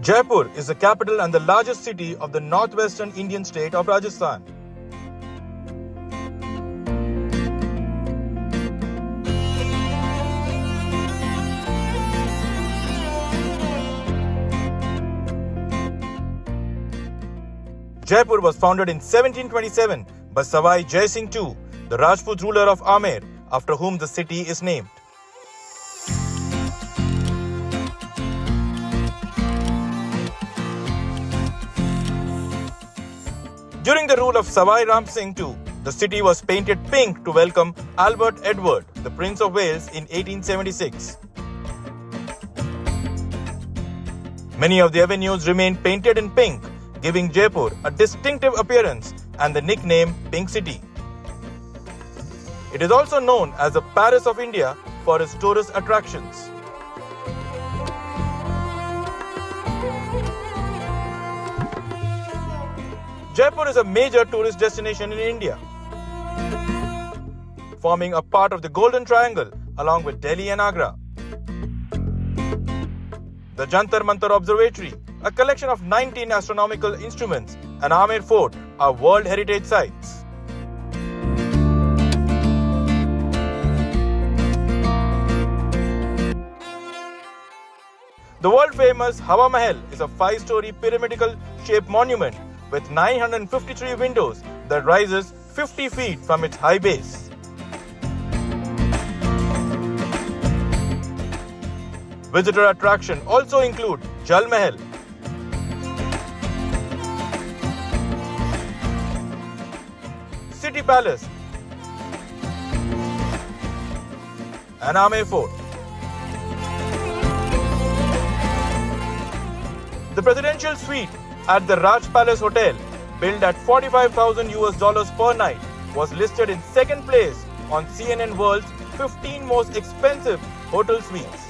Jaipur is the capital and the largest city of the northwestern Indian state of Rajasthan. Jaipur was founded in 1727 by Savai Jai Singh II, the Rajput ruler of Amer, after whom the city is named. During the rule of Savai Ram Singh II, the city was painted pink to welcome Albert Edward, the Prince of Wales, in 1876. Many of the avenues remain painted in pink, giving Jaipur a distinctive appearance and the nickname Pink City. It is also known as the Paris of India for its tourist attractions. Jaipur is a major tourist destination in India, forming a part of the Golden Triangle along with Delhi and Agra. The Jantar Mantar Observatory, a collection of 19 astronomical instruments, and Amer Fort are World Heritage Sites. The world-famous Hawa Mahal is a 5-story pyramidal shaped monument with 953 windows that rises 50 feet from its high base. Visitor attraction also include Jal Mahal, City Palace, and Amer Fort. The presidential suite at the Raj Palace Hotel, built at $45,000 per night, was listed in second place on CNN World's 15 most expensive hotel suites.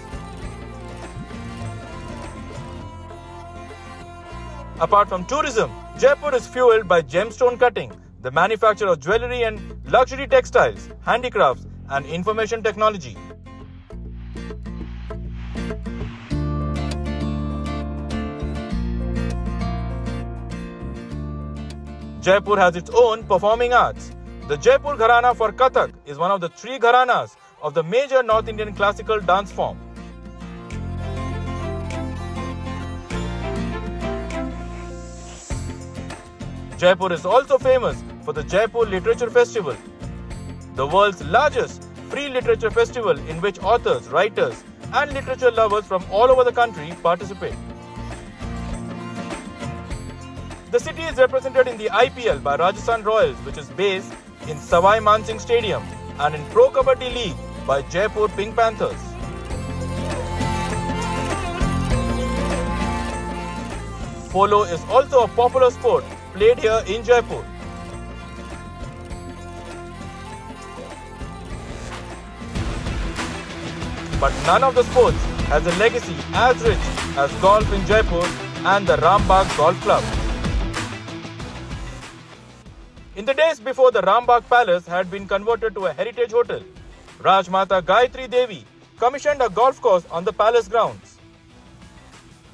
Apart from tourism, Jaipur is fueled by gemstone cutting, the manufacture of jewelry and luxury textiles, handicrafts, and information technology. Jaipur has its own performing arts. The Jaipur Gharana for Kathak is one of the 3 gharanas of the major North Indian classical dance form. Jaipur is also famous for the Jaipur Literature Festival, the world's largest free literature festival in which authors, writers, and literature lovers from all over the country participate. The city is represented in the IPL by Rajasthan Royals, which is based in Savai Mansingh Stadium, and in Pro Kabaddi League by Jaipur Pink Panthers. Polo is also a popular sport played here in Jaipur. But none of the sports has a legacy as rich as golf in Jaipur and the Rambagh Golf Club. In the days before the Rambagh Palace had been converted to a heritage hotel, Rajmata Gayatri Devi commissioned a golf course on the palace grounds.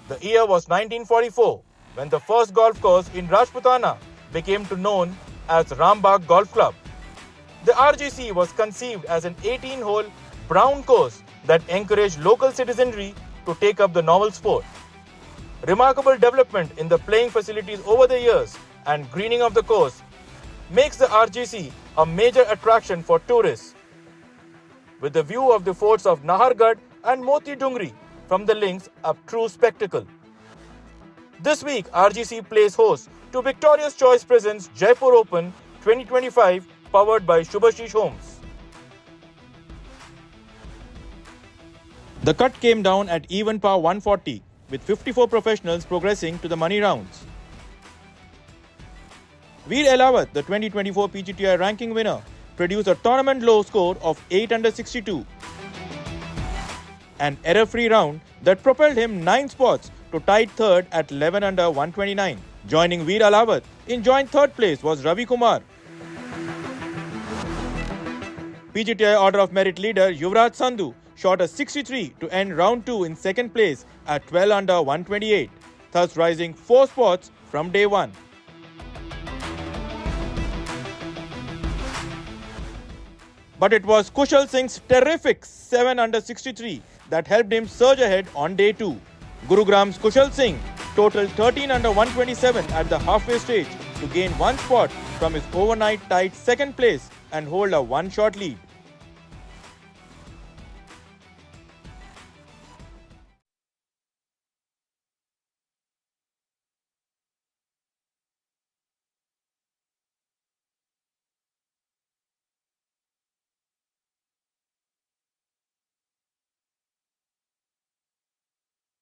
The year was 1944, when the first golf course in Rajputana became known as Rambagh Golf Club. The RGC was conceived as an 18-hole brown course that encouraged local citizenry to take up the novel sport. Remarkable development in the playing facilities over the years and greening of the course makes the RGC a major attraction for tourists. With the view of the forts of Nahargarh and Moti Dungri from the links, a true spectacle. This week, RGC plays host to Victoria's Choice presents Jaipur Open 2025, powered by Shubhashish Homes. The cut came down at even par 140, with 54 professionals progressing to the money rounds. Veer Elawat, the 2024 PGTI ranking winner, produced a tournament low score of 8 under 62. An error-free round that propelled him 9 spots to tied third at 11 under 129. Joining Veer Elawat in joint third place was Ravi Kumar. PGTI Order of Merit leader Yuvraj Sandhu shot a 63 to end round 2 in second place at 12 under 128. thus rising 4 spots from day 1. But it was Kushal Singh's terrific 7 under 63 that helped him surge ahead on day 2. Gurugram's Kushal Singh totaled 13 under 127 at the halfway stage to gain 1 spot from his overnight tied second place and hold a 1-shot lead.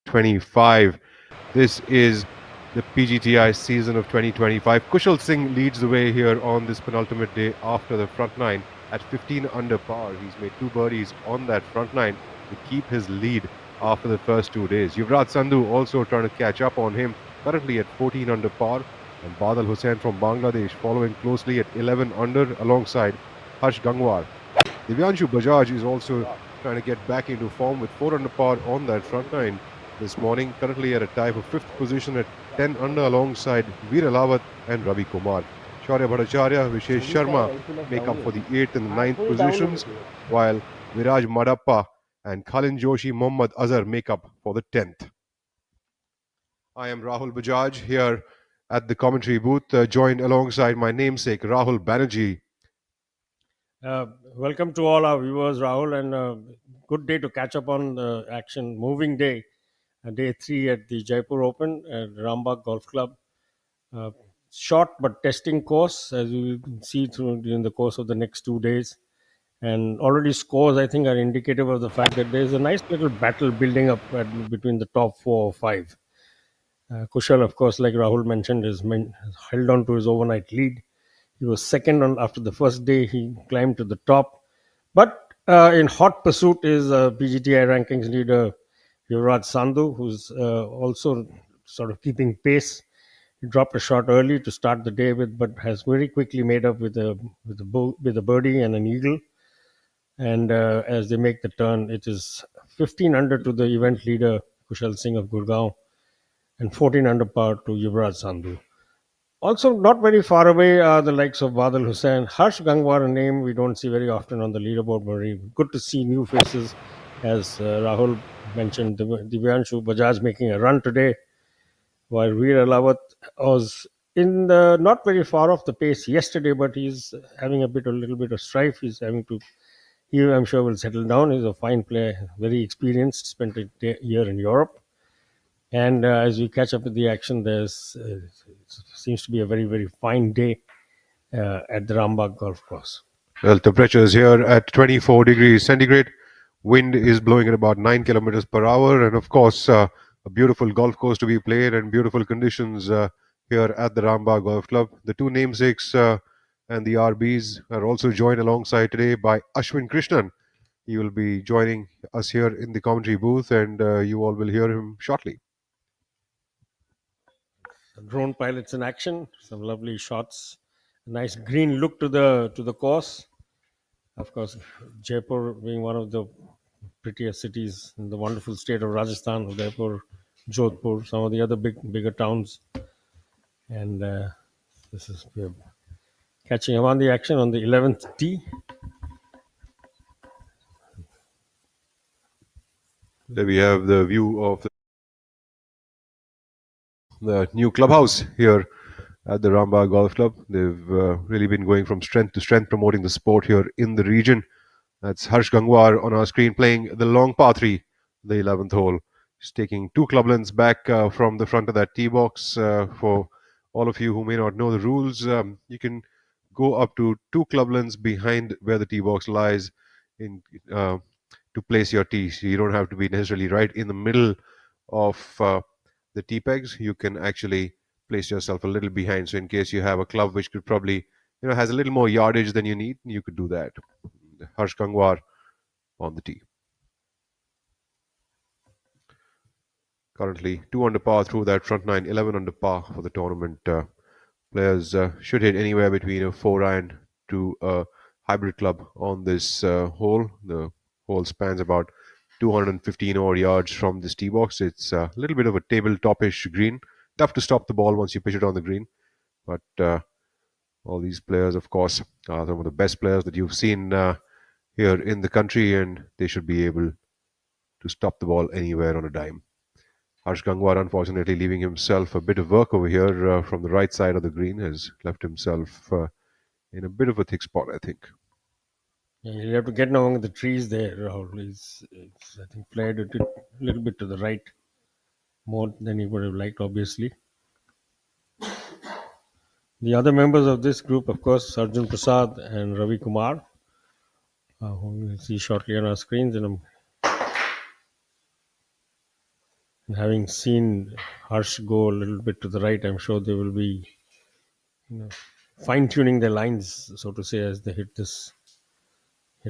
'25. This is the PGTI season of 2025. Kushal Singh leads the way here on this penultimate day after the front nine at 15 under par. He's made 2 birdies on that front nine to keep his lead after the first 2 days. Yuvraj Sandhu also trying to catch up on him, currently at 14 under par, and Badal Hussain from Bangladesh following closely at 11 under alongside Harsh Gangwar. Divyanshu Bajaj is also trying to get back into form with 4 under par on that front nine this morning, currently at a tie for 5th position at 10 under alongside Veer Alawat and Ravi Kumar. Shaurya Bhattacharya, Vishesh Sharma make up for the 8th and 9th positions, while Viraj Madappa and Khalin Joshi Mohammad Azhar make up for the 10th. I am Rahul Bajaj here at the commentary booth, joined alongside my namesake Rahul Banerjee. Welcome to all our viewers, Rahul, and good day to catch up on the action. Moving day, day 3 at the Jaipur Open at Rambagh Golf Club. Short but testing course, as you will see through during the course of the next 2 days. And already scores, I think, are indicative of the fact that there is a nice little battle building up between the top 4 or 5. Kushal, of course, like Rahul mentioned, has held on to his overnight lead. He was second on after the first day. He climbed to the top, but in hot pursuit is PGTI rankings leader Yuvraj Sandhu, who's also sort of keeping pace. He dropped a shot early to start the day with, but has very quickly made up with a birdie and an eagle. And as they make the turn, it is 15 under to the event leader Kushal Singh of Gurgaon and 14 under par to Yuvraj Sandhu. Also, not very far away are the likes of Badal Hussain. Harsh Gangwar, a name we don't see very often on the leaderboard, but good to see new faces. As Rahul mentioned, Divyanshu Bajaj making a run today, while Veer Alawat was not very far off the pace yesterday, but he's having a little bit of strife. He, I'm sure, will settle down. He's a fine player, very experienced, spent a year in Europe. And as we catch up with the action, there's seems to be a very, very fine day at the Rambagh golf course. Well, temperatures here at 24 degrees centigrade. Wind is blowing at about 9 kilometers per hour, and of course, a beautiful golf course to be played and beautiful conditions here at the Rambagh Golf Club. The two namesakes and the RBs are also joined alongside today by Ashwin Krishnan. He will be joining us here in the commentary booth, and you all will hear him shortly. Drone pilots in action, some lovely shots, a nice green look to the course. Of course, Jaipur being one of the prettiest cities in the wonderful state of Rajasthan, Udaipur, Jodhpur, some of the other bigger towns, and this is we're catching up on the action on the 11th tee. There we have the view of the new clubhouse here at the Rambagh Golf Club. They've really been going from strength to strength, promoting the sport here in the region. That's Harsh Gangwar on our screen playing the long par 3, the 11th hole. He's taking 2 club lengths back from the front of that tee box. For all of you who may not know the rules, you can go up to 2 club lengths behind where the tee box lies in to place your tee. So you don't have to be necessarily right in the middle of the tee pegs. You can actually place yourself a little behind. So in case you have a club which could probably, has a little more yardage than you need, you could do that. Harsh Gangwar on the tee. Currently 2 under par through that front nine, 11 under par for the tournament. Players should hit anywhere between a 4-iron to a hybrid club on this hole. The hole spans about 215 odd yards from this tee box. It's a little bit of a tabletop-ish green. Tough to stop the ball once you pitch it on the green. But all these players, of course, are some of the best players that you've seen here in the country, and they should be able to stop the ball anywhere on a dime. Harsh Gangwar, unfortunately, leaving himself a bit of work over here from the right side of the green, has left himself in a bit of a thick spot, I think. Yeah, you have to get among the trees there, Rahul. I think, played it a little bit to the right more than he would have liked, obviously. The other members of this group, of course, Arjun Prasad and Ravi Kumar, who we'll see shortly on our screens. And having seen Harsh go a little bit to the right, I'm sure they will be fine tuning their lines, so to say, as they hit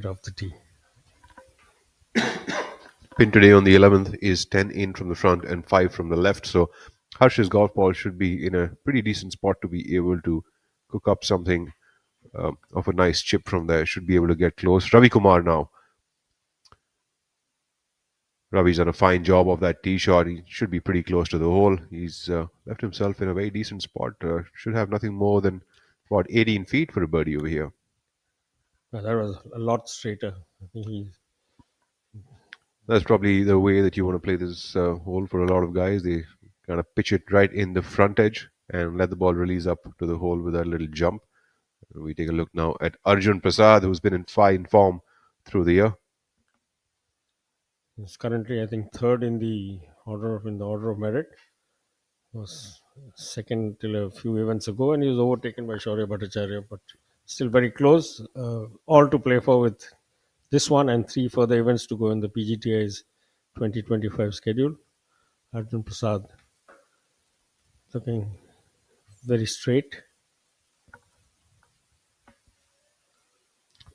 off the tee. Pin today on the 11th is 10 in from the front and 5 from the left. So Harsh's golf ball should be in a pretty decent spot to be able to cook up something of a nice chip from there. Should be able to get close. Ravi Kumar now. Ravi's done a fine job of that tee shot. He should be pretty close to the hole. He's left himself in a very decent spot. Should have nothing more than about 18 feet for a birdie over here. That was a lot straighter. I think That's probably the way that you want to play this hole for a lot of guys. They kind of pitch it right in the front edge and let the ball release up to the hole with that little jump. We take a look now at Arjun Prasad, who's been in fine form through the year. he's currently, I think, third in the order of merit. Was second till a few events ago, and he was overtaken by Shaurya Bhattacharya, but still very close. All to play for with this one and three further events to go in the PGTI's 2025 schedule. Arjun Prasad looking very straight.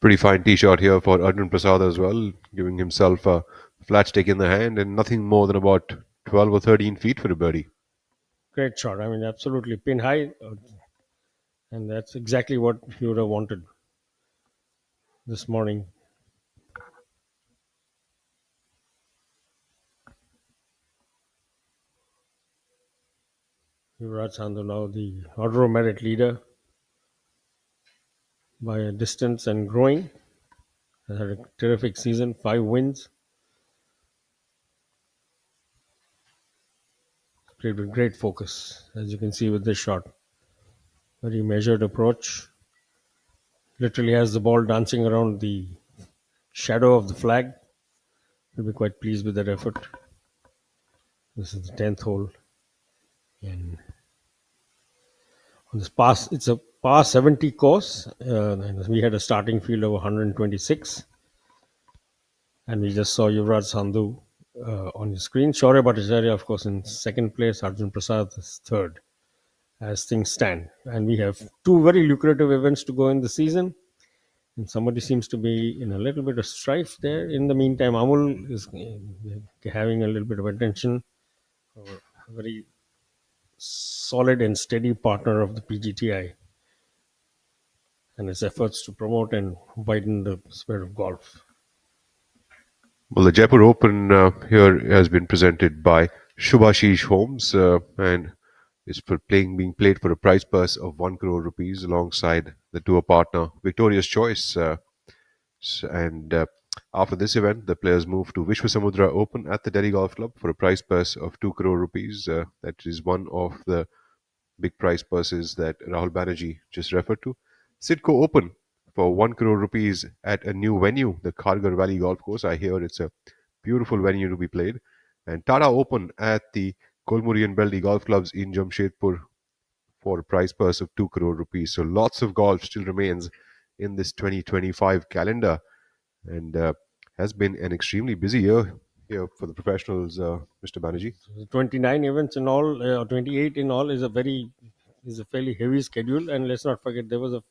Pretty fine tee shot here for Arjun Prasad as well, giving himself a flat stick in the hand and nothing more than about 12 or 13 feet for a birdie. Great shot. I mean, absolutely pin high, and that's exactly what he would have wanted this morning. Yuvraj Sandhu now the order of merit leader by a distance and growing. Has had a terrific season, 5 wins. Played with great focus, as you can see with this shot. Very measured approach. Literally has the ball dancing around the shadow of the flag. You'll be quite pleased with that effort. This is the 10th hole. And on this pass, it's a par 70 course. And we had a starting field of 126. And we just saw Yuvraj Sandhu on your screen. Shaurya Bhattacharya, of course, in second place. Arjun Prasad is third, as things stand. And we have 2 very lucrative events to go in the season. And somebody seems to be in a little bit of strife there. In the meantime, Amul is having a little bit of attention. A very solid and steady partner of the PGTI and his efforts to promote and widen the sphere of golf. Well, the Jaipur Open here has been presented by Shubhashish Homes and is being played for a prize purse of 1 crore rupees alongside the tour partner Victoria's Choice. And after this event, the players move to Vishwasamudra Open at the Delhi Golf Club for a prize purse of 2 crore rupees. That is one of the big prize purses that Rahul Banerjee just referred to. Sidco Open for 1 crore rupees at a new venue, the Khargar Valley Golf Course. I hear it's a beautiful venue to be played. And Tata Open at the Kolmuri and Beldi Golf Clubs in Jamshedpur for a prize purse of 2 crore rupees. So lots of golf still remains in this 2025 calendar and has been an extremely busy year here for the professionals, Mr. Banerjee. 29 events in all, 28 in all is a fairly heavy schedule. And let's not forget there was a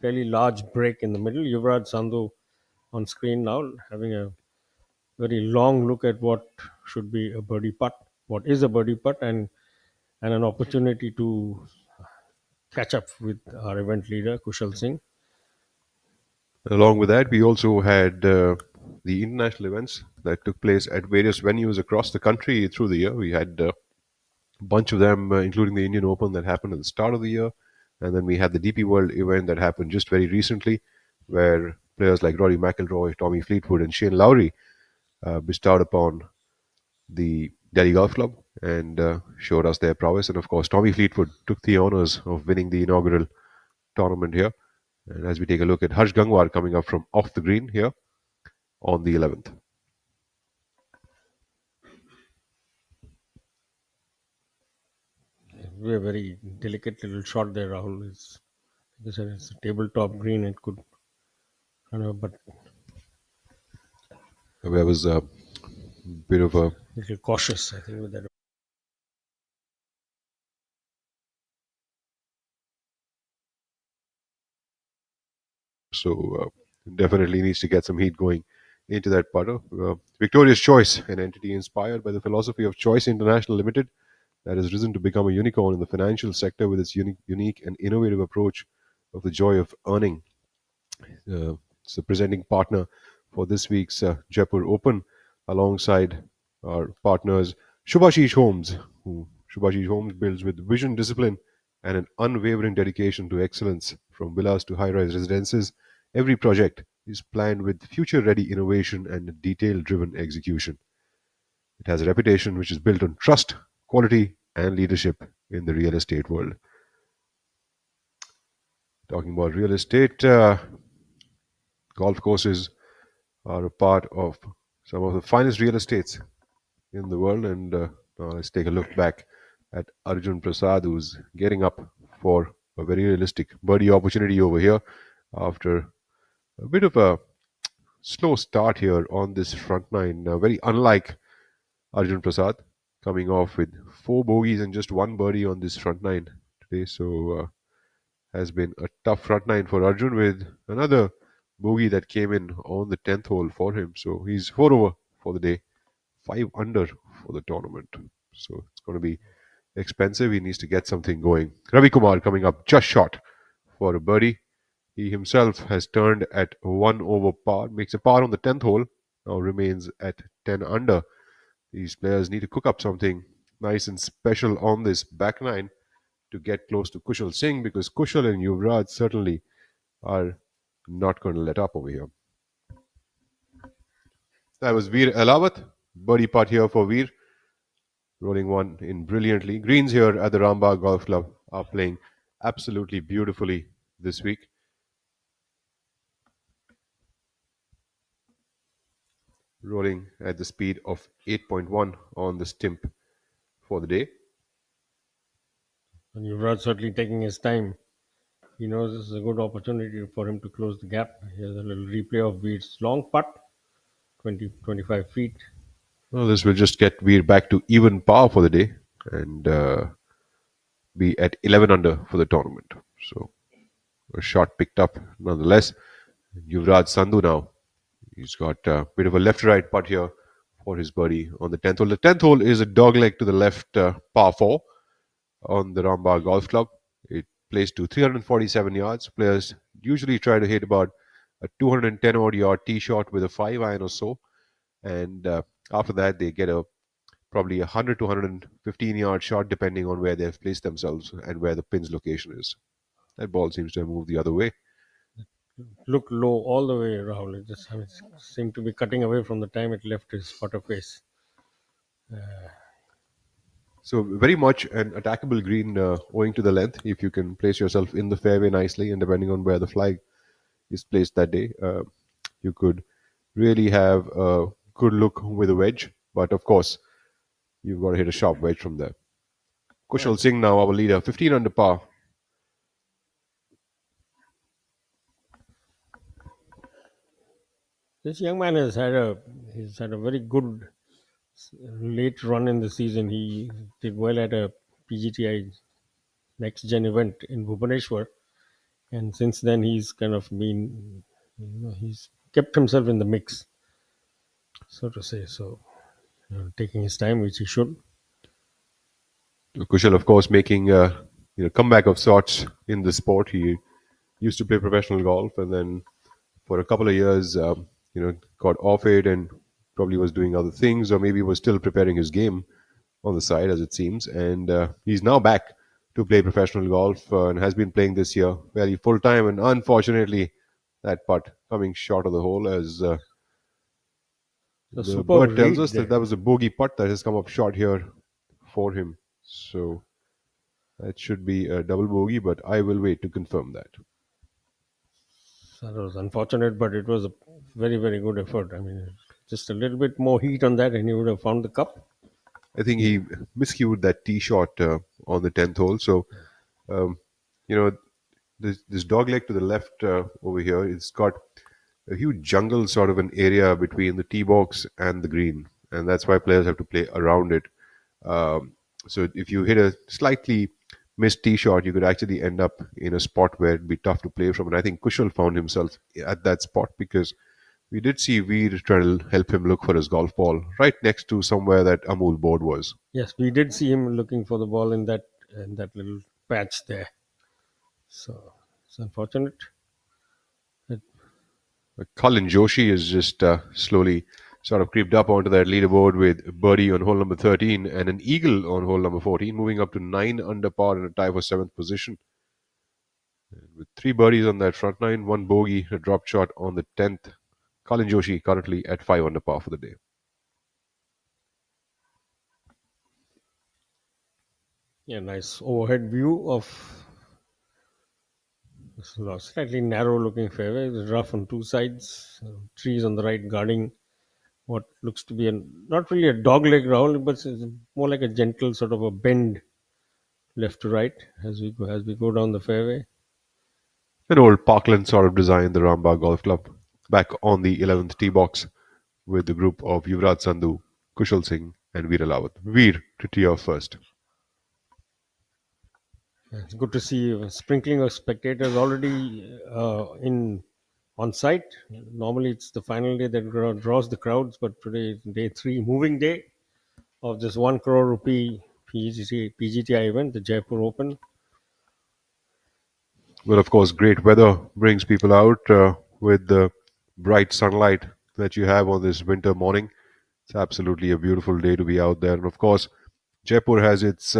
fairly large break in the middle. Yuvraj Sandhu on screen now, having a very long look at what should be a birdie putt, what is a birdie putt, and an opportunity to catch up with our event leader, Kushal Singh. Along with that, we also had the international events that took place at various venues across the country through the year. We had a bunch of them, including the Indian Open that happened at the start of the year. And then we had the DP World event that happened just very recently, where players like Rory McIlroy, Tommy Fleetwood, and Shane Lowry bestowed upon the Delhi Golf Club and showed us their prowess. And of course, Tommy Fleetwood took the honors of winning the inaugural tournament here. And as we take a look at Harsh Gangwar coming up from off the green here on the 11th. A very delicate little shot there, Rahul. Like I said, it's a tabletop green. It could, but There was a bit of a little cautious, I think, with that. so definitely needs to get some heat going into that putter. Victorious Choice, an entity inspired by the philosophy of Choice International Limited that has risen to become a unicorn in the financial sector with its unique and innovative approach of the joy of earning. It's the presenting partner for this week's Jaipur Open alongside our partners Shubhashish Homes, who Shubhashish Homes builds with vision, discipline, and an unwavering dedication to excellence. From villas to high-rise residences, every project is planned with future-ready innovation and detail-driven execution. It has a reputation which is built on trust, quality, and leadership in the real estate world. Talking about real estate, golf courses are a part of some of the finest real estates in the world. And now let's take a look back at Arjun Prasad, who's getting up for a very realistic birdie opportunity over here after a bit of a slow start here on this front nine. Very unlike Arjun Prasad, coming off with 4 bogeys and just 1 birdie on this front nine today. So has been a tough front nine for Arjun with another bogey that came in on the 10th hole for him. So he's 4 over for the day, 5 under for the tournament. So it's going to be expensive. He needs to get something going. Ravi Kumar coming up just short for a birdie. He himself has turned at 1 over par, makes a par on the 10th hole, now remains at 10 under. These players need to cook up something nice and special on this back nine to get close to Kushal Singh, because Kushal and Yuvraj certainly are not going to let up over here. That was Veer Elawat. Birdie putt here for Veer. Rolling one in brilliantly. Greens here at the Rambagh Golf Club are playing absolutely beautifully this week. Rolling at the speed of 8.1 on the stimp for the day. And Yuvraj certainly taking his time. He knows this is a good opportunity for him to close the gap. Here's a little replay of Veer's long putt, 25 feet. Well, this will just get Veer back to even par for the day and be at 11 under for the tournament. So a shot picked up nonetheless. Yuvraj Sandhu now. He's got a bit of a left-right putt here for his birdie on the 10th hole. The 10th hole is a dogleg to the left par 4 on the Rambagh Golf Club. It plays to 347 yards. Players usually try to hit about a 210 odd yard tee shot with a 5 iron or so. And after that, they get a probably 100 to 115 yard shot depending on where they've placed themselves and where the pin's location is. That ball seems to have moved the other way. Look low all the way, Rahul. It just seemed to be cutting away from the time it left his putter face. So very much an attackable green owing to the length. If you can place yourself in the fairway nicely and depending on where the flag is placed that day, you could really have a good look with a wedge. But of course, you've got to hit a sharp wedge from there. Kushal Singh now our leader, 15 under par. This young man he's had a very good late run in the season. He did well at a PGTI next gen event in Bhubaneswar, and since then he's kind of been, he's kept himself in the mix, so to say. So taking his time, which he should. Kushal, of course, making a comeback of sorts in the sport. He used to play professional golf, and then for a couple of years, got off it and probably was doing other things, or maybe was still preparing his game on the side, as it seems. And he's now back to play professional golf and has been playing this year very full time. And unfortunately, that putt coming short of the hole, as A the superb bird tells read us that there. that was a bogey putt that has come up short here for him. So that should be a double bogey, but I will wait to confirm that. That was unfortunate, but it was a very, very good effort. I mean, just a little bit more heat on that, and he would have found the cup. I think he miscued that tee shot on the 10th hole. So, um, you know, this dog leg to the left over here, it's got a huge jungle sort of an area between the tee box and the green. And that's why players have to play around it. Um, so if you hit a slightly missed tee shot, you could actually end up in a spot where it'd be tough to play from. And I think Kushal found himself at that spot because we did see Veer trying to help him look for his golf ball right next to somewhere that Amul board was. Yes, we did see him looking for the ball in that little patch there. So it's unfortunate. That Colin Joshi is just slowly sort of creeped up onto that leaderboard with birdie on hole number 13 and an eagle on hole number 14, moving up to 9 under par in a tie for 7th position. With 3 birdies on that front nine, 1 bogey, a drop shot on the 10th. Colin Joshi currently at 5 under par for the day. Yeah, nice overhead view of this slightly narrow looking fairway. It's rough on two sides, trees on the right guarding what looks to be not really a dog leg roll, but it's more like a gentle sort of a bend left to right as we go down the fairway. An old Parkland sort of design, the Rambagh Golf Club. Back on the 11th tee box with the group of Yuvraj Sandhu, Kushal Singh, and Veer Alawat. Veer to tee off first. It's good to see a sprinkling of spectators already in on site. Normally, it's the final day that draws the crowds, but today is day three, moving day of this 1 crore rupee PGTI event, the Jaipur Open. Well, of course, great weather brings people out with the bright sunlight that you have on this winter morning. It's absolutely a beautiful day to be out there. And of course, Jaipur has its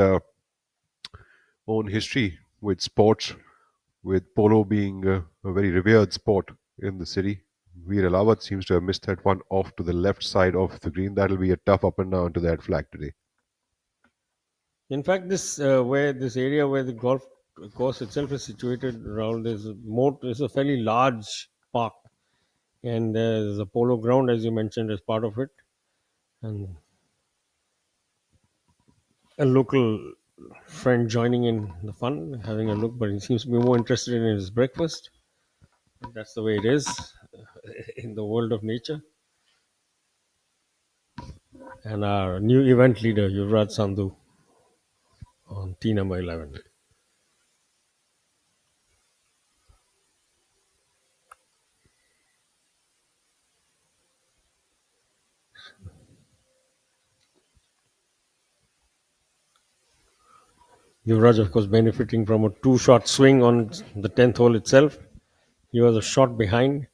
own history with sports, with polo being a very revered sport in the city. Veer Alawat seems to have missed that one off to the left side of the green. That'll be a tough up and down to that flag today. In fact, this where this area where the golf course itself is situated around is a fairly large park, and there's a polo ground as you mentioned as part of it, and a local friend joining in the fun, having a look, but he seems to be more interested in his breakfast. That's the way it is in the world of nature. And our new event leader, Yuvraj Sandhu, on tee number 11. Yuvraj, of course, benefiting from a two-shot swing on the 10th hole itself. He was a shot behind,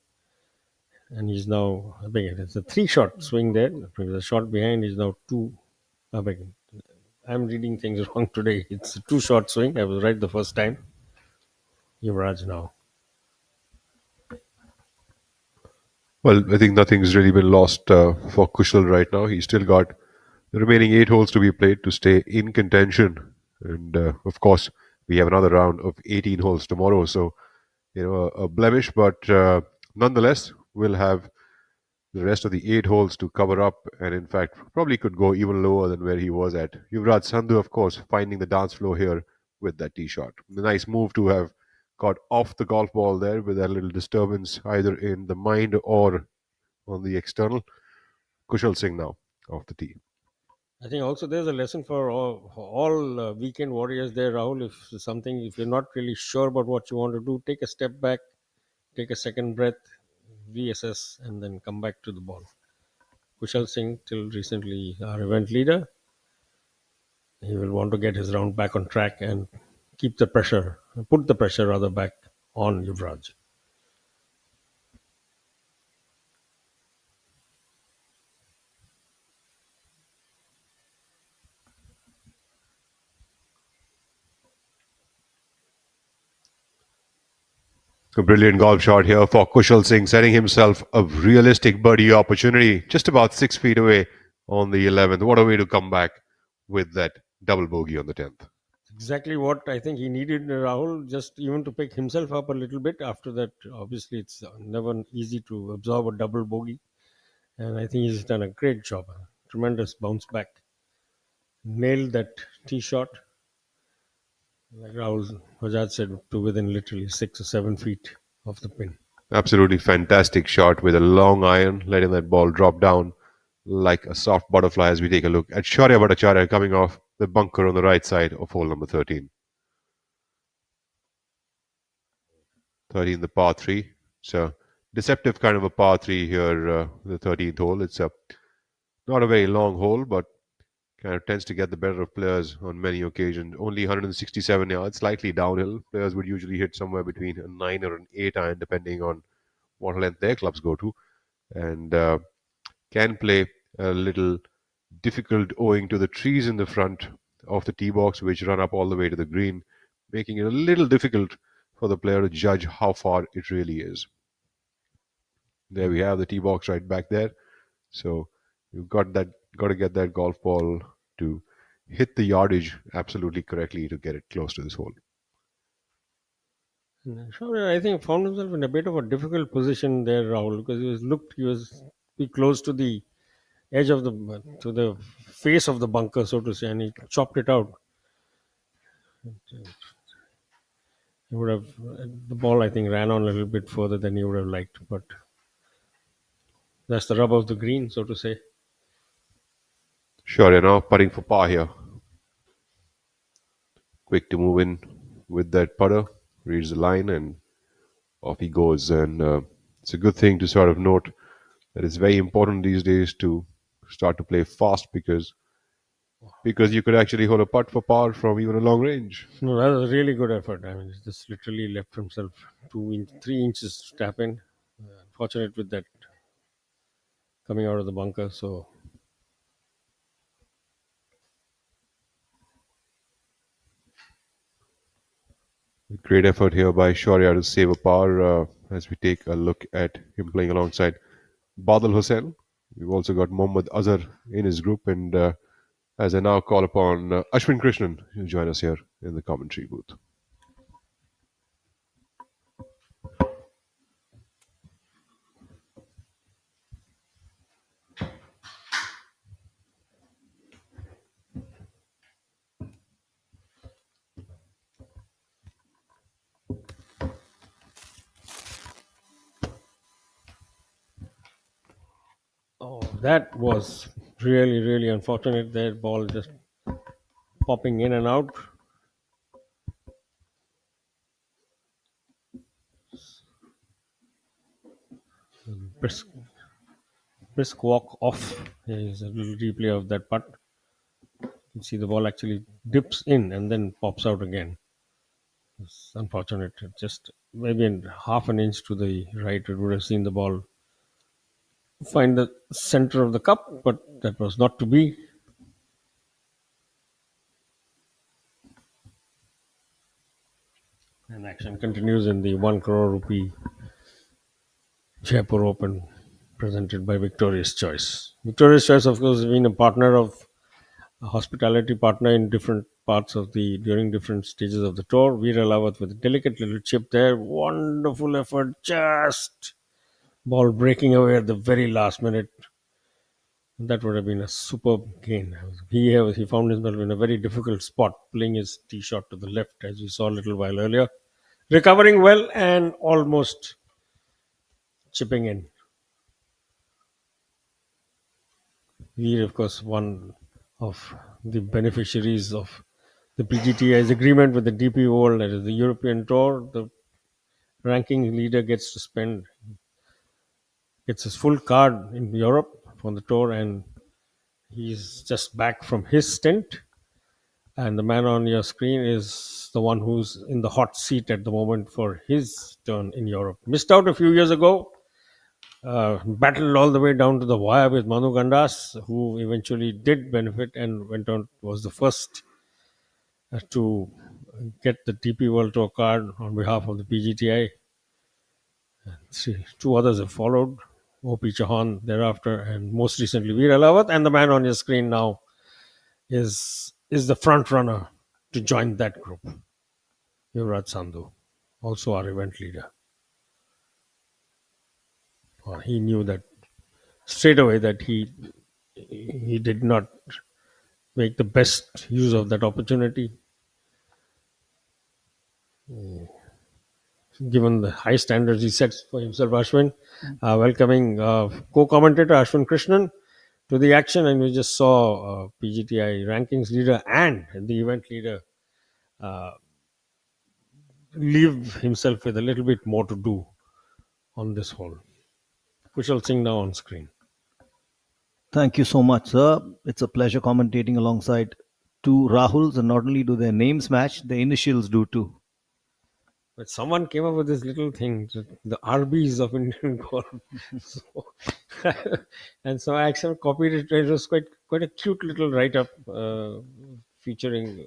and he's now, I beg it's a three-shot swing there. He was a shot behind, he's now two. I beg I'm reading things wrong today. It's a two-shot swing. I was right the first time. Yuvraj now. Well, I think nothing's really been lost for Kushal right now. He's still got the remaining 8 holes to be played to stay in contention. And of course, we have another round of 18 holes tomorrow. So, a blemish, but nonetheless, we'll have the rest of the 8 holes to cover up. And in fact, probably could go even lower than where he was at. Yuvraj Sandhu, of course, finding the dance floor here with that tee shot. The nice move to have got off the golf ball there with that little disturbance either in the mind or on the external. Kushal Singh now off the tee. I think also there's a lesson for all weekend warriors there, Rahul. If you're not really sure about what you want to do, take a step back, take a second breath, reassess, and then come back to the ball. Kushal Singh, till recently our event leader, he will want to get his round back on track and put the pressure rather back on Yuvraj. A brilliant golf shot here for Kushal Singh, setting himself a realistic birdie opportunity just about 6 feet away on the 11th. What a way to come back with that double bogey on the 10th. Exactly what I think he needed, Rahul, just even to pick himself up a little bit. After that, obviously, it's never easy to absorb a double bogey. And I think he's done a great job. Tremendous bounce back. Nailed that tee shot, like Rahul Bajaj said, to within literally 6 or 7 feet of the pin. Absolutely fantastic shot with a long iron, letting that ball drop down like a soft butterfly as we take a look at Shaurya Bhattacharya coming off the bunker on the right side of hole number 13. 13, the par 3. So deceptive kind of a par 3 here, the 13th hole. It's not a very long hole, but kind of tends to get the better of players on many occasions. Only 167 yards, slightly downhill. Players would usually hit somewhere between a 9 or an 8 iron, depending on what length their clubs go to, and can play a little difficult owing to the trees in the front of the tee box, which run up all the way to the green, making it a little difficult for the player to judge how far it really is. There we have the tee box right back there. So you've got to get that golf ball to hit the yardage absolutely correctly to get it close to this hole. Sure, I think found himself in a bit of a difficult position there, Rahul, because he was too close to the edge of the face of the bunker, so to say, and he chopped it out. He would have the ball, I think, ran on a little bit further than he would have liked, but that's the rub of the green, so to say. Sure, putting for par here. Quick to move in with that putter, reads the line, and off he goes. And it's a good thing to sort of note that it's very important these days to start to play fast because you could actually hold a putt for par from even a long range. No, that was a really good effort. I mean, he just literally left himself 3 inches to tap in. Fortunate with that coming out of the bunker. So Great effort here by Shaurya to save a par as we take a look at him playing alongside Badal Hussain. We've also got Mohammad Azhar in his group, and as I now call upon Ashwin Krishnan to join us here in the commentary booth. that was really, really unfortunate. That ball just popping in and out. Brisk, brisk walk off. Is a little replay of that putt. You can see the ball actually dips in and then pops out again. It's unfortunate. It just maybe in half an inch to the right, it would have seen the ball find the center of the cup, but that was not to be. And action continues in the 1 crore rupee Jaipur Open presented by Victorious Choice. Victorious Choice, of course, has been a hospitality partner in different parts of during different stages of the tour. Veera Lawat with a delicate little chip there. Wonderful effort. Just ball breaking away at the very last minute. That would have been a superb gain. He found himself in a very difficult spot, playing his tee shot to the left, as we saw a little while earlier. Recovering well and almost chipping in. We, of course, one of the beneficiaries of the PGTI's agreement with the DP World, that is the European Tour. The ranking leader gets his full card in Europe for the tour, and he's just back from his stint. And the man on your screen is the one who's in the hot seat at the moment for his turn in Europe. Missed out a few years ago, battled all the way down to the wire with Manu Gandas, who eventually did benefit and was the first to get the TP World Tour card on behalf of the PGTI. Two others have followed. O.P. Chauhan thereafter, and most recently Veer Alawat. And the man on your screen now is the front runner to join that group, Yuvraj Sandhu, also our event leader. He knew that straight away that he did not make the best use of that opportunity, given the high standards he sets for himself. Ashwin, welcoming co-commentator Ashwin Krishnan to the action, and we just saw PGTI rankings leader and the event leader leave himself with a little bit more to do on this hole. Kushal Singh now on screen. Thank you so much, sir. It's a pleasure commentating alongside two Rahuls, and not only do their names match, their initials do too. But someone came up with this little thing, the RBs of Indian golf. So, and so I actually copied it. It was quite a cute little write up featuring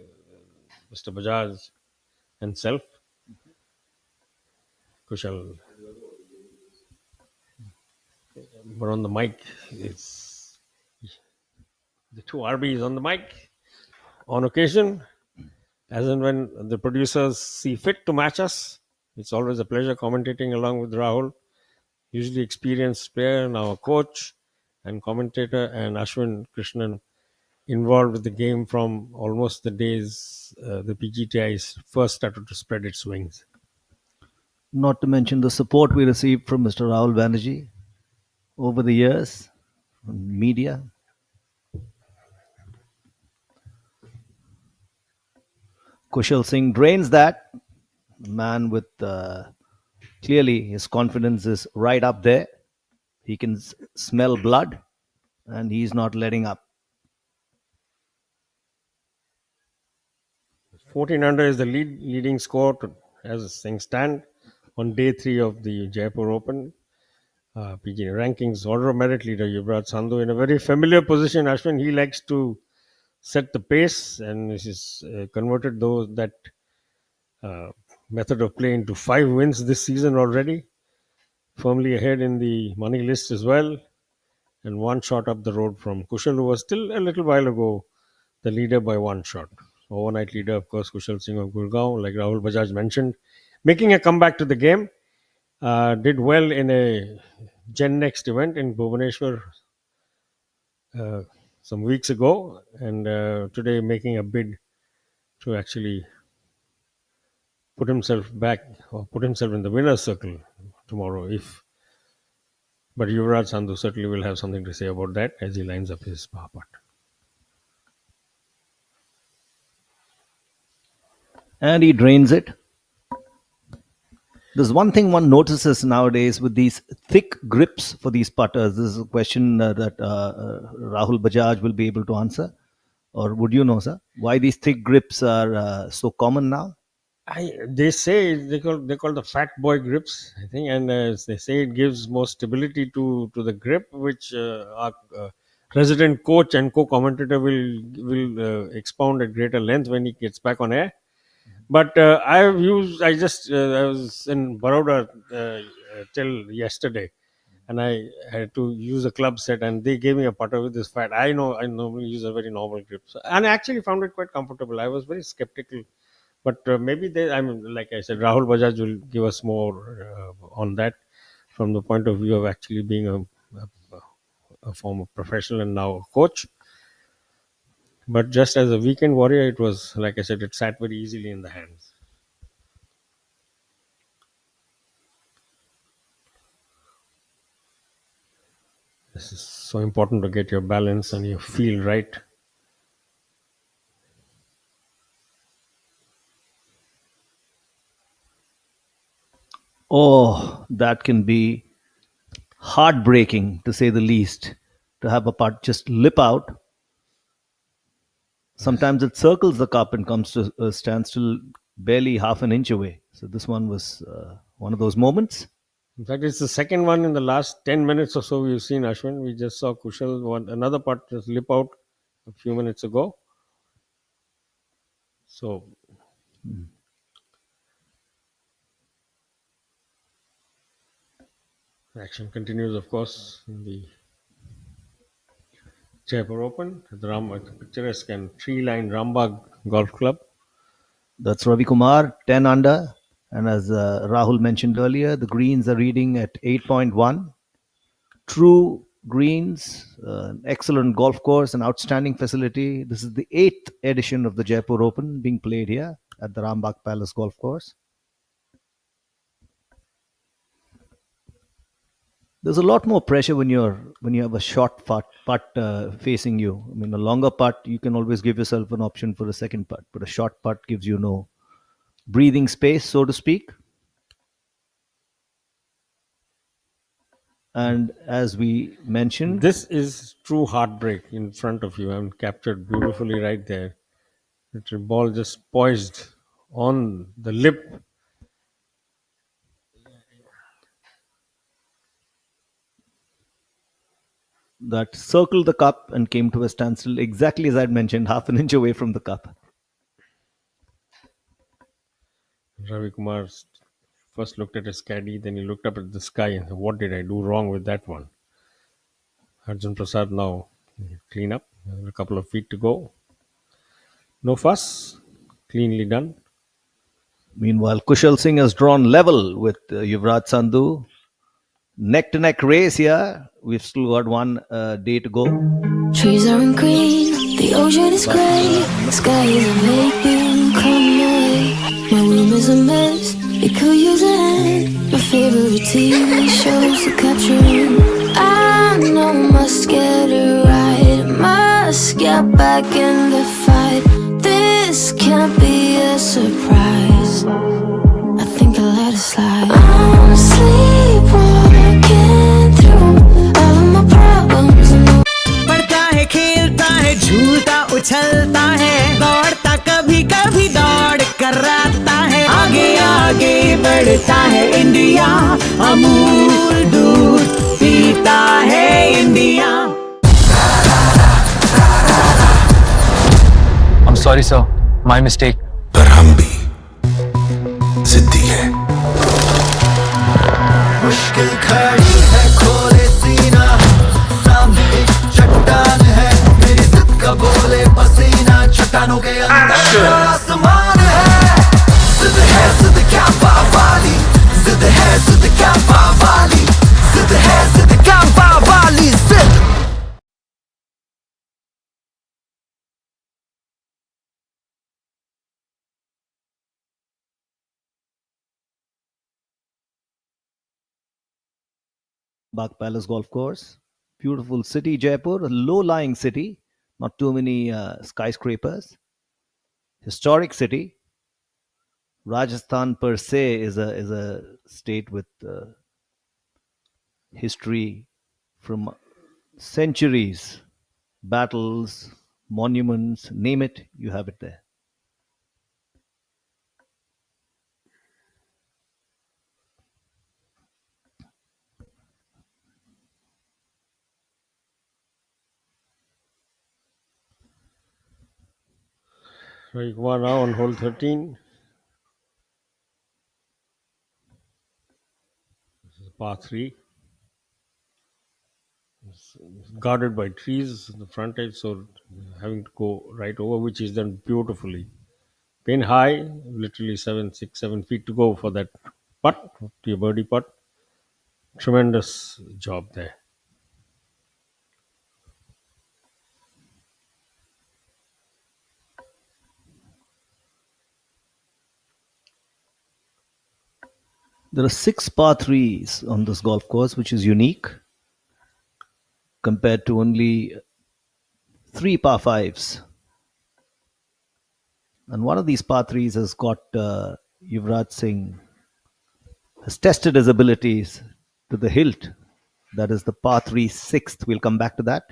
Mr. Bajaj and self. Kushal. But on the mic, it's the two RBs on the mic on occasion, as and when the producers see fit to match us. It's always a pleasure commentating along with Rahul, usually experienced player, now a coach and commentator, and Ashwin Krishnan, involved with the game from almost the days the PGTI first started to spread its wings. Not to mention the support we received from Mr. Rahul Banerjee over the years, from media. Kushal Singh drains that. Man with clearly his confidence is right up there. He can smell blood, and he's not letting up. 14 under is the leading score as things stand on day 3 of the Jaipur Open. PG rankings, order of merit leader Yuvraj Sandhu in a very familiar position. Ashwin, he likes to set the pace, and this is converted that method of play into 5 wins this season already. Firmly ahead in the money list as well, and one shot up the road from Kushal, who was still a little while ago the leader by one shot. Overnight leader, of course, Kushal Singh of Gurgaon, like Rahul Bajaj mentioned, making a comeback to the game. Did well in a Gen Next event in Bhubaneswar some weeks ago, and today making a bid to actually put himself back or put himself in the winner's circle tomorrow. But Yuvraj Sandhu certainly will have something to say about that as he lines up his par putt. And he drains it. There's one thing one notices nowadays with these thick grips for these putters. This is a question that Rahul Bajaj will be able to answer. Or would you know, sir? Why these thick grips are so common now? They say they call the fat boy grips, I think, and they say it gives more stability to the grip, which our resident coach and co-commentator will expound at greater length when he gets back on air. But I was in Baroda till yesterday, and I had to use a club set, and they gave me a putter with this fat. I normally use a very normal grip, and I actually found it quite comfortable. I was very skeptical, but maybe like I said, Rahul Bajaj will give us more on that from the point of view of actually being a former professional and now a coach. But just as a weekend warrior, it was, like I said, it sat very easily in the hands. This is so important to get your balance and your feel right. Oh, that can be heartbreaking to say the least. To have a putt just lip out. Sometimes it circles the cup and comes to a standstill barely half an inch away. So this one was one of those moments. In fact, it's the second one in the last 10 minutes or so we've seen, Ashwin. We just saw Kushal, another putt just lip out a few minutes ago. So, Action continues, of course, in the Jaipur Open at the picturesque and tree-lined Rambagh Golf Club. That's Ravi Kumar, 10 under. And as Rahul mentioned earlier, the greens are reading at 8.1. True greens, an excellent golf course, an outstanding facility. This is the 8th edition of the Jaipur Open being played here at the Rambagh Palace Golf Course. There's a lot more pressure when you have a short putt facing you. I mean, a longer putt, you can always give yourself an option for a second putt, but a short putt gives you no breathing space, so to speak. And as we mentioned, This is true heartbreak in front of you. I'm captured beautifully right there. The ball just poised on the lip. that circled the cup and came to a standstill exactly as I'd mentioned, half an inch away from the cup. Ravi Kumar first looked at his caddy, then he looked up at the sky and said, "What did I do wrong with that one?" Arjun Prasad now clean up. A couple of feet to go. No fuss. Cleanly done. Meanwhile, Kushal Singh has drawn level with Yuvraj Sandhu. Neck to neck race here. We've still got one day to go. Trees aren't green, the ocean is grey, the sky is a vacant, come away. My room is a mess, it could use a hand. My favorite TV shows are capturing. I know I must get it right, must get back in the fight. This can't be a surprise, I think I'll let it slide. I'm sleepwalking through all of my problems and पढ़ता है खेलता है झूलता उछलता है दौड़ता कभी कभी दौड़ कराता है आगे आगे बढ़ता है इंडिया अमूल दूध पीता है India I'm sorry, sir. My mistake. पर हम भी जिद्दी है मुश्किल खड़ी है खोले सीना सामने एक चट्टान है मेरी जिद का बोले पसीना चट्टानों के अंदर आसमान है जिद क्या पावाली जिद क्या पावाली जिद क्या पावाली जिद Bagh Palace Golf Course. Beautiful city, Jaipur, a low-lying city, not too many skyscrapers. Historic city. Rajasthan per se is a state with history from centuries, battles, monuments, name it, you have it there. Ravi Kumar now on hole 13. This is par 3. It's guarded by trees in the front edge, so having to go right over, which is done beautifully. Pin high, literally 7 feet to go for that putt, to your birdie putt. Tremendous job there. There are 6 par 3s on this golf course, which is unique compared to only 3 par 5s. And one of these par 3s has got Yuvraj Singh, has tested his abilities to the hilt. That is the par 3 6th. We'll come back to that.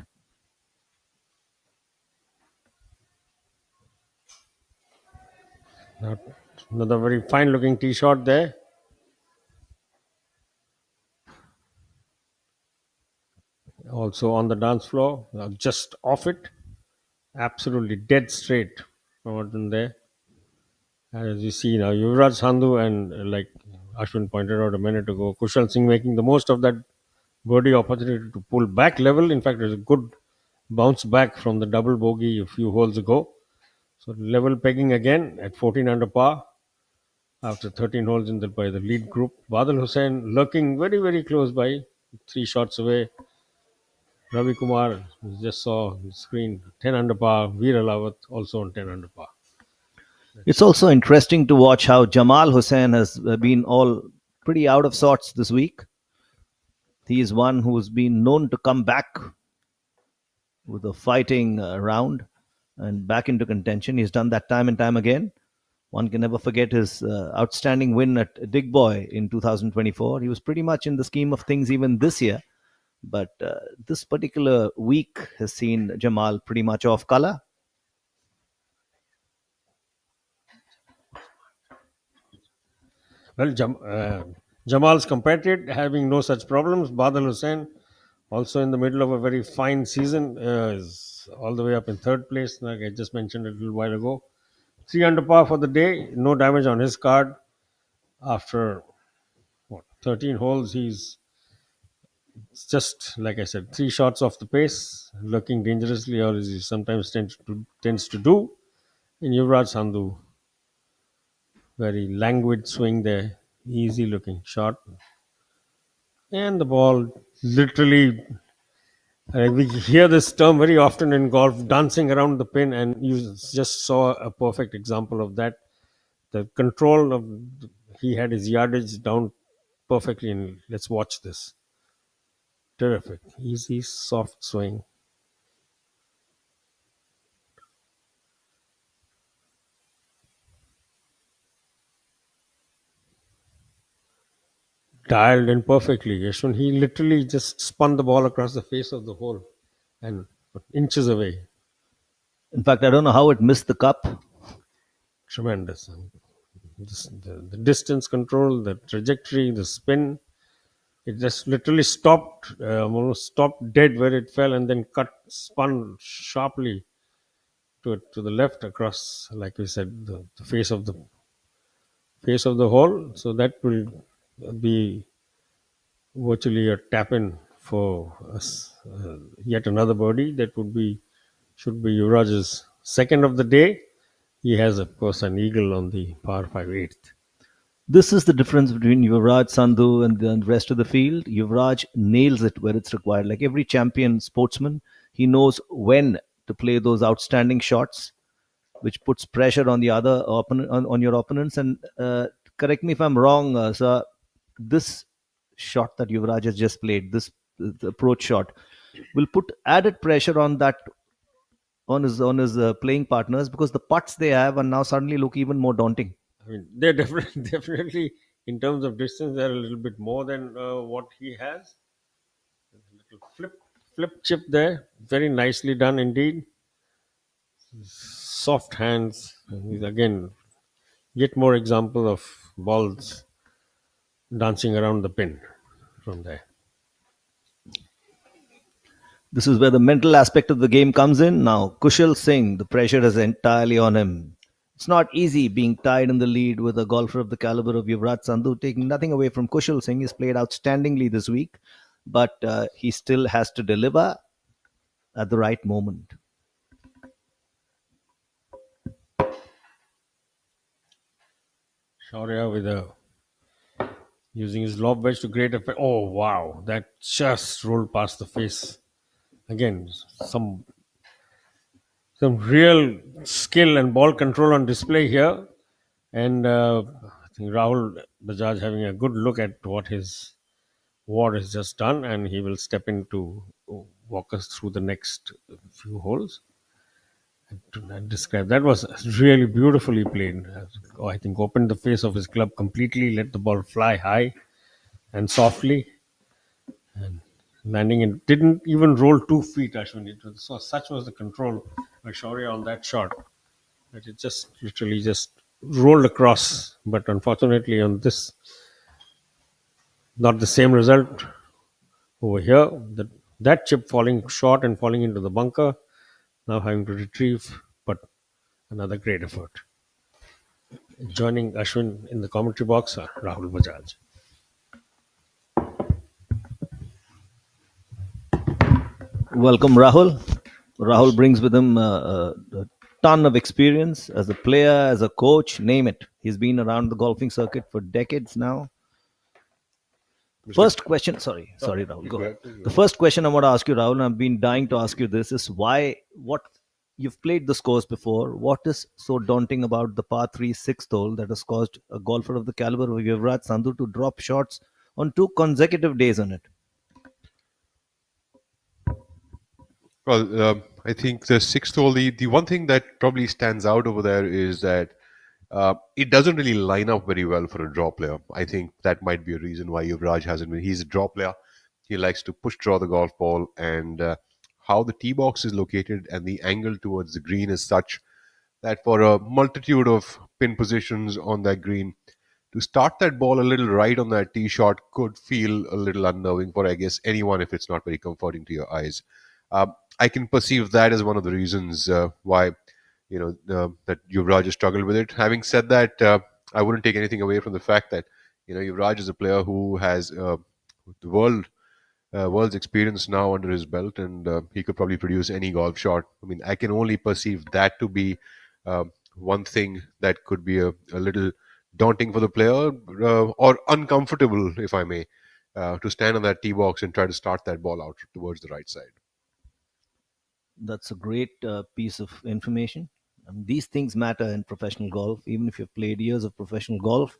Another very fine looking tee shot there. Also on the dance floor, just off it. Absolutely dead straight from there. As you see now, Yuvraj Sandhu and like Ashwin pointed out a minute ago, Kushal Singh making the most of that birdie opportunity to pull back level. In fact, it was a good bounce back from the double bogey a few holes ago. So level pegging again at 14 under par after 13 holes by the lead group. Badal Hussain lurking very, very close by, 3 shots away. Ravi Kumar, we just saw on the screen, 10 under par. Veer Alawat also on 10 under par. It's also interesting to watch how Jamal Hussain has been all pretty out of sorts this week. He is one who's been known to come back with a fighting round and back into contention. He's done that time and time again. One can never forget his outstanding win at Dig Boy in 2024. He was pretty much in the scheme of things even this year. But this particular week has seen Jamal pretty much off color. Well, Jamal's compatriot having no such problems. Badal Hussain, also in the middle of a very fine season, is all the way up in third place, like I just mentioned a little while ago. 3 under par for the day, no damage on his card. After 13 holes, he's just, like I said, 3 shots off the pace, looking dangerously, or as he sometimes tends to do. In Yuvraj Sandhu, very languid swing there, easy looking shot. And the ball literally, we hear this term very often in golf, dancing around the pin, and you just saw a perfect example of that. The control of, he had his yardage down perfectly, and let's watch this. Terrific, easy, soft swing. Dialed in perfectly. Yashwant, he literally just spun the ball across the face of the hole and inches away. In fact, I don't know how it missed the cup. Tremendous. The distance control, the trajectory, the spin, it just literally stopped, almost stopped dead where it fell, and then spun sharply to the left across, like we said, the face of the hole. So that will be virtually a tap in for us. Yet another birdie that should be Yuvraj's second of the day. He has, of course, an eagle on the par 5 eighth. This is the difference between Yuvraj Sandhu and the rest of the field. Yuvraj nails it where it's required. Like every champion sportsman, he knows when to play those outstanding shots, which puts pressure on the other opponent, on your opponents. And correct me if I'm wrong, sir. This shot that Yuvraj has just played, the approach shot, will put added pressure on that on his playing partners because the putts they have and now suddenly look even more daunting. I mean, they're definitely, definitely in terms of distance, they're a little bit more than what he has. A little flip chip there, very nicely done indeed. Soft hands. Again, yet more example of balls dancing around the pin from there. This is where the mental aspect of the game comes in. Now, Kushal Singh, the pressure is entirely on him. It's not easy being tied in the lead with a golfer of the caliber of Yuvraj Sandhu, taking nothing away from Kushal Singh. He's played outstandingly this week, but he still has to deliver at the right moment. Shaurya with using his lob wedge to great effect. Oh wow, that just rolled past the face. Again, some real skill and ball control on display here. And I think Rahul Bajaj having a good look at what his ward has just done, and he will step in to walk us through the next few holes. To describe that was really beautifully played. I think opened the face of his club completely, let the ball fly high and softly, and landing in didn't even roll 2 feet. Ashwin, so such was the control by Shaurya on that shot that it just literally just rolled across. But unfortunately, on this, not the same result over here. That chip falling short and falling into the bunker. Now having to retrieve, but another great effort. Joining Ashwin in the commentary box, Rahul Bajaj. Welcome, Rahul. Rahul brings with him a ton of experience as a player, as a coach, name it. He's been around the golfing circuit for decades now. First question, sorry, Rahul, Please go go ahead. ahead. Please go The ahead. first question I want to ask you, Rahul, and I've been dying to ask you this, is what you've played this course before. What is so daunting about the par 3 sixth hole that has caused a golfer of the caliber of Yuvraj Sandhu to drop shots on 2 consecutive days on it? Well, I think the sixth hole, the one thing that probably stands out over there is that it doesn't really line up very well for a draw player. I think that might be a reason why Yuvraj hasn't been. He's a draw player. He likes to push draw the golf ball, and how the tee box is located and the angle towards the green is such that for a multitude of pin positions on that green, to start that ball a little right on that tee shot could feel a little unnerving for, I guess, anyone if it's not very comforting to your eyes. I can perceive that as one of the reasons why that Yuvraj has struggled with it. Having said that, I wouldn't take anything away from the fact that Yuvraj is a player who has the world's experience now under his belt, and he could probably produce any golf shot. I mean, I can only perceive that to be one thing that could be a little daunting for the player or uncomfortable, if I may, to stand on that tee box and try to start that ball out towards the right side. That's a great piece of information. These things matter in professional golf. Even if you've played years of professional golf,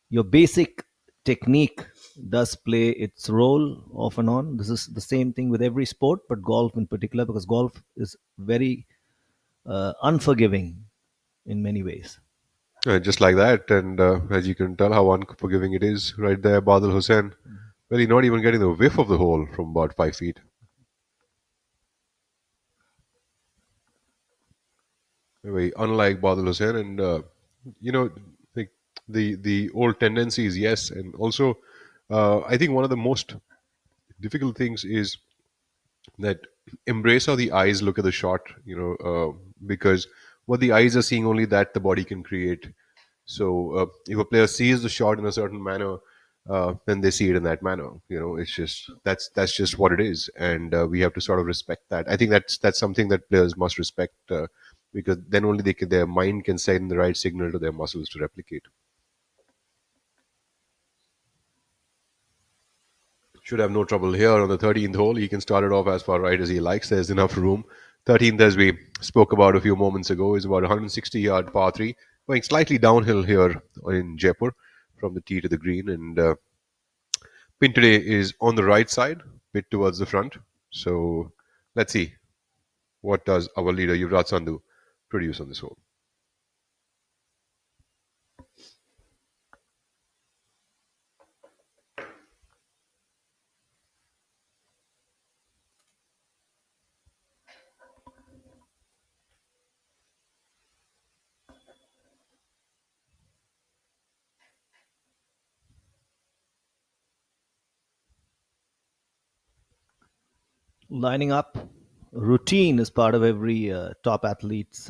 your basic technique does play its role off and on. This is the same thing with every sport, but golf in particular, because golf is very unforgiving in many ways. Just like that, and as you can tell how unforgiving it is, right there, Badal Hussain, really not even getting the whiff of the hole from about 5 feet. Very unlike Badal Hussain, and you know, like the old tendencies, yes, and also I think one of the most difficult things is that embrace how the eyes look at the shot, because what the eyes are seeing only that the body can create. So if a player sees the shot in a certain manner, then they see it in that manner. It's just that's just what it is, and we have to sort of respect that. I think that's something that players must respect, because then only their mind can send the right signal to their muscles to replicate. Should have no trouble here on the 13th hole. He can start it off as far right as he likes. There's enough room. 13th, as we spoke about a few moments ago, is about 160-yard par 3, going slightly downhill here in Jaipur from the tee to the green. And pin today is on the right side, bit towards the front. So let's see what does our leader Yuvraj Sandhu produce on this hole. Lining up, routine is part of every top athlete's.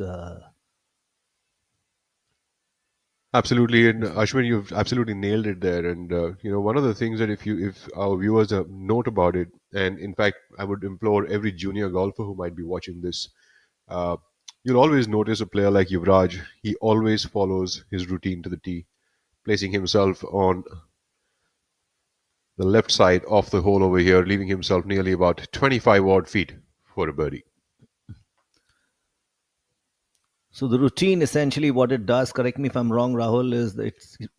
Absolutely, and Ashwin, you've absolutely nailed it there. And one of the things that if our viewers note about it, and in fact, I would implore every junior golfer who might be watching this, uh, you'll always notice a player like Yuvraj. He always follows his routine to the tee, placing himself on the left side of the hole over here, leaving himself nearly about 25 odd feet for a birdie. So the routine, essentially, what it does, correct me if I'm wrong, Rahul, is that it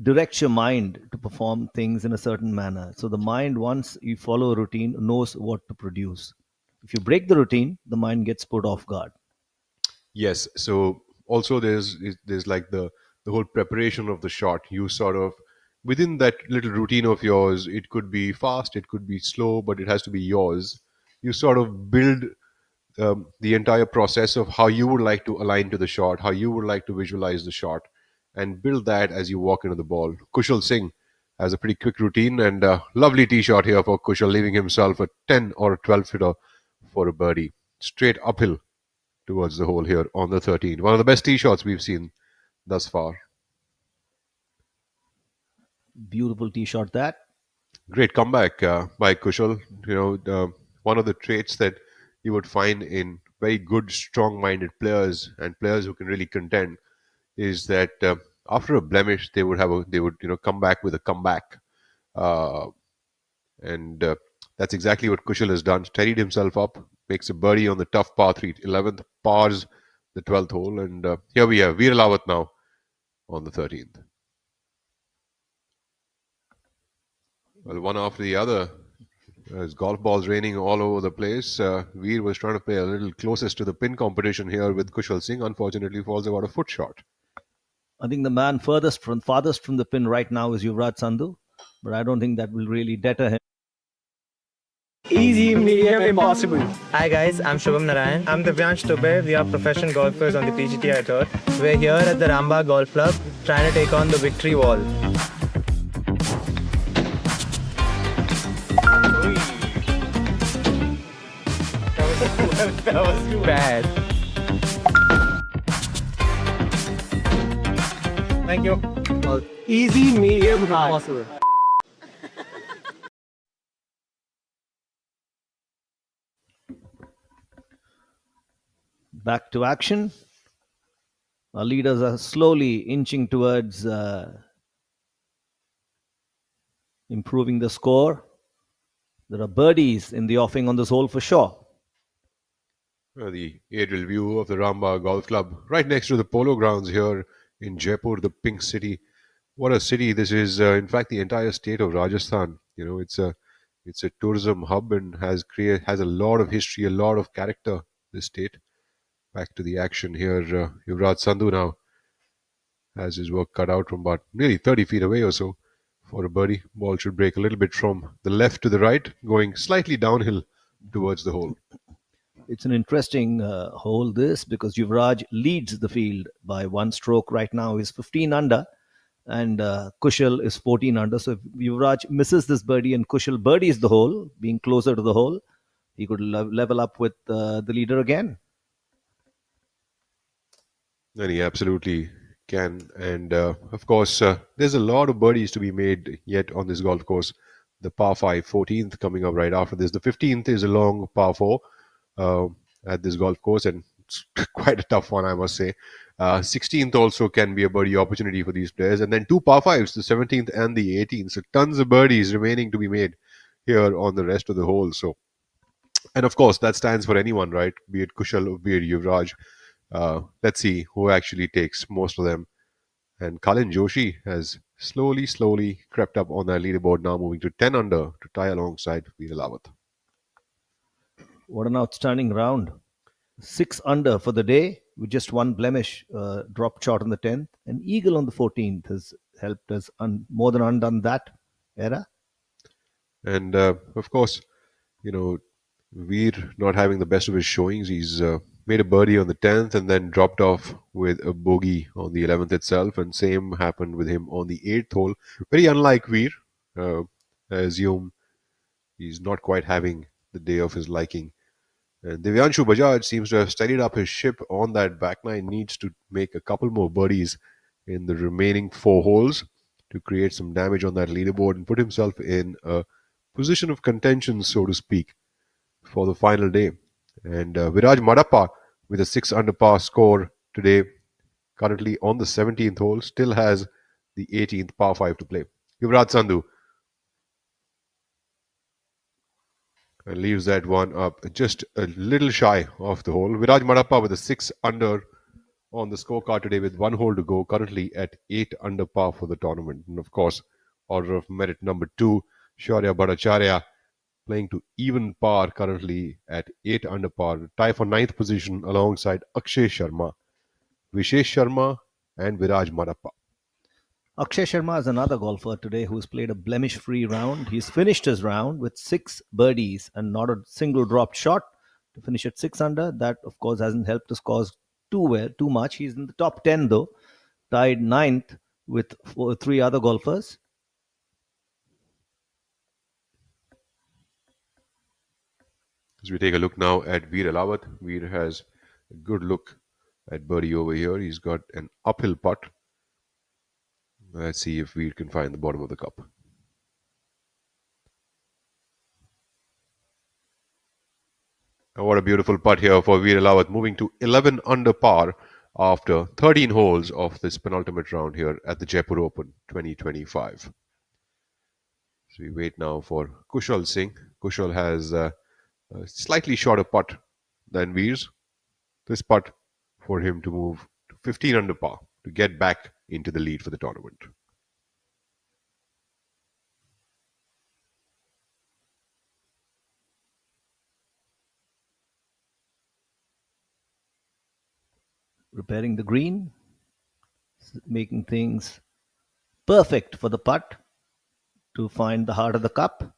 directs your mind to perform things in a certain manner. So the mind, once you follow a routine, knows what to produce. If you break the routine, the mind gets put off guard. Yes. So also there's like the whole preparation of the shot. You sort of within that little routine of yours, it could be fast, it could be slow, but it has to be yours. You sort of build the entire process of how you would like to align to the shot, how you would like to visualize the shot, and build that as you walk into the ball. Kushal Singh has a pretty quick routine and a lovely tee shot here for Kushal, leaving himself a 10 or a 12 footer for a birdie, straight uphill towards the hole here on the 13. One of the best tee shots we've seen thus far. Beautiful tee shot that. Great comeback by Kushal. one of the traits that you would find in very good, strong-minded players and players who can really contend is that after a blemish, they would come back with a comeback, uh, and that's exactly what Kushal has done. Steadied himself up, makes a birdie on the tough par 3, 11th, pars the 12th hole, and here we have Veer Lawat now on the 13th. Well, one after the other, as golf balls raining all over the place. Veer was trying to play a little closest to the pin competition here with Kushal Singh. Unfortunately, falls about a foot short. I think the man farthest from the pin right now is Yuvraj Sandhu, but I don't think that will really deter him. Easy, medium, impossible. Hi guys, I'm Shubham Narayan. I'm Divyansh Dubey. We are professional golfers on the PGTI Tour. We're here at the Rambagh Golf Club trying to take on the victory wall. That was too bad. Thank you. Easy, medium, hard. Possible. Back to action. Our leaders are slowly inching towards improving the score. There are birdies in the offing on this hole for sure. The aerial view of the Rambagh Golf Club, right next to the polo grounds here in Jaipur, the Pink City. What a city this is! In fact, the entire state of Rajasthan. It's a tourism hub and has a lot of history, a lot of character. This state. Back to the action here. Yuvraj Sandhu now has his work cut out from about nearly 30 feet away or so for a birdie. Ball should break a little bit from the left to the right, going slightly downhill towards the hole. It's an interesting hole this, because Yuvraj leads the field by one stroke right now. He's 15 under and Kushal is 14 under. So if Yuvraj misses this birdie and Kushal birdies the hole, being closer to the hole, he could level up with the leader again. And he absolutely can. And of course, there's a lot of birdies to be made yet on this golf course. The par 5, 14th coming up right after this. The 15th is a long par 4 at this golf course, and it's quite a tough one, I must say. 16th also can be a birdie opportunity for these players. And then 2 par 5s, the 17th and the 18th. So tons of birdies remaining to be made here on the rest of the hole. So, and of course, that stands for anyone, right? Be it Kushal or be it Yuvraj. Let's see who actually takes most of them. And Kalin Joshi has slowly crept up on that leaderboard, now moving to 10 under to tie alongside Veer Lawat. What an outstanding round. 6 under for the day with just one blemish, dropped short on the 10th. An eagle on the 14th has helped us more than undone that era. And of course, Veer not having the best of his showings. He's made a birdie on the 10th and then dropped off with a bogey on the 11th itself. And same happened with him on the 8th hole. Very unlike Veer. I assume he's not quite having the day of his liking. And Divyanshu Bajaj seems to have steadied up his ship on that back nine. Needs to make a couple more birdies in the remaining 4 holes to create some damage on that leaderboard and put himself in a position of contention, so to speak, for the final day. And Viraj Madappa with a 6 under par score today, currently on the 17th hole, still has the 18th par 5 to play. Yuvraj Sandhu and leaves that one up just a little shy of the hole. Viraj Madappa with a 6 under on the scorecard today with 1 hole to go, currently at 8 under par for the tournament. And of course, order of merit number 2, Shaurya Bhattacharya playing to even par currently at 8 under par, tie for 9th position alongside Akshay Sharma, Vishesh Sharma and Viraj Madappa. Akshay Sharma is another golfer today who's played a blemish-free round. He's finished his round with 6 birdies and not a single dropped shot to finish at 6 under. That, of course, hasn't helped his cause too much. He's in the top 10, though, tied 9th with 3 other golfers. As we take a look now at Veer Lawat, Veer has a good look at birdie over here. He's got an uphill putt. Let's see if Veer can find the bottom of the cup. And what a beautiful putt here for Veer Lawat, moving to 11 under par after 13 holes of this penultimate round here at the Jaipur Open 2025. So we wait now for Kushal Singh. Kushal has a slightly shorter putt than Veer's. This putt for him to move to 15 under par to get back into the lead for the tournament. Repairing the green, making things perfect for the putt to find the heart of the cup.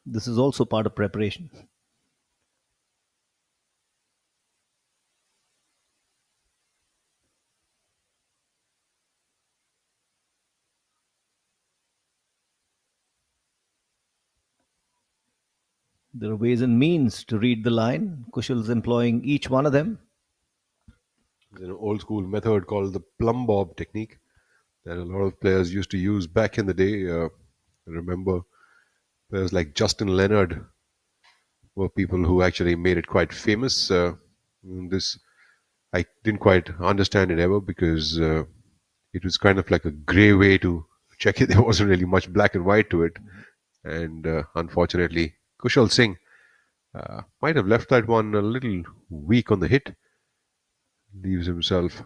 This is also part of preparation. There are ways and means to read the line. Kushal's employing each one of them. There's an old school method called the plumb bob technique that a lot of players used to use back in the day. I remember players like Justin Leonard were people who actually made it quite famous. This I didn't quite understand it ever because it was kind of like a grey way to check it. There wasn't really much black and white to it, and unfortunately, Kushal Singh might have left that one a little weak on the hit. Leaves himself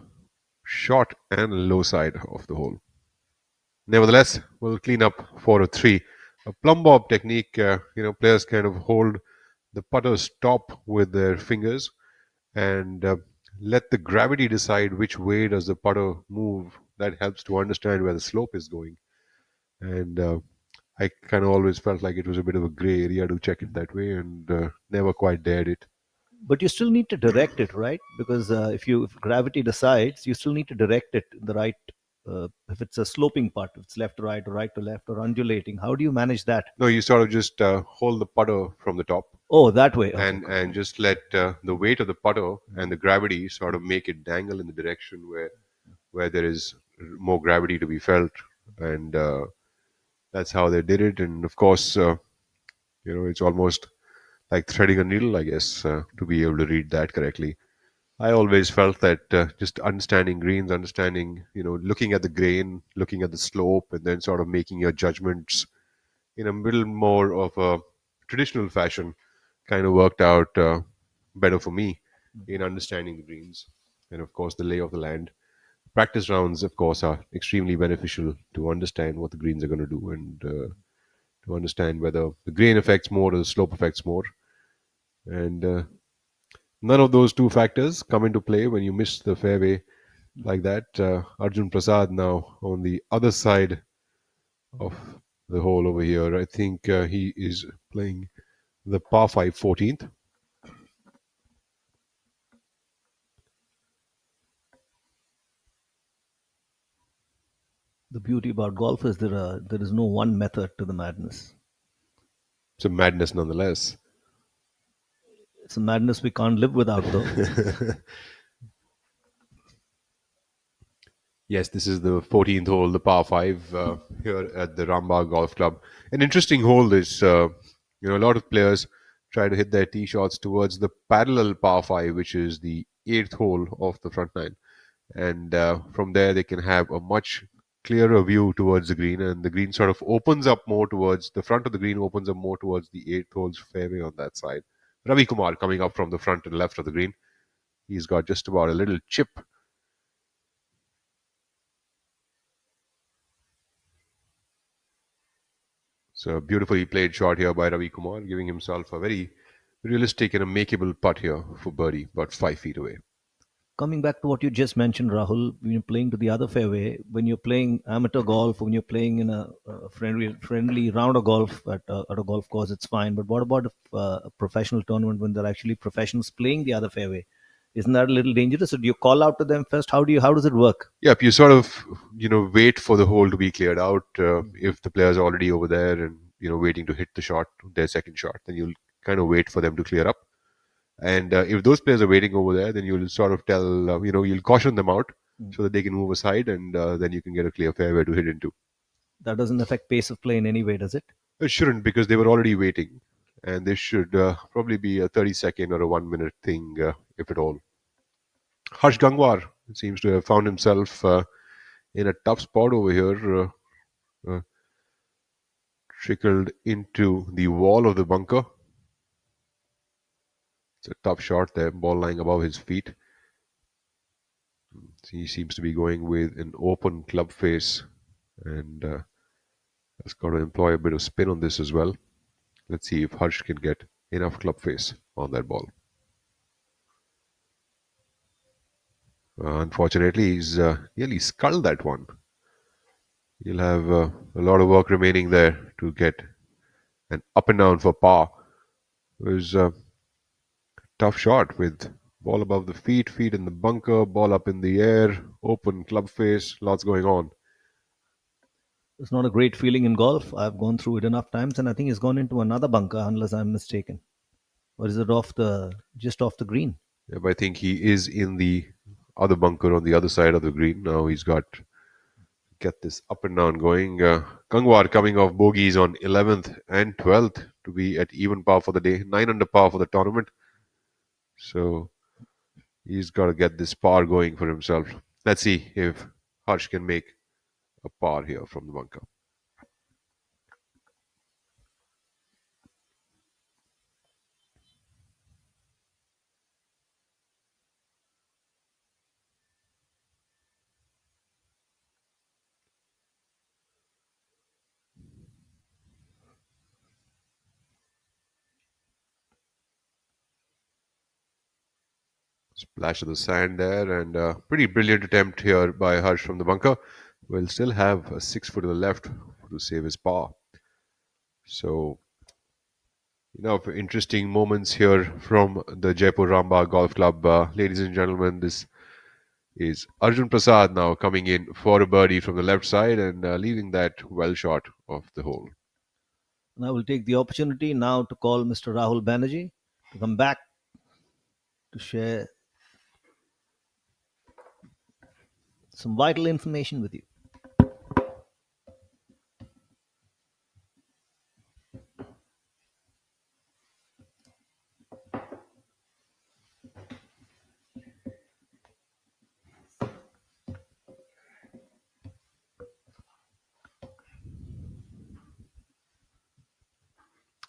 short and low side of the hole. Nevertheless, we'll clean up 4-3. A plumb bob technique, players kind of hold the putter's top with their fingers and let the gravity decide which way does the putter move. That helps to understand where the slope is going. And I kind of always felt like it was a bit of a gray area to check it that way and never quite dared it. But you still need to direct it, right? Because if gravity decides, you still need to direct it in the right. If it's a sloping putt, if it's left to right or right to left or undulating, how do you manage that? No, you sort of just hold the putter from the top. Oh, that way. Okay. And just let the weight of the putter and the gravity sort of make it dangle in the direction where there is more gravity to be felt, and that's how they did it. And of course, it's almost like threading a needle, I guess, to be able to read that correctly. I always felt that just understanding greens, understanding, looking at the grain, looking at the slope, and then sort of making your judgments in a little more of a traditional fashion kind of worked out better for me in understanding the greens and, of course, the lay of the land. Practice rounds, of course, are extremely beneficial to understand what the greens are going to do and to understand whether the grain affects more or the slope affects more. And none of those two factors come into play when you miss the fairway like that. Arjun Prasad now on the other side of the hole over here. I think he is playing the par 5 14th. The beauty about golf is there is no one method to the madness. It's a madness nonetheless. It's a madness we can't live without, though. Yes, this is the 14th hole, the par 5 here at the Rambagh Golf Club. An interesting hole this, a lot of players try to hit their tee shots towards the parallel par 5, which is the 8th hole of the front nine. And from there, they can have a much clearer view towards the green, and the green sort of opens up more towards the front of the green, opens up more towards the 8th hole's fairway on that side. Ravi Kumar coming up from the front and left of the green. He's got just about a little chip. So beautifully played shot here by Ravi Kumar, giving himself a very realistic and a makeable putt here for birdie, about 5 feet away. Coming back to what you just mentioned, Rahul, when you're playing to the other fairway, when you're playing amateur golf, when you're playing in a friendly round of golf at a golf course, it's fine. But what about a professional tournament when there are actually professionals playing the other fairway? Isn't that a little dangerous? So do you call out to them first? How does it work? Yep, you sort of, wait for the hole to be cleared out. If the player's already over there and, waiting to hit the shot, their second shot, then you'll kind of wait for them to clear up. And if those players are waiting over there, then you'll sort of tell, you'll caution them out so that they can move aside, and then you can get a clear fairway to hit into. That doesn't affect pace of play in any way, does it? It shouldn't, because they were already waiting. and this should probably be a 30-second or a 1-minute thing, if at all. Harsh Gangwar seems to have found himself in a tough spot over here. Trickled into the wall of the bunker. It's a tough shot there, ball lying above his feet. He seems to be going with an open club face and has got to employ a bit of spin on this as well. Let's see if Harsh can get enough club face on that ball. Unfortunately, he's nearly sculled that one. He'll have a lot of work remaining there to get an up and down for par. It was a tough shot with ball above the feet, feet in the bunker, ball up in the air, open club face, lots going on. It's not a great feeling in golf. I've gone through it enough times, and I think he's gone into another bunker, unless I'm mistaken. Or is it just off the green? Yeah, but I think he is in the other bunker on the other side of the green. Now he's got to get this up and down going. Gangwar coming off bogeys on 11th and 12th to be at even par for the day, 9 under par for the tournament. So he's got to get this par going for himself. Let's see if Harsh can make a par here from the bunker. Splash of the sand there, and a pretty brilliant attempt here by Harsh from the bunker. Will still have a 6 foot to the left to save his par. So, for interesting moments here from the Jaipur Rambagh Golf Club. Ladies and gentlemen, this is Arjun Prasad now coming in for a birdie from the left side and leaving that well short of the hole. And I will take the opportunity now to call Mr. Rahul Banerjee to come back to share some vital information with you.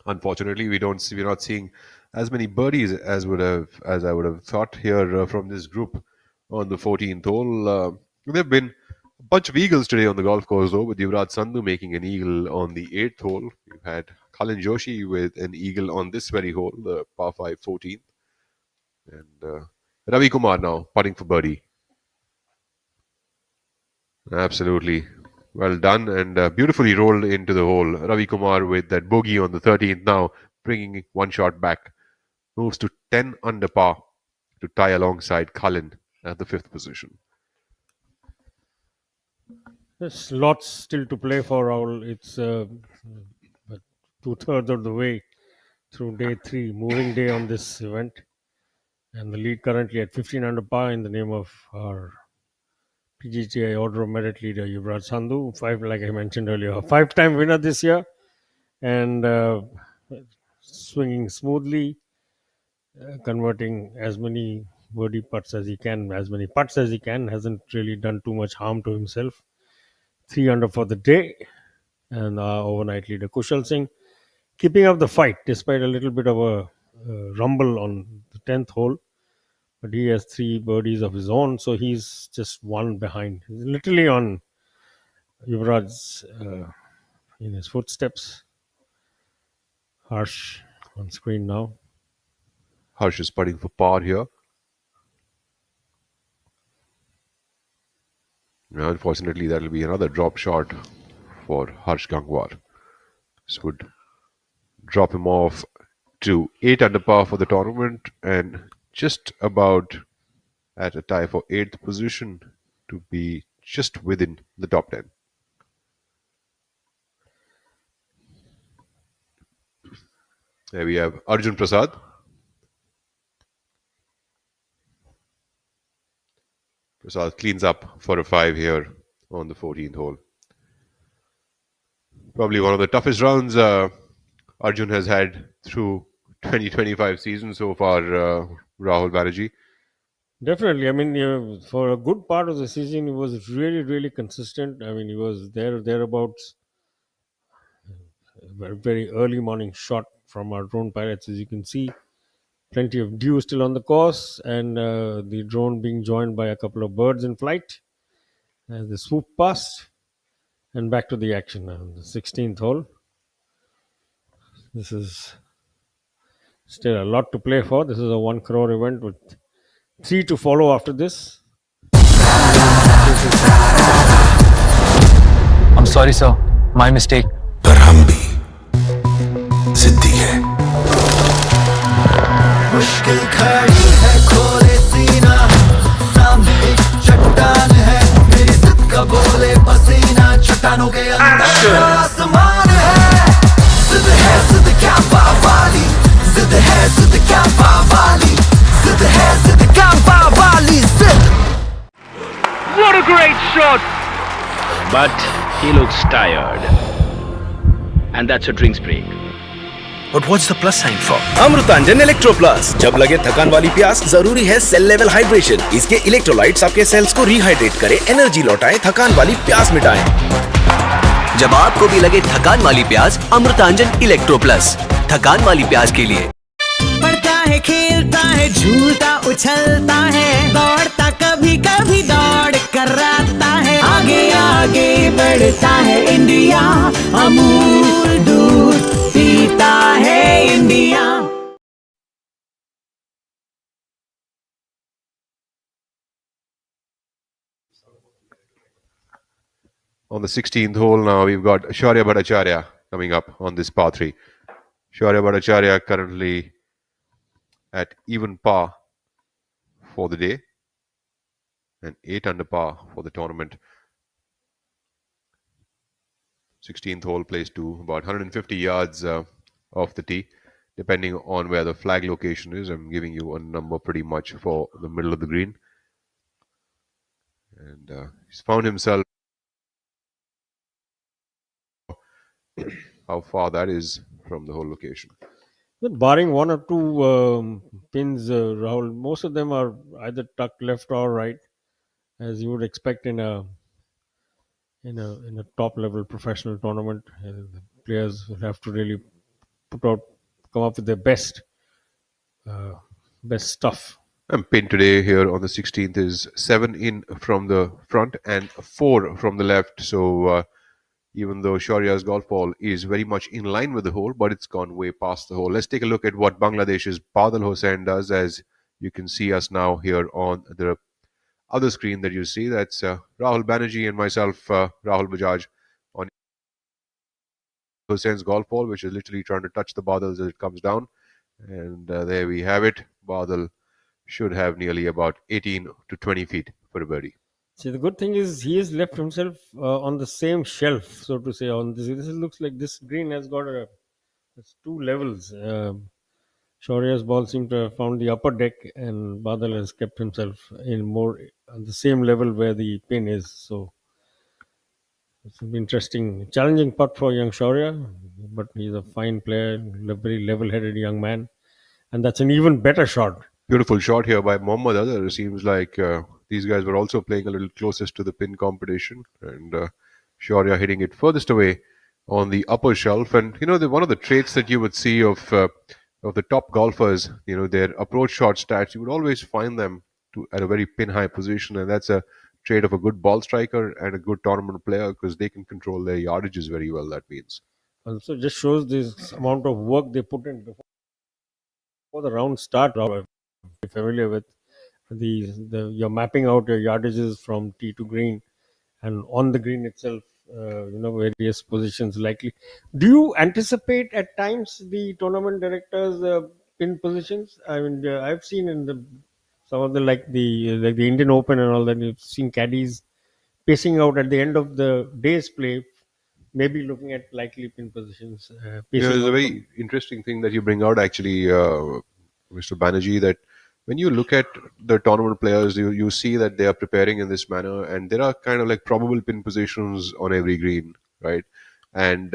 Unfortunately, we're not seeing as many birdies as I would have thought here from this group on the 14th hole. There have been a bunch of eagles today on the golf course, though, with Yuvraj Sandhu making an eagle on the 8th hole. We've had Kalin Joshi with an eagle on this very hole, the par 5 14th. And Ravi Kumar now putting for birdie. Absolutely. Well done and beautifully rolled into the hole. Ravi Kumar with that bogey on the 13th now, bringing one shot back. Moves to 10 under par to tie alongside Cullen at the 5th position. There's lots still to play for Rahul. It's 2/3 of the way through day 3, moving day on this event. And the lead currently at 15 under par in the name of our PGTI Order of Merit leader, Yuvraj Sandhu, like I mentioned earlier, a 5-time winner this year, and swinging smoothly, converting as many birdie putts as he can, as many putts as he can. Hasn't really done too much harm to himself. 3 under for the day, and our overnight leader Kushal Singh keeping up the fight despite a little bit of a rumble on the 10th hole. But he has 3 birdies of his own, so he's just one behind. He's literally on Yuvraj's in his footsteps. Harsh on screen now. Harsh is putting for par here. Unfortunately, that will be another drop shot for Harsh Gangwar. This would drop him off to 8 under par for the tournament and just about at a tie for 8th position to be just within the top 10. There we have Arjun Prasad. Prasad cleans up for a 5 here on the 14th hole. Probably one of the toughest rounds Arjun has had through 2025 season so far, Rahul Banerjee. Definitely. I mean, for a good part of the season, he was really, really consistent. I mean, he was thereabouts. A very, very early morning shot from our drone pilots, as you can see. Plenty of dew still on the course, and the drone being joined by a couple of birds in flight as they swoop past. And back to the action now. The 16th hole. This is still a lot to play for. This is a 1 crore event with 3 to follow after this. I'm sorry, sir. My mistake. पर हम भी जिद्दी है मुश्किल खड़ी है खोले सीना सामने एक चट्टान है मेरी जिद का बोले पसीना चट्टानों के अंदर आसमान है जिद क्या बावाली जिद क्या बावाली जिद क्या बावाली जिद What a great shot! But he looks tired. And that's a drinks break. But what's the plus sign for? Amrutanjan electro plus. जब लगे थकान वाली प्यास, जरूरी है सेल लेवल हाइड्रेशन। इसके इलेक्ट्रोलाइट्स आपके सेल्स को रिहाइड्रेट करें, एनर्जी लौटाएं, थकान वाली प्यास मिटाएं। जब आपको भी लगे थकान वाली प्यास, अमृतांजन इलेक्ट्रो प्लस, थकान वाली प्यास के लिए। पढ़ता है, खेलता है, झूलता उछलता है, दौड़ता कभी कभी दौड़ कराता है, आगे आगे बढ़ता है इंडिया, अमूल दूध पीता है India. On the 16th hole now, we've got Shaurya Bhattacharya coming up on this par 3. Shaurya Bhattacharya currently at even par for the day and 8 under par for the tournament. 16th hole plays to about 150 yards off the tee, depending on where the flag location is. I'm giving you a number pretty much for the middle of the green. And he's found himself how far that is from the whole location. But barring one or two pins, Rahul, most of them are either tucked left or right, as you would expect in a top level professional tournament. The players will have to really come up with their best stuff. And pin today here on the 16th is 7 in from the front and 4 from the left. So even though Shaurya's golf ball is very much in line with the hole, but it's gone way past the hole. Let's take a look at what Bangladesh's Badal Hossain does. As you can see us now here on the other screen that you see. That's Rahul Banerjee and myself, Rahul Bajaj, on Hossain's golf ball, which is literally trying to touch the Badals as it comes down. And there we have it. Badal should have nearly about 18 to 20 feet for a birdie. See, the good thing is he has left himself on the same shelf, so to say. On this looks like this green has got it's 2 levels. Shaurya's ball seemed to have found the upper deck, and Badal has kept himself in more on the same level where the pin is. So it's an interesting, challenging putt for young Shaurya, but he's a fine player, a very level-headed young man, and that's an even better shot. Beautiful shot here by Mohammad Azhar. It seems like these guys were also playing a little closest to the pin competition, and Shaurya hitting it furthest away on the upper shelf. And one of the traits that you would see of the top golfers, their approach shot stats, you would always find them at a very pin high position, and that's a trait of a good ball striker and a good tournament player, because they can control their yardages very well. That means also just shows this amount of work they put in before the round start. Familiar with you're mapping out your yardages from tee to green, and on the green itself, various positions likely. Do you anticipate at times the tournament directors' pin positions? I mean, I've seen in some of the like the Indian Open and all that. You've seen caddies pacing out at the end of the day's play, maybe looking at likely pin positions. there's a very interesting thing that you bring out, actually, Mr. Banerjee, that when you look at the tournament players, you see that they are preparing in this manner, and there are kind of like probable pin positions on every green, right? And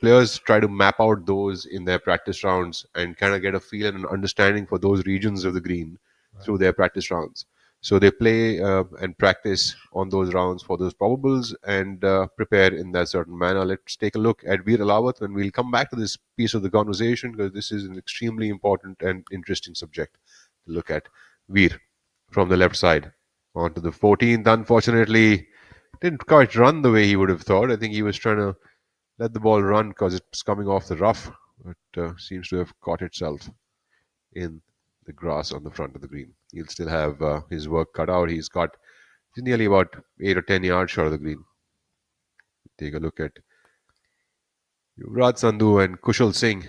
players try to map out those in their practice rounds and kind of get a feel and an understanding for those regions of the green through their practice rounds. So they play and practice on those rounds for those probables and prepare in that certain manner. Let's take a look at Veer Alawat, and we'll come back to this piece of the conversation because this is an extremely important and interesting subject to look at. Veer from the left side onto the 14th. Unfortunately, didn't quite run the way he would have thought. I think he was trying to let the ball run because it's coming off the rough, but seems to have caught itself in the grass on the front of the green. He'll still have his work cut out. He's nearly about 8 or 10 yards short of the green. Take a look at Yuvraj Sandhu and Kushal Singh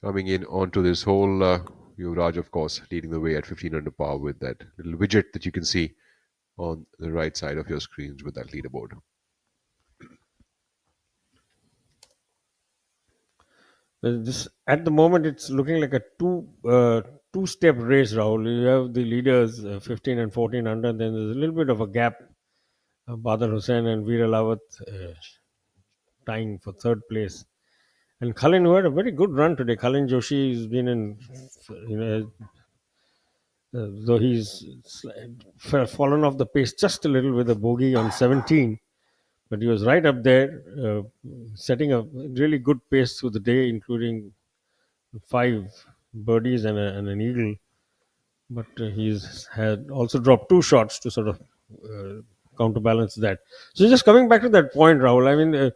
coming in onto this hole. Yuvraj, of course, leading the way at 15 under par with that little widget that you can see on the right side of your screens with that leaderboard. This at the moment it's looking like a two-step race, Rahul. You have the leaders 15 and 14 under, then there's a little bit of a gap. Badr Hussain and Veer Alawat tying for third place. And Khalin, who had a very good run today. Khalin Joshi has been in, though he's fallen off the pace just a little with a bogey on 17. But he was right up there, setting a really good pace through the day, including 5 birdies and an eagle. But he's had also dropped 2 shots to sort of counterbalance that. So just coming back to that point, Rahul, I mean,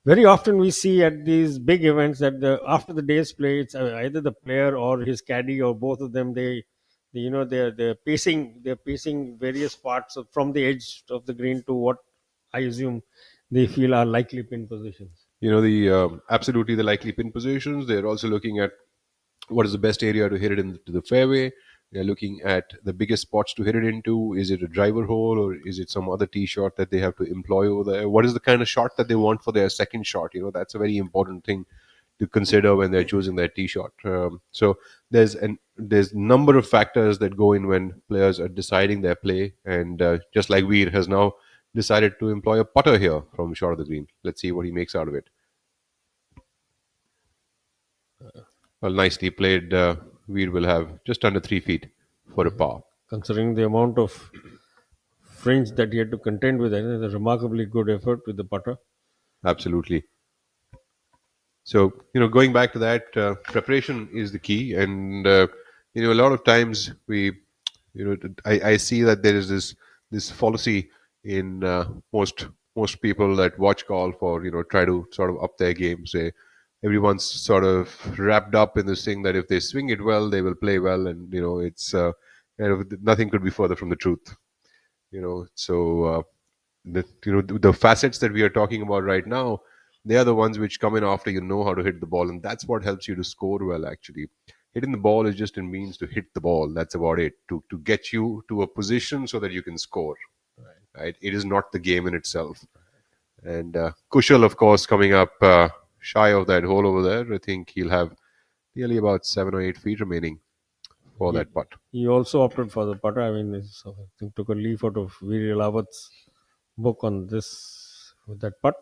very often we see at these big events that after the day's play, it's either the player or his caddy or both of them. They're pacing various parts from the edge of the green to what I assume they feel are likely pin positions. Absolutely the likely pin positions. They're also looking at what is the best area to hit it into the fairway. They're looking at the biggest spots to hit it into. Is it a driver hole or is it some other tee shot that they have to employ over there? What is the kind of shot that they want for their second shot? That's a very important thing to consider when they're choosing their tee shot. So there's number of factors that go in when players are deciding their play. And just like Veer has now decided to employ a putter here from short of the green. Let's see what he makes out of it. Well, nicely played. Veer will have just under 3 feet for a par. Considering the amount of fringe that he had to contend with, I think it's a remarkably good effort with the putter. Absolutely. So, going back to that, preparation is the key. And, a lot of times I see that there is this fallacy in most people that watch golf or, try to sort of up their game, say, everyone's sort of wrapped up in this thing that if they swing it well, they will play well. And, it's nothing could be further from the truth. So the facets that we are talking about right now, they are the ones which come in after you know how to hit the ball, and that's what helps you to score well. Actually, hitting the ball is just a means to hit the ball. That's about it. To get you to a position so that you can score. Right? It is not the game in itself. And Kushal, of course, coming up shy of that hole over there. I think he'll have nearly about 7 or 8 feet remaining for that putt. He also opted for the putter. I mean, I think took a leaf out of Veer Alawat's book on this with that putt.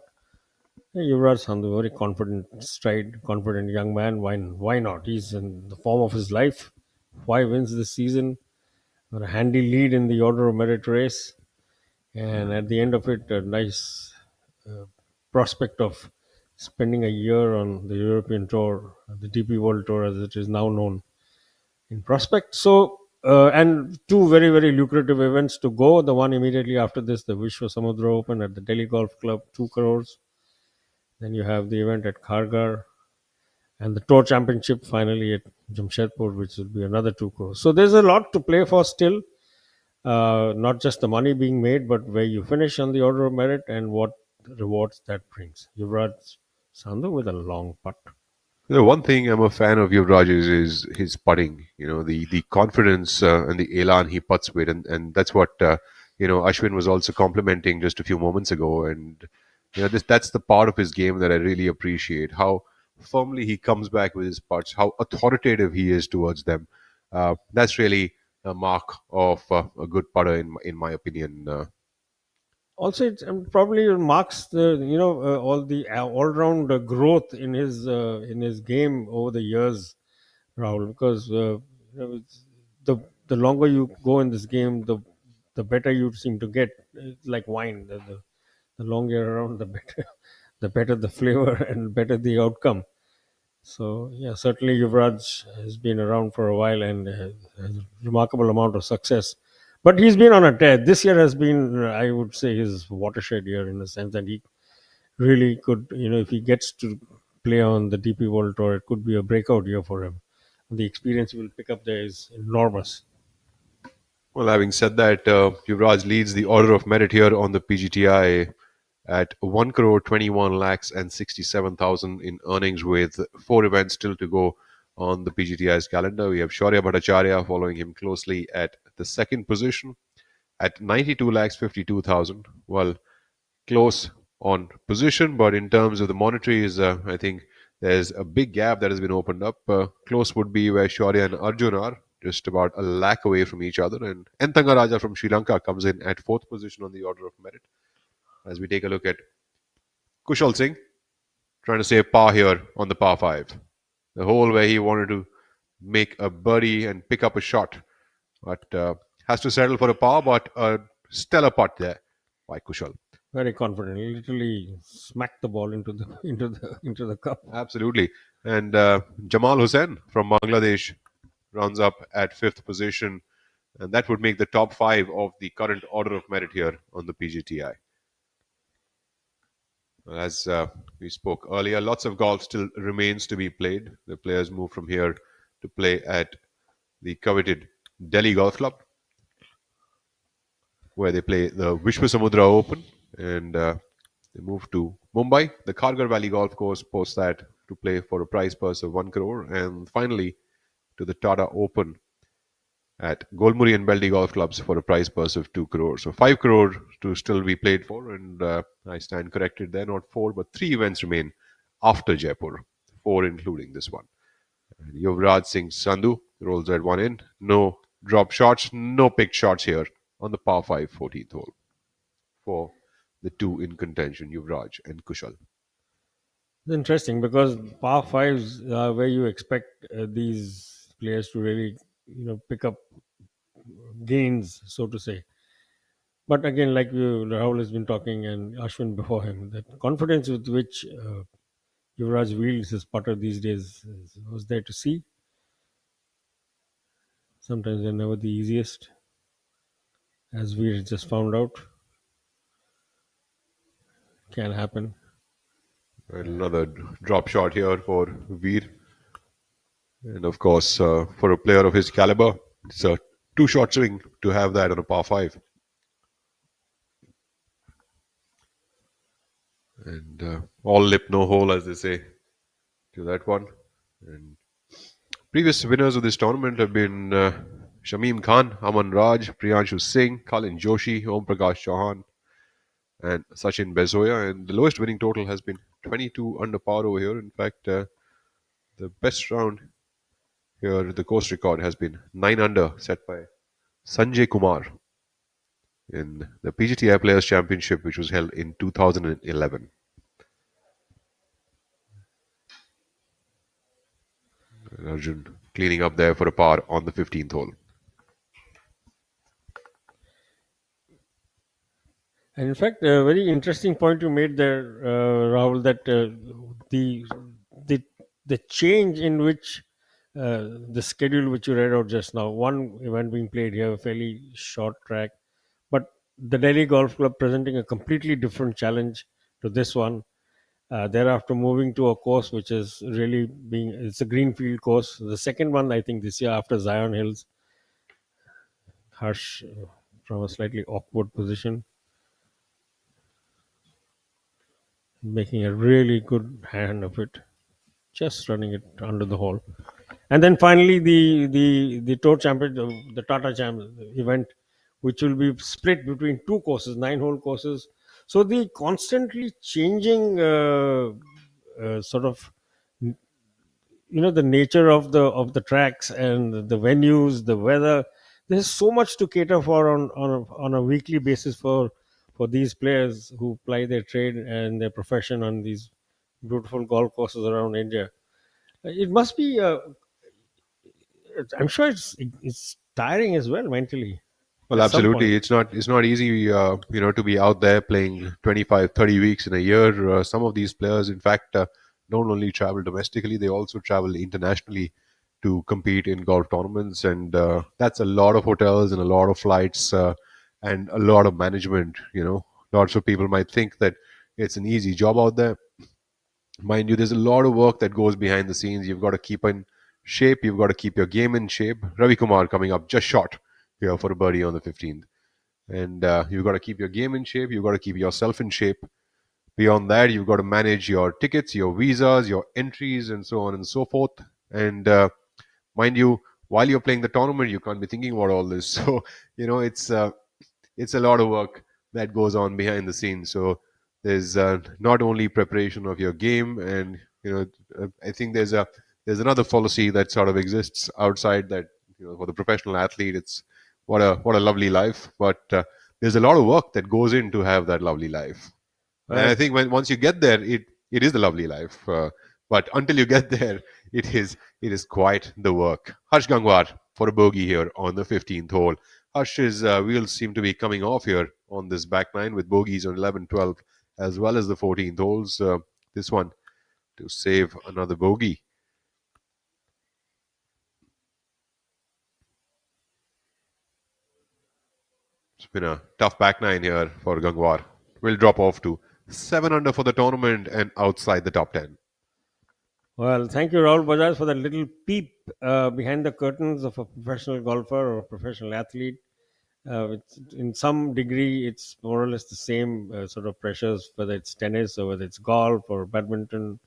Yuvraj Sandhu, very confident young man. Why not? He's in the form of his life. 5 wins this season. Got a handy lead in the order of merit race. And at the end of it, a nice prospect of spending a year on the European Tour, the DP World Tour as it is now known, in prospect. So, and 2 very, very lucrative events to go. The one immediately after this, the Vishwa Samudra Open at the Delhi Golf Club, 2 crores. Then you have the event at Kharghar and the Tour Championship finally at Jamshedpur, which will be another 2 crores. So there's a lot to play for still. Not just the money being made, but where you finish on the order of merit and what rewards that brings. Yuvraj Sandhu with a long putt. One thing I'm a fan of Yuvraj is his putting. The confidence and the elan he putts with, and that's what Ashwin was also complimenting just a few moments ago. And that's the part of his game that I really appreciate. How firmly he comes back with his putts, how authoritative he is towards them. That's really a mark of a good putter, in my opinion. Also, it probably marks the all the all-round growth in his game over the years, Rahul. Because the the longer you go in this game, the better you seem to get. It's like wine. The longer you're around, the better the better the flavor and better the outcome. So yeah, certainly Yuvraj has been around for a while and has a remarkable amount of success. But he's been on a tear. This year has been, I would say, his watershed year in the sense that he really could, if he gets to play on the DP World Tour, it could be a breakout year for him. The experience he will pick up there is enormous. Well, having said that, Yuvraj leads the order of merit here on the PGTI at 1 crore 21 lakhs and 67,000 in earnings, with 4 events still to go on the PGTI's calendar. We have Shaurya Bhattacharya following him closely at the second position at 92 lakhs 52,000. Well, close on position, but in terms of the monetaries, I think there's a big gap that has been opened up. Close would be where Shaurya and Arjun are, just about a lakh away from each other. And Entanga Raja from Sri Lanka comes in at fourth position on the order of merit. As we take a look at Kushal Singh, trying to save par here on the par 5. The hole where he wanted to make a birdie and pick up a shot, but has to settle for a par, but a stellar putt there by Kushal. Very confident. He literally smacked the ball into the into the cup. Absolutely. And Jamal Hussain from Bangladesh runs up at fifth position, and that would make the top 5 of the current order of merit here on the PGTI. As we spoke earlier, lots of golf still remains to be played. The players move from here to play at the coveted Delhi Golf Club, where they play the Vishwasamudra Open, and they move to Mumbai, the Khargar Valley Golf Course, post that to play for a prize purse of 1 crore, and finally to the Tata Open at Golmuri and Beldi Golf Clubs for a prize purse of 2 crore. So 5 crore to still be played for, and I stand corrected there, not 4, but 3 events remain after Jaipur, 4 including this one. And Yuvraj Singh Sandhu rolls that one in. No drop shots, no picked shots here on the par 5 14th hole for the 2 in contention, Yuvraj and Kushal. It's interesting because par fives are where you expect these players to really, pick up gains, so to say. But again, like Rahul has been talking and Ashwin before him, that confidence with which Yuvraj wields his putter these days was there to see. Sometimes they're never the easiest, as we just found out. Can happen. And another drop shot here for Veer. And of course, for a player of his caliber, it's a 2-shot swing to have that on a par 5. And all lip, no hole, as they say, to that one. And previous winners of this tournament have been Shamim Khan, Aman Raj, Priyanshu Singh, Kalin Joshi, Om Prakash Chauhan, and Sachin Bezoya. And the lowest winning total has been 22 under par over here. In fact, the best round here, the course record has been 9 under, set by Sanjay Kumar in the PGTI Players Championship, which was held in 2011. Arjun cleaning up there for a par on the 15th hole. And in fact, a very interesting point you made there, Rahul, that the the change in which the schedule which you read out just now, one event being played here, a fairly short track, but the Delhi Golf Club presenting a completely different challenge to this one. Thereafter, moving to a course which is really it's a greenfield course. The second one, I think, this year after Zion Hills. Harsh from a slightly awkward position, making a really good hand of it, just running it under the hole. And then finally the tour champion, the Tata Champ event, which will be split between 2 courses, 9-hole courses. So the constantly changing sort of, the nature of the tracks and the venues, the weather. There's so much to cater for on a weekly basis for for these players who ply their trade and their profession on these beautiful golf courses around India. It must be. I'm sure it's tiring as well mentally. Well, At some point. absolutely. It's not easy, to be out there playing 25, 30 weeks in a year. Some of these players, in fact, don't only travel domestically, they also travel internationally to compete in golf tournaments. And that's a lot of hotels and a lot of flights and a lot of management. Lots of people might think that it's an easy job out there. Mind you, there's a lot of work that goes behind the scenes. You've got to keep in shape. You've got to keep your game in shape. Ravi Kumar coming up just short here for a birdie on the 15th. And you've got to keep your game in shape. You've got to keep yourself in shape. Beyond that, you've got to manage your tickets, your visas, your entries, and so on and so forth. And mind you, while you're playing the tournament, you can't be thinking about all this. So, it's a lot of work that goes on behind the scenes. So there's not only preparation of your game, and I think there's another policy that sort of exists outside that. For the professional athlete, it's what a lovely life. But there's a lot of work that goes in to have that lovely life. And I think once you get there, it is the lovely life. But until you get there, it is quite the work. Harsh Gangwar for a bogey here on the 15th hole. Harsh's wheels seem to be coming off here on this back nine with bogeys on 11, 12, as well as the 14th holes. This one to save another bogey. It's been a tough back nine here for Gangwar. Will drop off to 7 under for the tournament and outside the top 10. Well, thank you, Rahul Bajaj, for that little peep behind the curtains of a professional golfer or a professional athlete. In some degree, it's more or less the same sort of pressures, whether it's tennis or whether it's golf or badminton,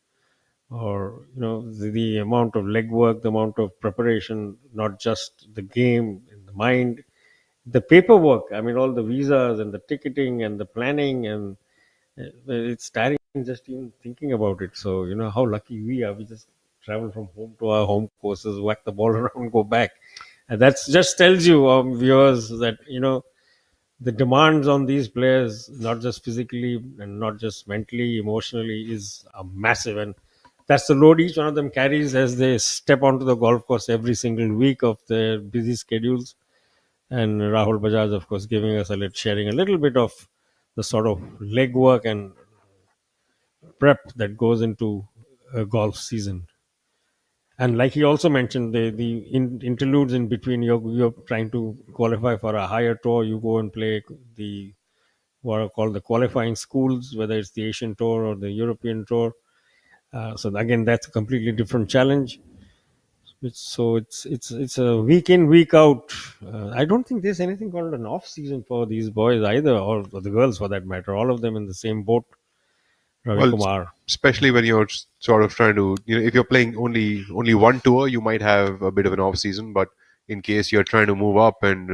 or the amount of legwork, the amount of preparation, not just the game, in the mind, the paperwork. I mean, all the visas and the ticketing and the planning, and it's tiring just even thinking about it. So how lucky we are. We just travel from home to our home courses, whack the ball around, go back, and that's just tells you, viewers, that the demands on these players, not just physically and not just mentally, emotionally, is massive. And that's the load each one of them carries as they step onto the golf course every single week of their busy schedules. And Rahul Bajaj, of course, giving us sharing a little bit of the sort of legwork and prep that goes into a golf season. And like he also mentioned, the interludes in between, you're trying to qualify for a higher tour. You go and play the what are called the qualifying schools, whether it's the Asian Tour or the European Tour. So again, that's a completely different challenge. It's a week in, week out. I don't think there's anything called an off season for these boys either, or the girls for that matter. All of them in the same boat. Ravi Well, Kumar. especially when you're sort of trying to, if you're playing only one tour, you might have a bit of an off season. But in case you're trying to move up and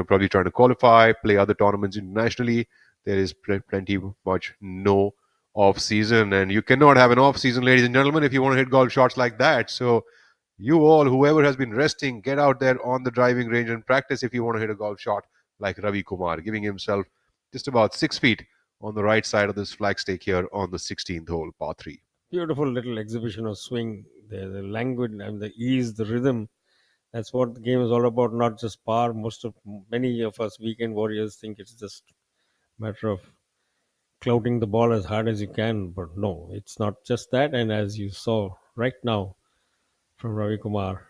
probably trying to qualify, play other tournaments internationally, there is plenty much no off season, and you cannot have an off season, ladies and gentlemen, if you want to hit golf shots like that. So you all, whoever has been resting, get out there on the driving range and practice if you want to hit a golf shot like Ravi Kumar, giving himself just about 6 feet on the right side of this flag stake here on the 16th hole, par 3. Beautiful little exhibition of swing. The language and the ease, the rhythm. That's what the game is all about, not just par. Many of us weekend warriors think it's just a matter of clouting the ball as hard as you can, but no, it's not just that. And as you saw right now from Ravi Kumar,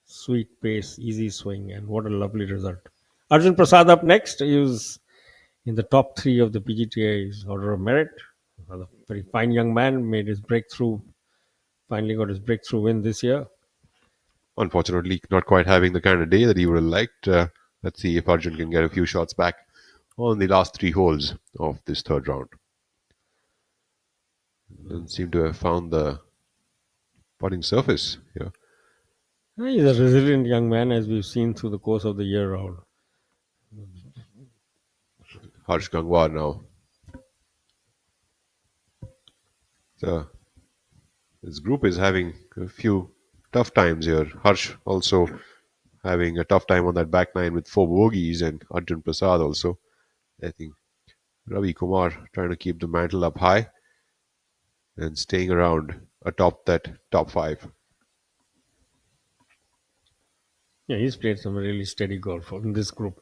sweet pace, easy swing, and what a lovely result. Arjun Prasad up next. He was in the top 3 of the PGTI's Order of Merit. A very fine young man, made his breakthrough, finally got his breakthrough win this year. Unfortunately, not quite having the kind of day that he would have liked. Let's see if Arjun can get a few shots back on the last 3 holes of this third round. Doesn't seem to have found the putting surface here. He's a resilient young man, as we've seen through the course of the year, Rahul. Harsh Gangwar now. So this group is having a few tough times here. Harsh also having a tough time on that back nine with 4 bogeys, and Arjun Prasad also. I think Ravi Kumar trying to keep the mantle up high and staying around atop that top five. Yeah, he's played some really steady golf in this group.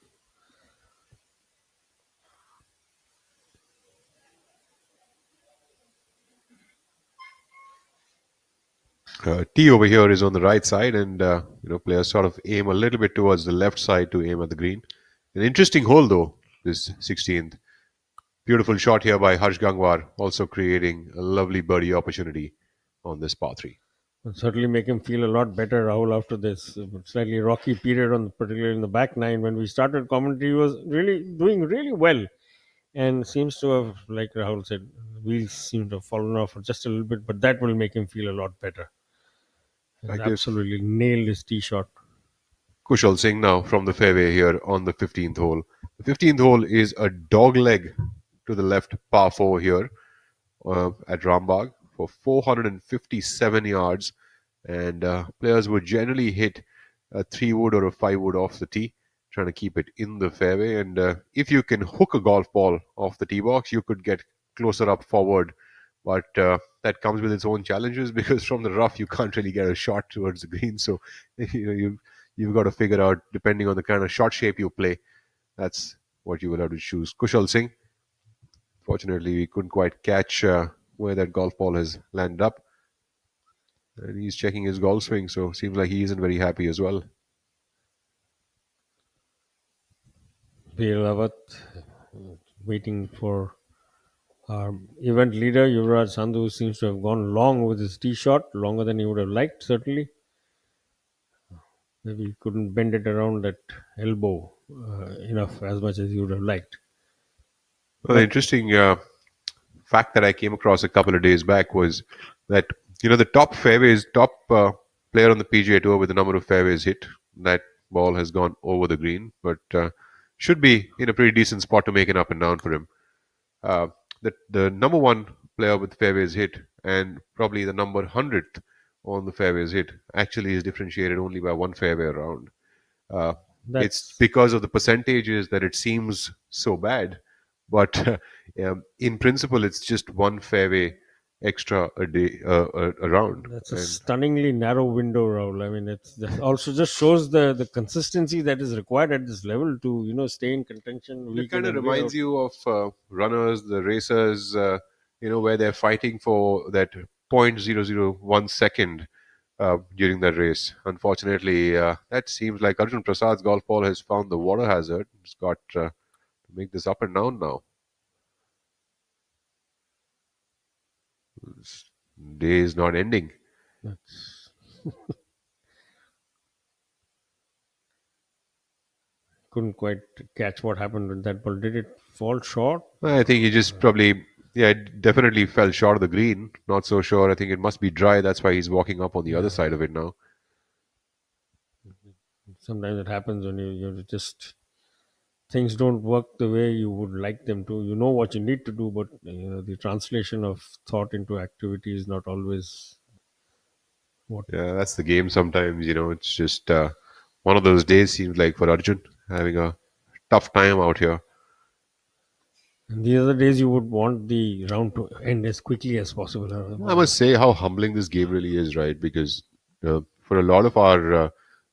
Tee over here is on the right side, and players sort of aim a little bit towards the left side to aim at the green. An interesting hole though, this 16th. Beautiful shot here by Harsh Gangwar, also creating a lovely birdie opportunity on this par 3. Will certainly make him feel a lot better, Rahul, after this slightly rocky period, particularly in the back nine. When we started commentary, he was really doing really well, and seems to have, like Rahul said, wheels seem to have fallen off just a little bit, but that will make him feel a lot better. He's Like if absolutely nailed his tee shot. Kushal Singh now from the fairway here on the 15th hole. The 15th hole is a dog leg to the left par 4 here at Rambagh for 457 yards, and players would generally hit a 3 wood or a 5 wood off the tee, trying to keep it in the fairway. And if you can hook a golf ball off the tee box, you could get closer up forward. But that comes with its own challenges because from the rough you can't really get a shot towards the green. So you've got to figure out, depending on the kind of shot shape you play, that's what you will have to choose. Kushal Singh, fortunately, we couldn't quite catch where that golf ball has landed up. And he's checking his golf swing, so seems like he isn't very happy as well. PL Avat waiting for our event leader, Yuvraj Sandhu, seems to have gone long with his tee shot, longer than he would have liked, certainly. Maybe he couldn't bend it around that elbow enough as much as he would have liked. Well, the interesting fact that I came across a couple of days back was that the top fairways, top player on the PGA Tour with the number of fairways hit, that ball has gone over the green, but should be in a pretty decent spot to make an up and down for him. The number one player with fairways hit and probably the number 100th on the fairways hit actually is differentiated only by one fairway around. It's because of the percentages that it seems so bad, but in principle, it's just one fairway extra a day around. That's a stunningly narrow window, Rahul. I mean, that also just shows the consistency that is required at this level to stay in contention. It kind of reminds you of runners, the racers, where they're fighting for that 0.001 second during that race. Unfortunately, that seems like Arjun Prasad's golf ball has found the water hazard. It's got to make this up and down now. This day is not ending. Couldn't quite catch what happened with that ball. Did it fall short? I think he just probably, it definitely fell short of the green. Not so sure. I think it must be dry. That's why he's walking up on the other side of it now. Sometimes it happens when you just things don't work the way you would like them to. You know what you need to do, but the translation of thought into activity is not always what. Yeah, that's the game sometimes. It's just one of those days, seems like, for Arjun, having a tough time out here. And the other days you would want the round to end as quickly as possible. I must say how humbling this game really is, right? Because for a lot of our,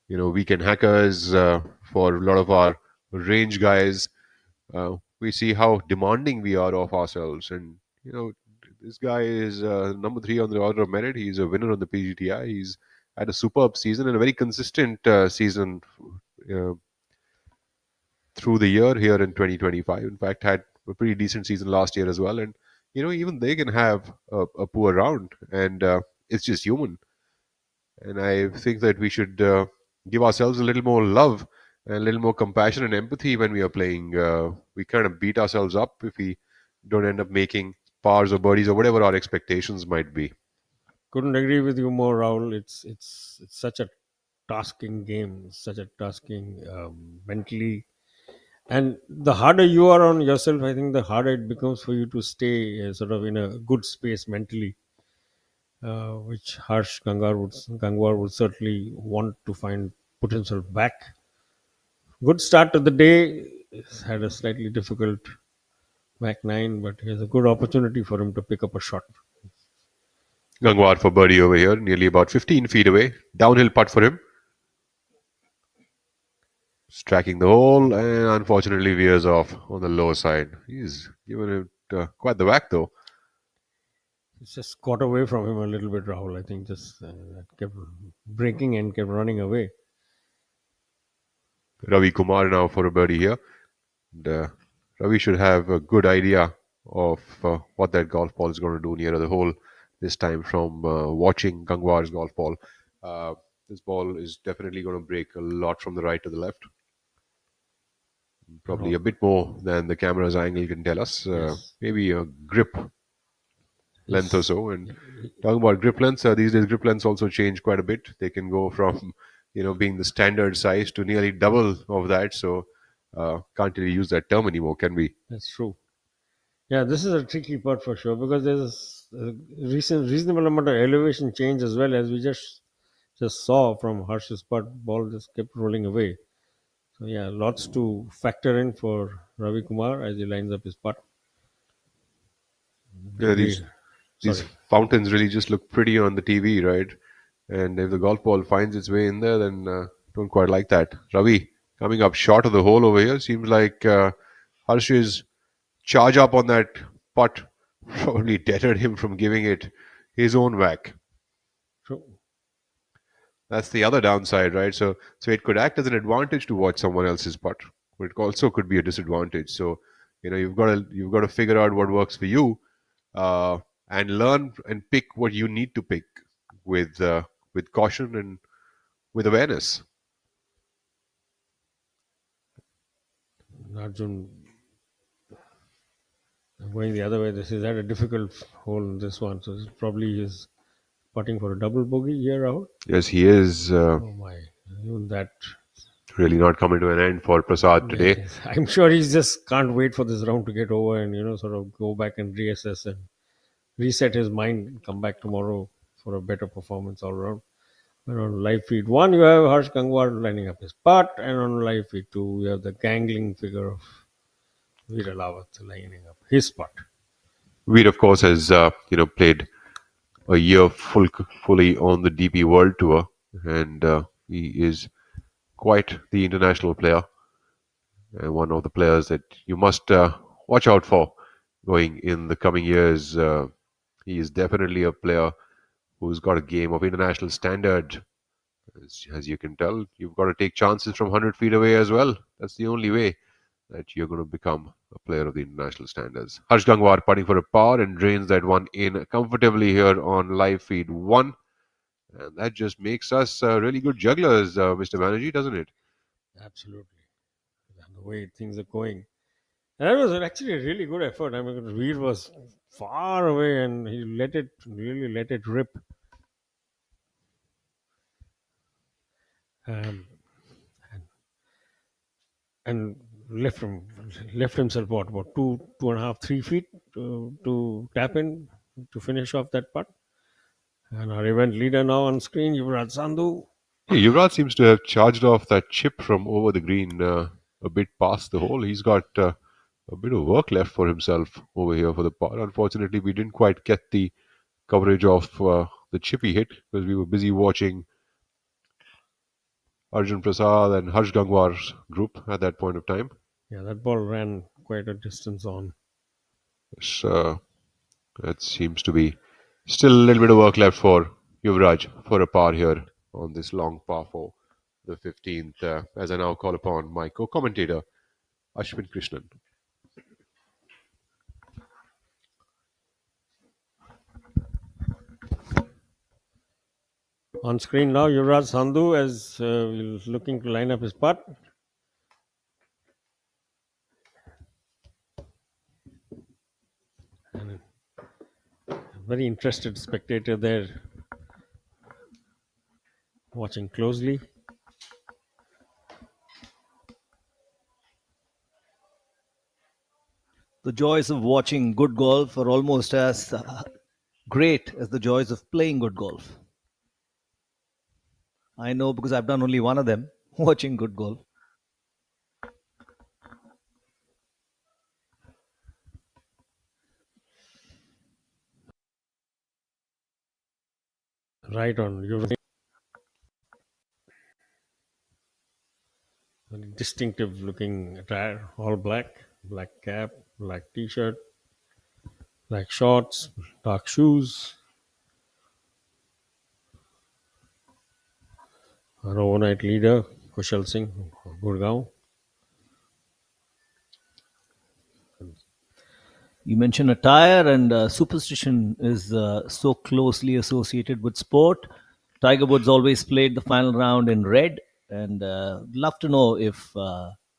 weekend hackers, for a lot of our range guys, we see how demanding we are of ourselves. And, this guy is number 3 on the order of merit. He's a winner on the PGTI. He's had a superb season and a very consistent season through the year here in 2025. In fact, had a pretty decent season last year as well. And, even they can have a poor round, and it's just human. And I think that we should give ourselves a little more love and a little more compassion and empathy when we are playing. We kind of beat ourselves up if we don't end up making pars or birdies or whatever our expectations might be. Couldn't agree with you more, Rahul. It's such a tasking game, such a tasking mentally. And the harder you are on yourself, I think the harder it becomes for you to stay sort of in a good space mentally, which Harsh Gangwar would certainly want to put himself back. Good start to the day. He's had a slightly difficult back 9, but here's a good opportunity for him to pick up a shot. Gangwar for birdie over here, nearly about 15 feet away. Downhill putt for him. Striking the hole and unfortunately veers off on the lower side. He's given it quite the whack though. It's just got away from him a little bit, Rahul. I think just kept breaking and kept running away. Ravi Kumar now for a birdie here. And, Ravi should have a good idea of what that golf ball is going to do near the hole this time from watching Gangwar's golf ball. This ball is definitely going to break a lot from the right to the left. Probably a bit more than the camera's angle can tell us. Yes. Maybe a grip length or so. And talking about grip lengths, these days grip lengths also change quite a bit. They can go from being the standard size to nearly double of that. So can't really use that term anymore, can we? That's true. Yeah, this is a tricky putt for sure because there's a reasonable amount of elevation change as well, as we just saw from Harsh's putt. Ball just kept rolling away. So yeah, lots to factor in for Ravi Kumar as he lines up his putt. Yeah, these fountains really just look pretty on the TV, right? And if the golf ball finds its way in there, then don't quite like that. Ravi coming up short of the hole over here. Seems like Harsh's charge up on that putt probably deterred him from giving it his own whack. True. That's the other downside, right? So it could act as an advantage to watch someone else's putt, but it also could be a disadvantage. So you've got to figure out what works for you, and learn and pick what you need to pick with caution and with awareness. Arjun going the other way. This is at a difficult hole in this one, so this probably is putting for a double bogey here, Rahul. Yes, he is. Oh my! Even that really not coming to an end for Prasad today. Yes. I'm sure he just can't wait for this round to get over and sort of go back and reassess and reset his mind and come back tomorrow for a better performance all around. But on live feed 1, you have Harsh Gangwar lining up his putt, and on live feed 2, you have the gangling figure of Veer Lawat lining up his putt. Veer, of course, has played a year fully on the DP World Tour, and he is quite the international player, and one of the players that you must watch out for going in the coming years. He is definitely a player who's got a game of international standard. As you can tell, you've got to take chances from 100 feet away as well. That's the only way that you're going to become a player of the international standards. Harsh Gangwar putting for a par and drains that one in comfortably here on live feed 1. And that just makes us really good jugglers, Mr. Banerjee, doesn't it? Absolutely. And the way things are going. And that was actually a really good effort. I mean, Veer was far away and he really let it rip. And left himself about 2.5, 3 feet to tap in to finish off that putt. And our event leader now on screen, Yuvraj Sandhu. Yeah, Yuvraj seems to have charged off that chip from over the green a bit past the hole. He's got a bit of work left for himself over here for the par. Unfortunately, we didn't quite get the coverage of the chip he hit because we were busy watching Arjun Prasad and Harsh Gangwar's group at that point of time. Yeah, that ball ran quite a distance on. So that seems to be still a little bit of work left for Yuvraj for a par here on this long par 4, the 15th, as I now call upon my co-commentator, Ashwin Krishnan. On screen now, Yuvraj Sandhu as looking to line up his putt. And a very interested spectator there watching closely. The joys of watching good golf are almost as great as the joys of playing good golf. I know because I've done only one of them, watching good golf. Right on. You're very distinctive looking attire, all black, black cap, black t-shirt, black shorts, dark shoes. Our overnight leader, Kushal Singh, Gurgaon. You mentioned attire, and superstition is so closely associated with sport. Tiger Woods always played the final round in red, and love to know if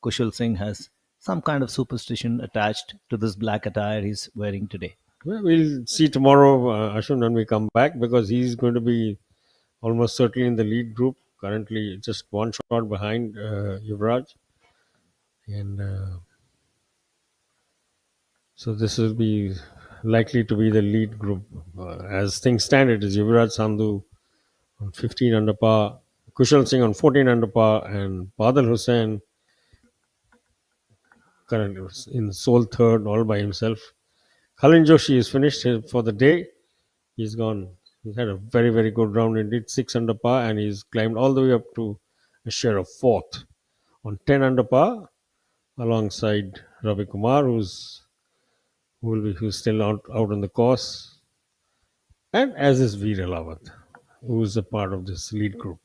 Kushal Singh has some kind of superstition attached to this black attire he's wearing today. Well, we'll see tomorrow, Ashwin, when we come back, because he's going to be almost certainly in the lead group. Currently, just one shot behind Yuvraj, and so this will be likely to be the lead group. As things stand, it is Yuvraj Sandhu on 15 under par, Kushal Singh on 14 under par, and Badal Hussain currently in sole third all by himself. Khalin Joshi is finished for the day. He's gone. He's had a very, very good round indeed, 6 under par, and he's climbed all the way up to a share of fourth on 10 under par alongside Ravi Kumar, who's still out on the course, and as is Veer Alawat, who's a part of this lead group.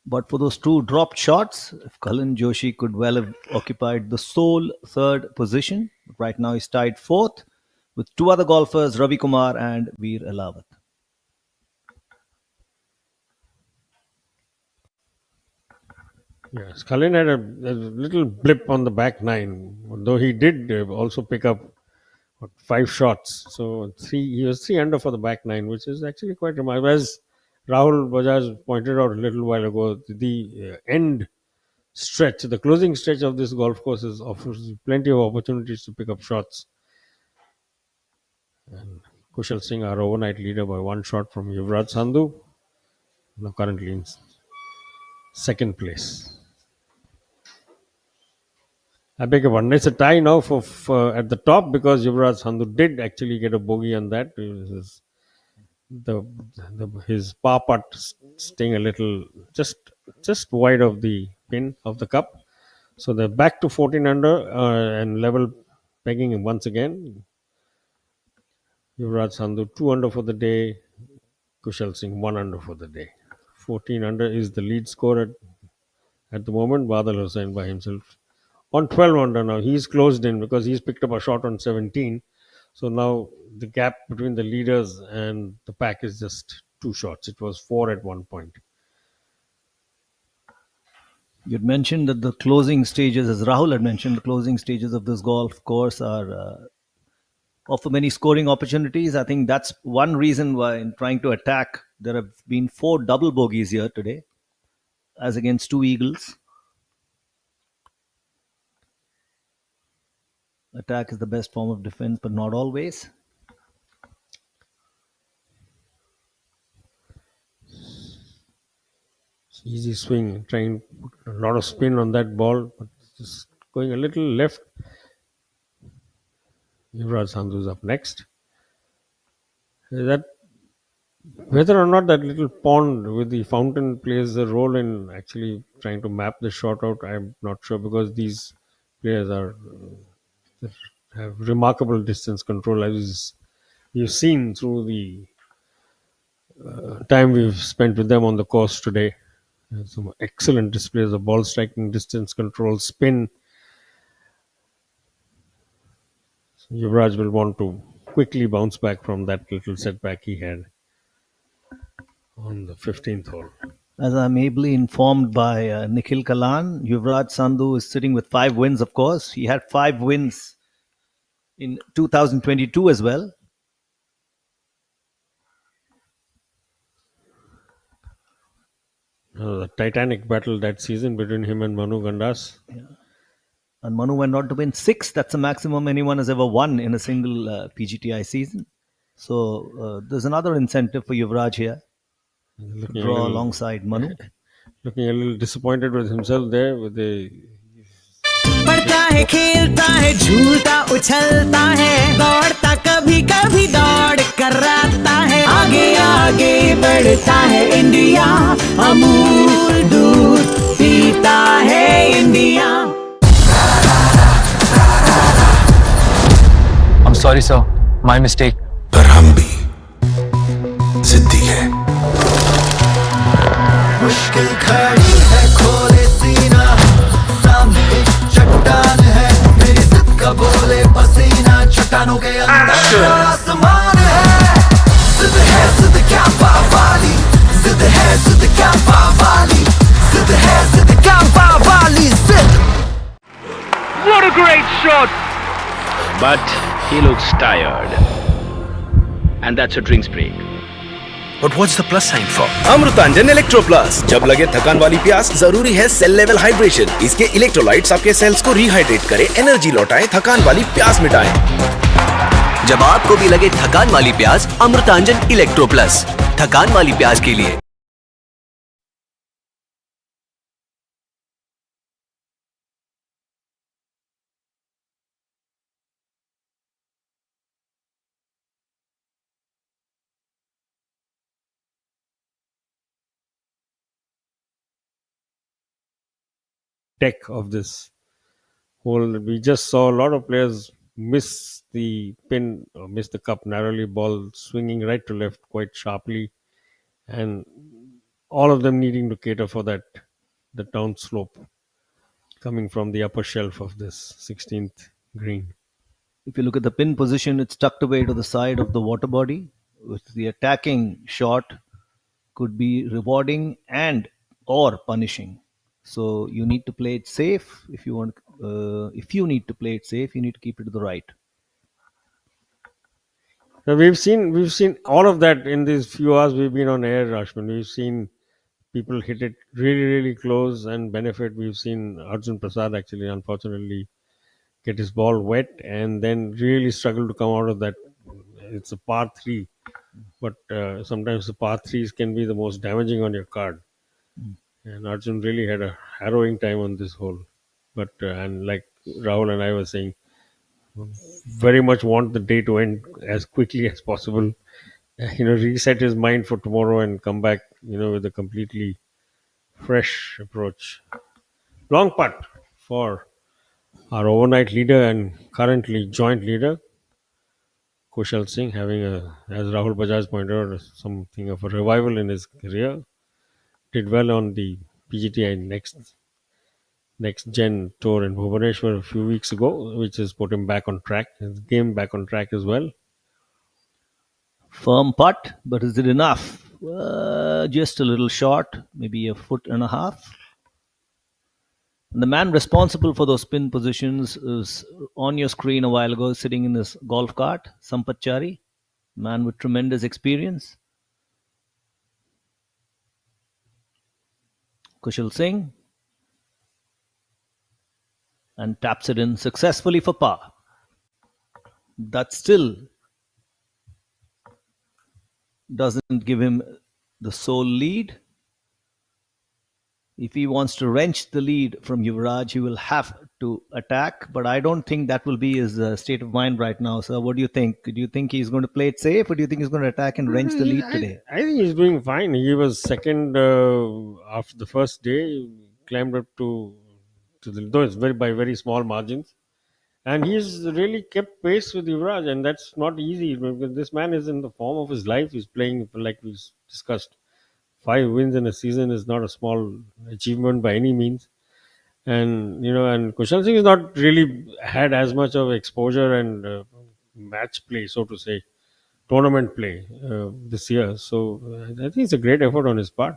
But for those two dropped shots, if Kalin Joshi could well have occupied the sole third position. Right now he's tied fourth with two other golfers, Ravi Kumar and Veer Alawat. Yes, Kalin had a little blip on the back nine, though he did also pick up 5 shots. So he was 3 under for the back nine, which is actually quite remarkable. As Rahul Bajaj pointed out a little while ago, the end stretch, the closing stretch of this golf course offers plenty of opportunities to pick up shots. And Kushal Singh, our overnight leader, by 1 shot from Yuvraj Sandhu, now currently in second place. I beg your pardon. It's a tie now for at the top, because Yuvraj Sandhu did actually get a bogey on that. His par putt staying a little just wide of the pin of the cup. So they're back to 14 under and level pegging once again. Yuvraj Sandhu 2 under for the day. Kushal Singh 1 under for the day. 14 under is the lead score at the moment. Badal Hussain by himself on 12 under now. He's closed in because he's picked up a shot on 17. So now the gap between the leaders and the pack is just 2 shots. It was 4 at one point. You'd mentioned that the closing stages, as Rahul had mentioned, the closing stages of this golf course are offer many scoring opportunities. I think that's one reason why, in trying to attack, there have been 4 double bogeys here today, as against 2 eagles. Attack is the best form of defense, but not always. Easy swing, trying to put a lot of spin on that ball, but just going a little left. Yuvraj Sandhu is up next. That whether or not that little pond with the fountain plays a role in actually trying to map the shot out, I'm not sure, because these players have remarkable distance control, as you've seen through the time we've spent with them on the course today. Some excellent displays of ball striking, distance control, spin. Yuvraj will want to quickly bounce back from that little setback he had on the 15th hole. As I'm ably informed by Nikhil Kalan, Yuvraj Sandhu is sitting with 5 wins, of course. He had 5 wins in 2022 as well. The titanic battle that season between him and Manu Gandas. Yeah. And Manu went on to win 6. That's the maximum anyone has ever won in a single PGTI season. So there's another incentive for Yuvraj here to draw alongside Manu. Looking a little disappointed with himself there with the पढ़ता है खेलता है झूलता उछलता है दौड़ता कभी कभी दौड़ कर आता है आगे आगे बढ़ बढ़ता है इंडिया, अमूल दूध पीता है India. I'm sorry, sir. My mistake. पर हम भी जिद्दी है। मुश्किल खड़ी है, खोले सीना, सामने चट्टान है, मेरी जिद का बोले पसीना, चट्टानों के अंदर आसमान है। जिद क्या पावाली, जिद क्या पावाली, जिद क्या पावाली, जिद। What a great shot! But he looks tired. And that's a drinks break. But what's the plus sign for? Amrutanjan electro plus. जब लगे थकान वाली प्यास, जरूरी है सेल लेवल हाइड्रेशन। इसके इलेक्ट्रोलाइट्स आपके सेल्स को रिहाइड्रेट करें, एनर्जी लौटाएं, थकान वाली प्यास मिटाएं। जब आपको भी लगे थकान वाली प्यास, अमृतांजन इलेक्ट्रो प्लस, थकान वाली प्यास के लिए। Tech of this whole. We just saw a lot of players miss the pin or miss the cup narrowly, ball swinging right to left quite sharply, and all of them needing to cater for that the down slope coming from the upper shelf of this 16th green. If you look at the pin position, it's tucked away to the side of the water body, which the attacking shot could be rewarding and or punishing. So you need to play it safe. If you need to play it safe, you need to keep it to the right. Now we've seen all of that in these few hours we've been on air, Rashman. We've seen people hit it really close and benefit. We've seen Arjun Prasad actually, unfortunately, get his ball wet and then really struggle to come out of that. It's a par 3, but sometimes the par 3s can be the most damaging on your card. And Arjun really had a harrowing time on this hole. But and like Rahul and I were saying, very much want the day to end as quickly as possible. Reset his mind for tomorrow and come back, with a completely fresh approach. Long putt for our overnight leader and currently joint leader, Kushal Singh, having as Rahul Bajaj pointed out, something of a revival in his career. Did well on the PGTI next gen tour in Bhubaneswar a few weeks ago, which has put him back on track, his game back on track as well. Firm putt, but is it enough? Just a little short, maybe a foot and a half. And the man responsible for those spin positions is on your screen a while ago, sitting in this golf cart, Sampath Chari, man with tremendous experience. Kushal Singh, and taps it in successfully for par. That still doesn't give him the sole lead. If he wants to wrench the lead from Yuvraj, he will have to attack, but I don't think that will be his state of mind right now. So what do you think? Do you think he's going to play it safe, or do you think he's going to attack and wrench the lead today? I think he's doing fine. He was second after the first day, climbed up to the, though it's by very small margins. And he's really kept pace with Yuvraj, and that's not easy because this man is in the form of his life. He's playing, like we discussed, 5 wins in a season is not a small achievement by any means. And and Kushal Singh has not really had as much of exposure and match play, so to say, tournament play this year. So I think it's a great effort on his part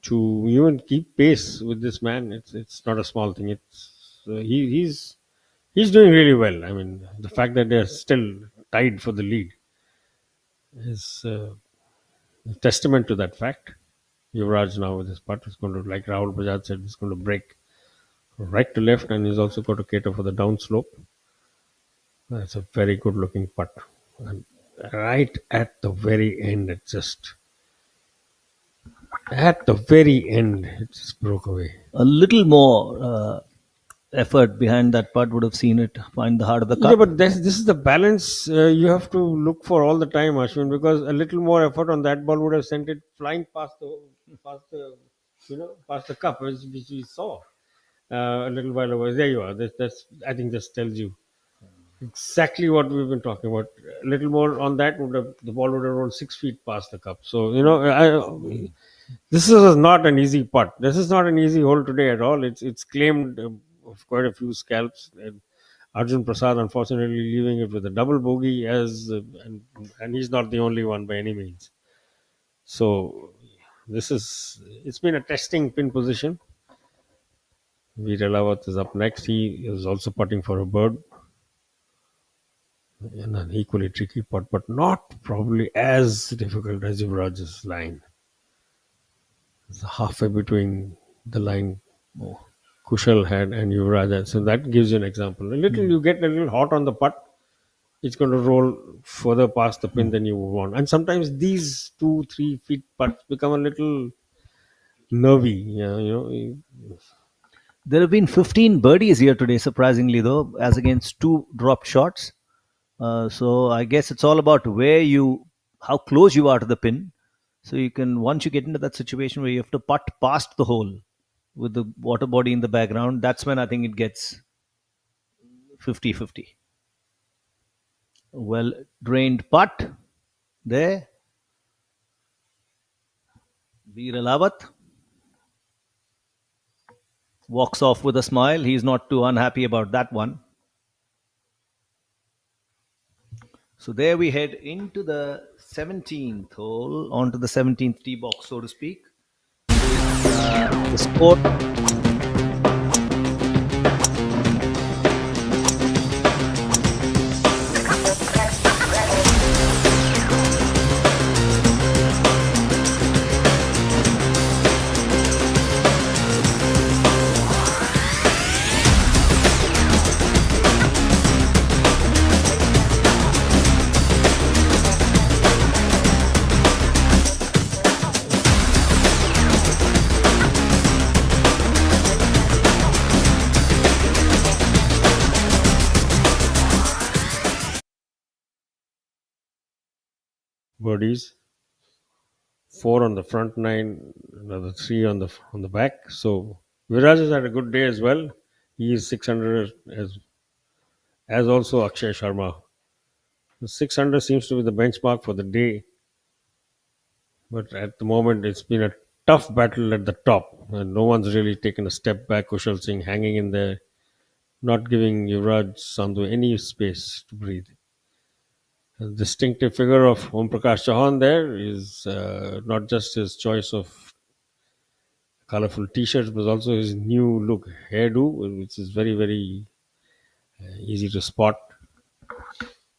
to even keep pace with this man. It's not a small thing. It's he's doing really well. I mean, the fact that they're still tied for the lead is a testament to that fact. Yuvraj now with his putt is going to, like Rahul Bajaj said, is going to break right to left, and he's also got to cater for the downslope. That's a very good looking putt. And right at the very end, it just broke away. A little more effort behind that putt would have seen it find the heart of the Yeah, cup. but this is the balance you have to look for all the time, Ashwin, because a little more effort on that ball would have sent it flying past the, past the cup, which we saw a little while ago. There you are. That's I think this tells you exactly what we've been talking about. A little more on that would have the ball would have rolled 6 feet past the cup. So this is not an easy putt. This is not an easy hole today at all. It's claimed of quite a few scalps. And Arjun Prasad, unfortunately, leaving it with a double bogey, and he's not the only one by any means. So it's been a testing pin position. Veer Alawat is up next. He is also putting for a bird. And an equally tricky putt, but not probably as difficult as Yuvraj's line. It's halfway between the line Kushal had and Yuvraj had. So that gives you an example. You get a little hot on the putt, it's going to roll further past the pin than you want. And sometimes these 2-3 feet putts become a little nervy. There have been 15 birdies here today, surprisingly, though, as against 2 dropped shots. So I guess it's all about how close you are to the pin. So once you get into that situation where you have to putt past the hole with the water body in the background, that's when I think it gets 50-50. Well drained putt there. Veer Alawat walks off with a smile. He's not too unhappy about that one. So there we head into the 17th hole, onto the 17th tee box, so to speak. The score. Birdies, 4 on the front 9, another 3 on the back. So Viraj has had a good day as well. He is 600 as also Akshay Sharma. 600 seems to be the benchmark for the day. But at the moment, it's been a tough battle at the top, and no one's really taken a step back. Kushal Singh hanging in there, not giving Yuvraj Sandhu any space to breathe. The distinctive figure of Om Prakash Chauhan there is not just his choice of colorful t-shirts, but also his new look hairdo, which is very, very easy to spot.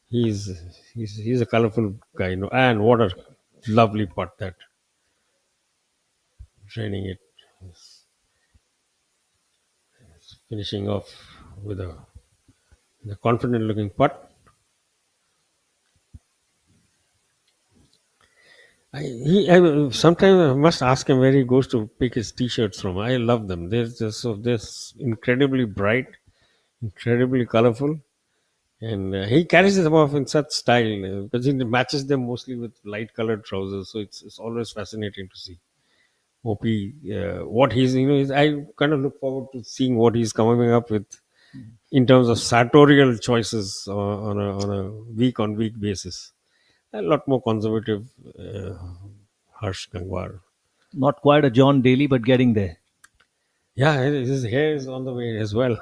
He's a colorful guy, and what a lovely putt that draining it, finishing off with a confident looking putt. Sometimes I must ask him where he goes to pick his t-shirts from. I love them. They're incredibly bright, incredibly colorful, and he carries them off in such style because he matches them mostly with light colored trousers. So it's always fascinating to see. OP, what I kind of look forward to seeing what he's coming up with in terms of sartorial choices on a week on week basis. A lot more conservative, Harsh Gangwar. Not quite a John Daly, but getting there. Yeah, his hair is on the way as well.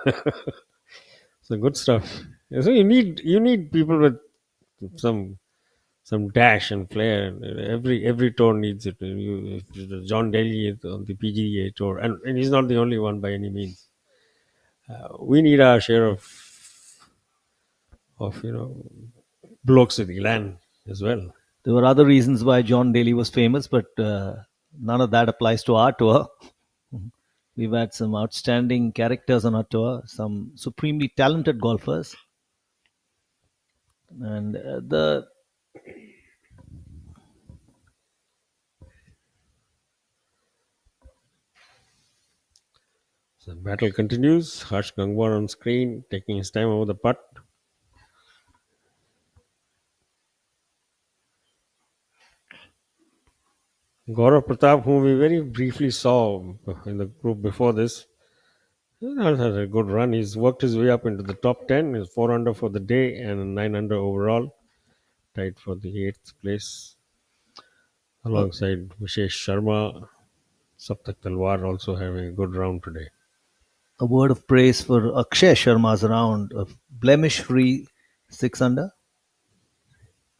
So good stuff. So you need people with some dash and flair. Every tour needs it. John Daly is on the PGA tour, and he's not the only one by any means. We need our share of blokes with Elan as well. There were other reasons why John Daly was famous, but none of that applies to our tour. We've had some outstanding characters on our tour, some supremely talented golfers. And The battle continues. Harsh Gangwar on screen, taking his time over the putt. Gaurav Pratap, whom we very briefly saw in the group before this, he has had a good run. He's worked his way up into the top 10. He's 4 under for the day and 9 under overall. Tied for the 8th place. Alongside Vishesh Sharma, Saptak Talwar also having a good round today. A word of praise for Akshay Sharma's round, a blemish-free 6 under.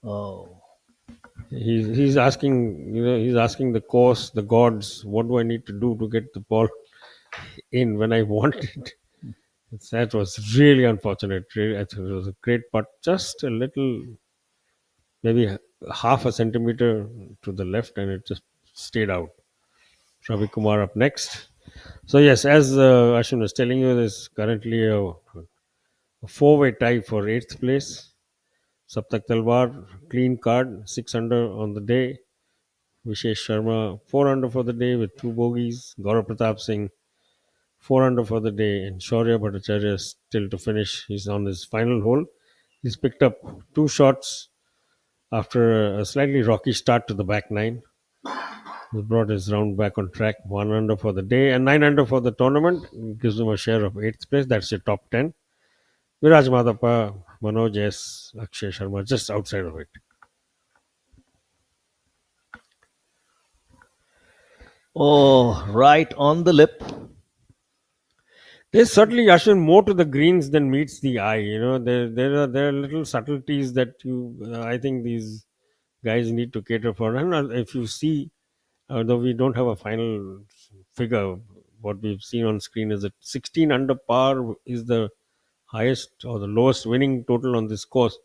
Oh, He's asking, he's asking the course, the gods, what do I need to do to get the ball in when I want it? That was really unfortunate. Really, it was a great putt, just a little, maybe half a centimeter to the left, and it just stayed out. Ravi Kumar up next. So yes, as Ashwin was telling you, there's currently a four-way tie for 8th place. Saptak Talwar, clean card, 6 under on the day. Vishesh Sharma, 4 under for the day with 2 bogeys. Gaurav Pratap Singh, 4 under for the day. And Shaurya Bhattacharya still to finish. He's on his final hole. He's picked up 2 shots after a slightly rocky start to the back 9. He brought his round back on track. 1 under for the day and 9 under for the tournament. Gives him a share of 8th place. That's your top 10. Viraj Madhapa, Manoj S, Akshay Sharma just outside of it. oh, right on the lip. There's certainly, Ashwin, more to the greens than meets the eye. There are little subtleties that I think these guys need to cater for. And if you see, though we don't have a final figure, what we've seen on screen is that 16 under par is the highest or the lowest winning total on this course.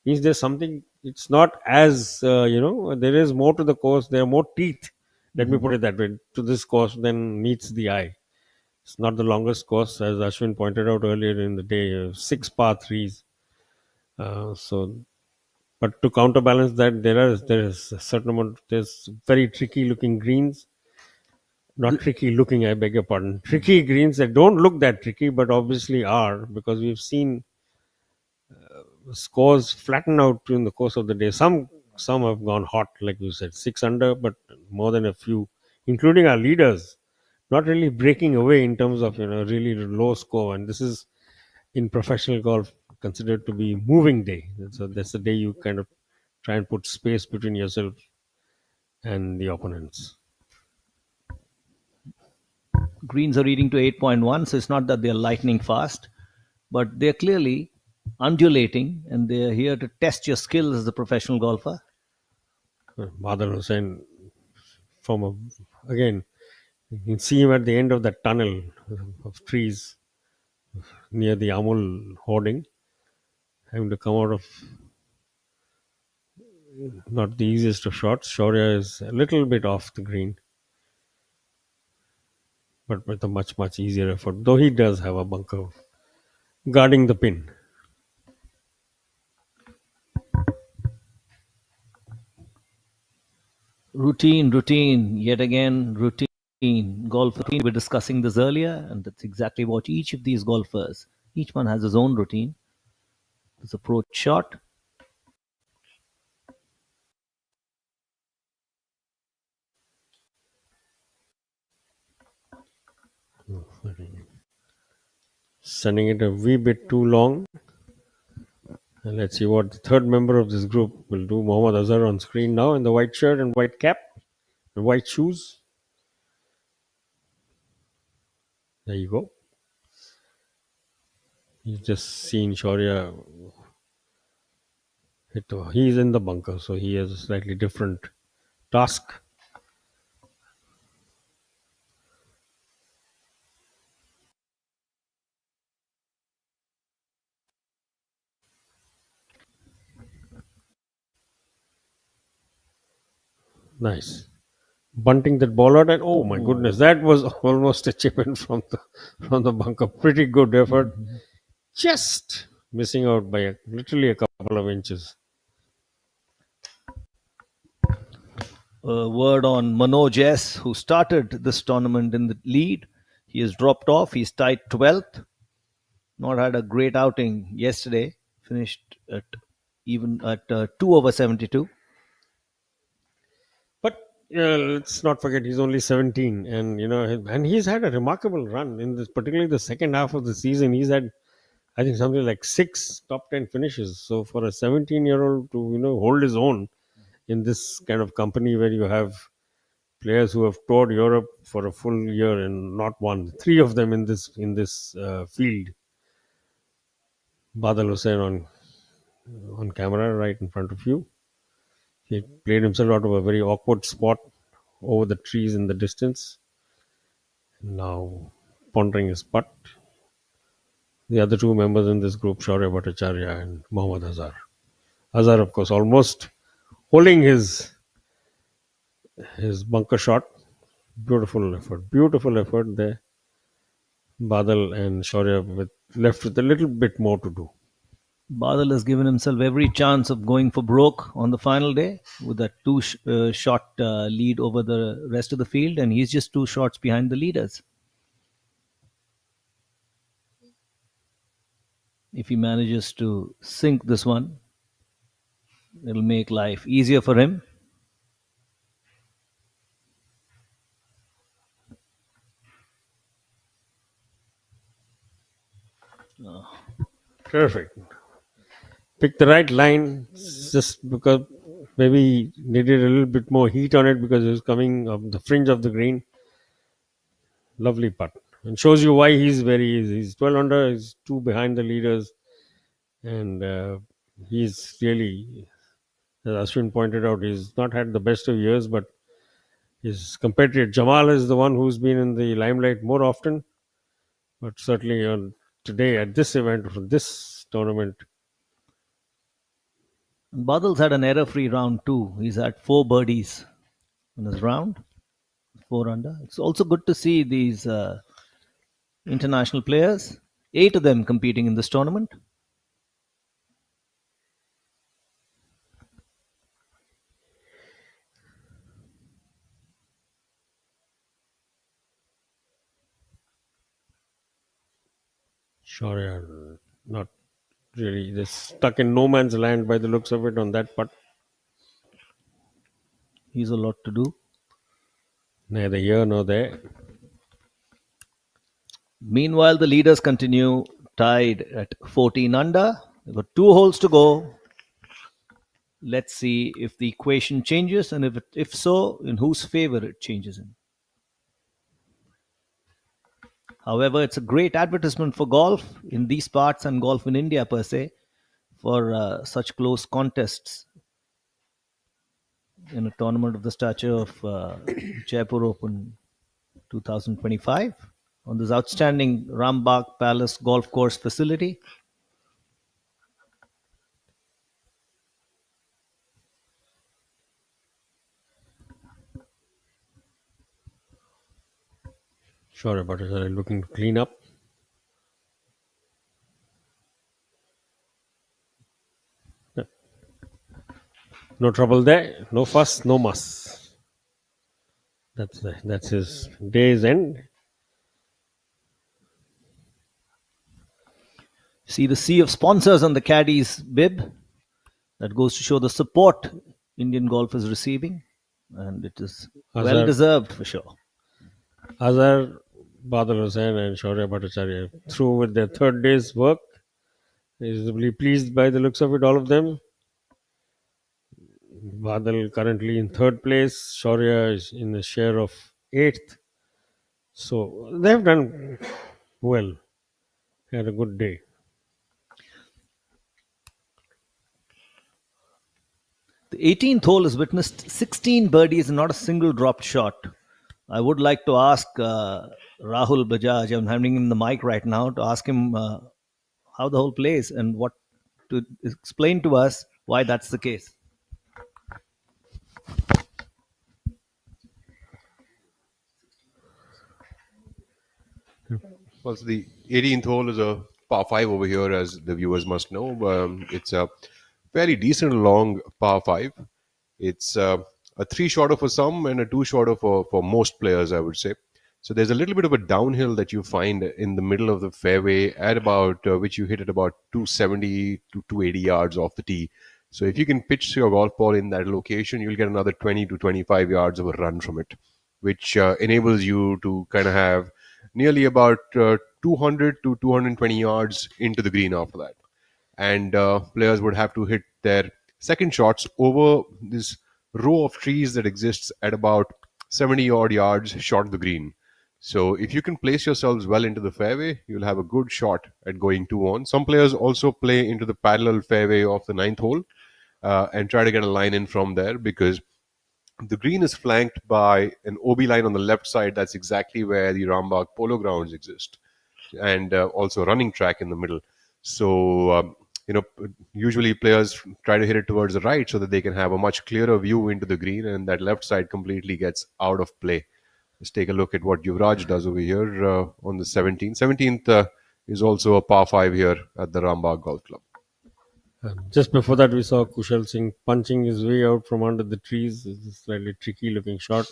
Means there's something. It's not as there is more to the course. There are more teeth. Let me put it that way to this course than meets the eye. It's not the longest course, as Ashwin pointed out earlier in the day. 6 par threes. But to counterbalance that, there is a certain amount. There's very tricky looking greens. Not tricky looking, I beg your pardon. Tricky greens that don't look that tricky, but obviously are, because we've seen scores flatten out during the course of the day. Some have gone hot, like you said, 6 under, but more than a few, including our leaders, not really breaking away in terms of really low score. And this is in professional golf considered to be moving day. So that's the day you kind of try and put space between yourself and the opponents. Greens are reading to 8.1, so it's not that they're lightning fast, but they're clearly undulating, and they're here to test your skills as a professional golfer. Badal Hussain, again, you can see him at the end of that tunnel of trees near the Amul hoarding, having to come out of not the easiest of shots. Shaurya is a little bit off the green, but with a much, much easier effort, though he does have a bunker guarding the pin. Routine, yet again, routine. Golf routine. We were discussing this earlier, and that's exactly what each of these golfers, each one has his own routine. This approach shot. Sending it a wee bit too long. And let's see what the third member of this group will do. Mohammad Azhar on screen now in the white shirt and white cap and white shoes. There you go. He's just seen Shaurya hit. He's in the bunker, so he has a slightly different task. Nice. Bunting that ball out, and oh my goodness, that was almost a chip in from the bunker. Pretty good effort. Just missing out by literally a couple of inches. A word on Manoj S, who started this tournament in the lead. He has dropped off. He's tied 12th. Not had a great outing yesterday. Finished at even at 2 over 72. But let's not forget he's only 17, and and he's had a remarkable run in this, particularly the second half of the season. He's had, I think, something like 6 top 10 finishes. So for a 17-year-old to hold his own in this kind of company where you have players who have toured Europe for a full year and not won, three of them in this field. Badal Hussain on camera right in front of you. He played himself out of a very awkward spot over the trees in the distance. Now pondering his putt. The other two members in this group, Shaurya Bhattacharya and Mohammad Azhar. Azhar, of course, almost holding his bunker shot. Beautiful effort there. Badal and Shaurya left with a little bit more to do. Badal has given himself every chance of going for broke on the final day with that two-shot lead over the rest of the field, and he's just 2 shots behind the leaders. If he manages to sink this one, it'll make life easier for him. Perfect. Pick the right line, just because maybe he needed a little bit more heat on it because it was coming up the fringe of the green. Lovely putt. And shows you why he's 12 under, he's 2 behind the leaders. And he's really, as Ashwin pointed out, he's not had the best of years, but his compatriot Jamal is the one who's been in the limelight more often. But certainly on today at this event, for this tournament, Badal's had an error-free round too. He's had 4 birdies in his round, 4 under. It's also good to see these international players, 8 of them competing in this tournament. Shaurya not really, they're stuck in no man's land by the looks of it on that putt. He's a lot to do. Neither here nor there. Meanwhile, the leaders continue tied at 14 under. They've got 2 holes to go. Let's see if the equation changes, and if so, in whose favor it changes in. However, it's a great advertisement for golf in these parts and golf in India per se for such close contests in a tournament of the stature of Jaipur Open 2025 on this outstanding Rambagh Palace golf course facility. Shaurya Bhattacharya looking to clean up. No trouble there. No fuss, no muss. That's his day's end. See the sea of sponsors on the caddy's bib. That goes to show the support Indian golf is receiving, and it is well deserved for sure. Azhar, Badal Hussain, and Shaurya Bhattacharya through with their third day's work. Reasonably pleased by the looks of it, all of them. Badal currently in third place. Shaurya is in a share of 8th. So they've done well. Had a good day. The 18th hole has witnessed 16 birdies and not a single dropped shot. I would like to ask Rahul Bajaj, I'm handing him the mic right now, to ask him how the hole plays and what to explain to us why that's the case. Well, so the 18th hole is a par 5 over here, as the viewers must know. It's a fairly decent long par 5. It's a 3 shorter for some and a 2 shorter for most players, I would say. So there's a little bit of a downhill that you find in the middle of the fairway at about which you hit at about 270 to 280 yards off the tee. So if you can pitch your golf ball in that location, you'll get another 20 to 25 yards of a run from it, which enables you to kind of have nearly about 200 to 220 yards into the green after that. And players would have to hit their second shots over this row of trees that exists at about 70 odd yards short of the green. So if you can place yourselves well into the fairway, you'll have a good shot at going 2 on. Some players also play into the parallel fairway of the ninth hole and try to get a line in from there, because the green is flanked by an OB line on the left side. That's exactly where the Rambagh polo grounds exist, and also a running track in the middle. So, usually players try to hit it towards the right so that they can have a much clearer view into the green, and that left side completely gets out of play. Let's take a look at what Yuvraj does over here on the 17th. 17th is also a par 5 here at the Rambagh Golf Club. Just before that, we saw Kushal Singh punching his way out from under the trees. It's a slightly tricky looking shot.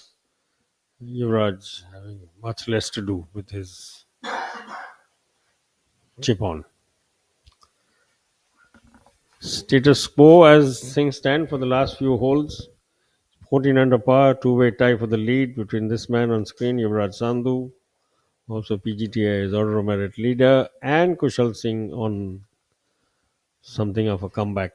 Yuvraj having much less to do with his chip on. Status quo as things stand for the last few holes. 14 under par, two-way tie for the lead between this man on screen, Yuvraj Sandhu, also PGTI's order of merit leader, and Kushal Singh on something of a comeback.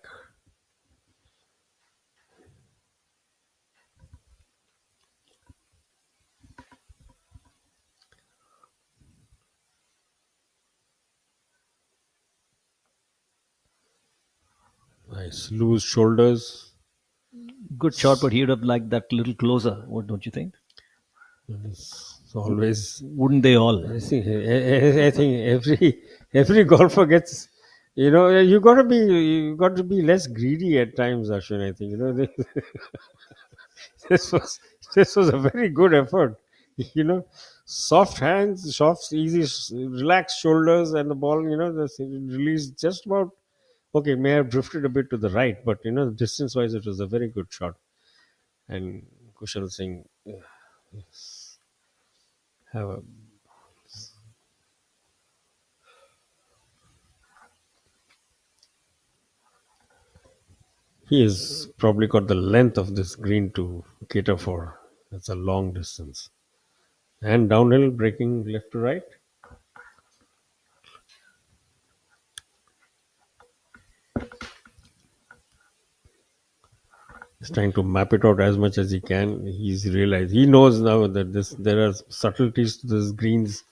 Nice loose shoulders. Good shot, but he would have liked that little closer. What don't you think? It's always. Wouldn't they all? I think every golfer gets. You got to be less greedy at times, Ashwin. I think this was a very good effort. Soft hands, soft, easy, relaxed shoulders, and the ball. Just released just about. Okay, may have drifted a bit to the right, but distance-wise, it was a very good shot. And Kushal Singh have a. He has probably got the length of this green to cater for. That's a long distance. And downhill, breaking left to right. He's trying to map it out as much as he can. He knows now that there are subtleties to these greens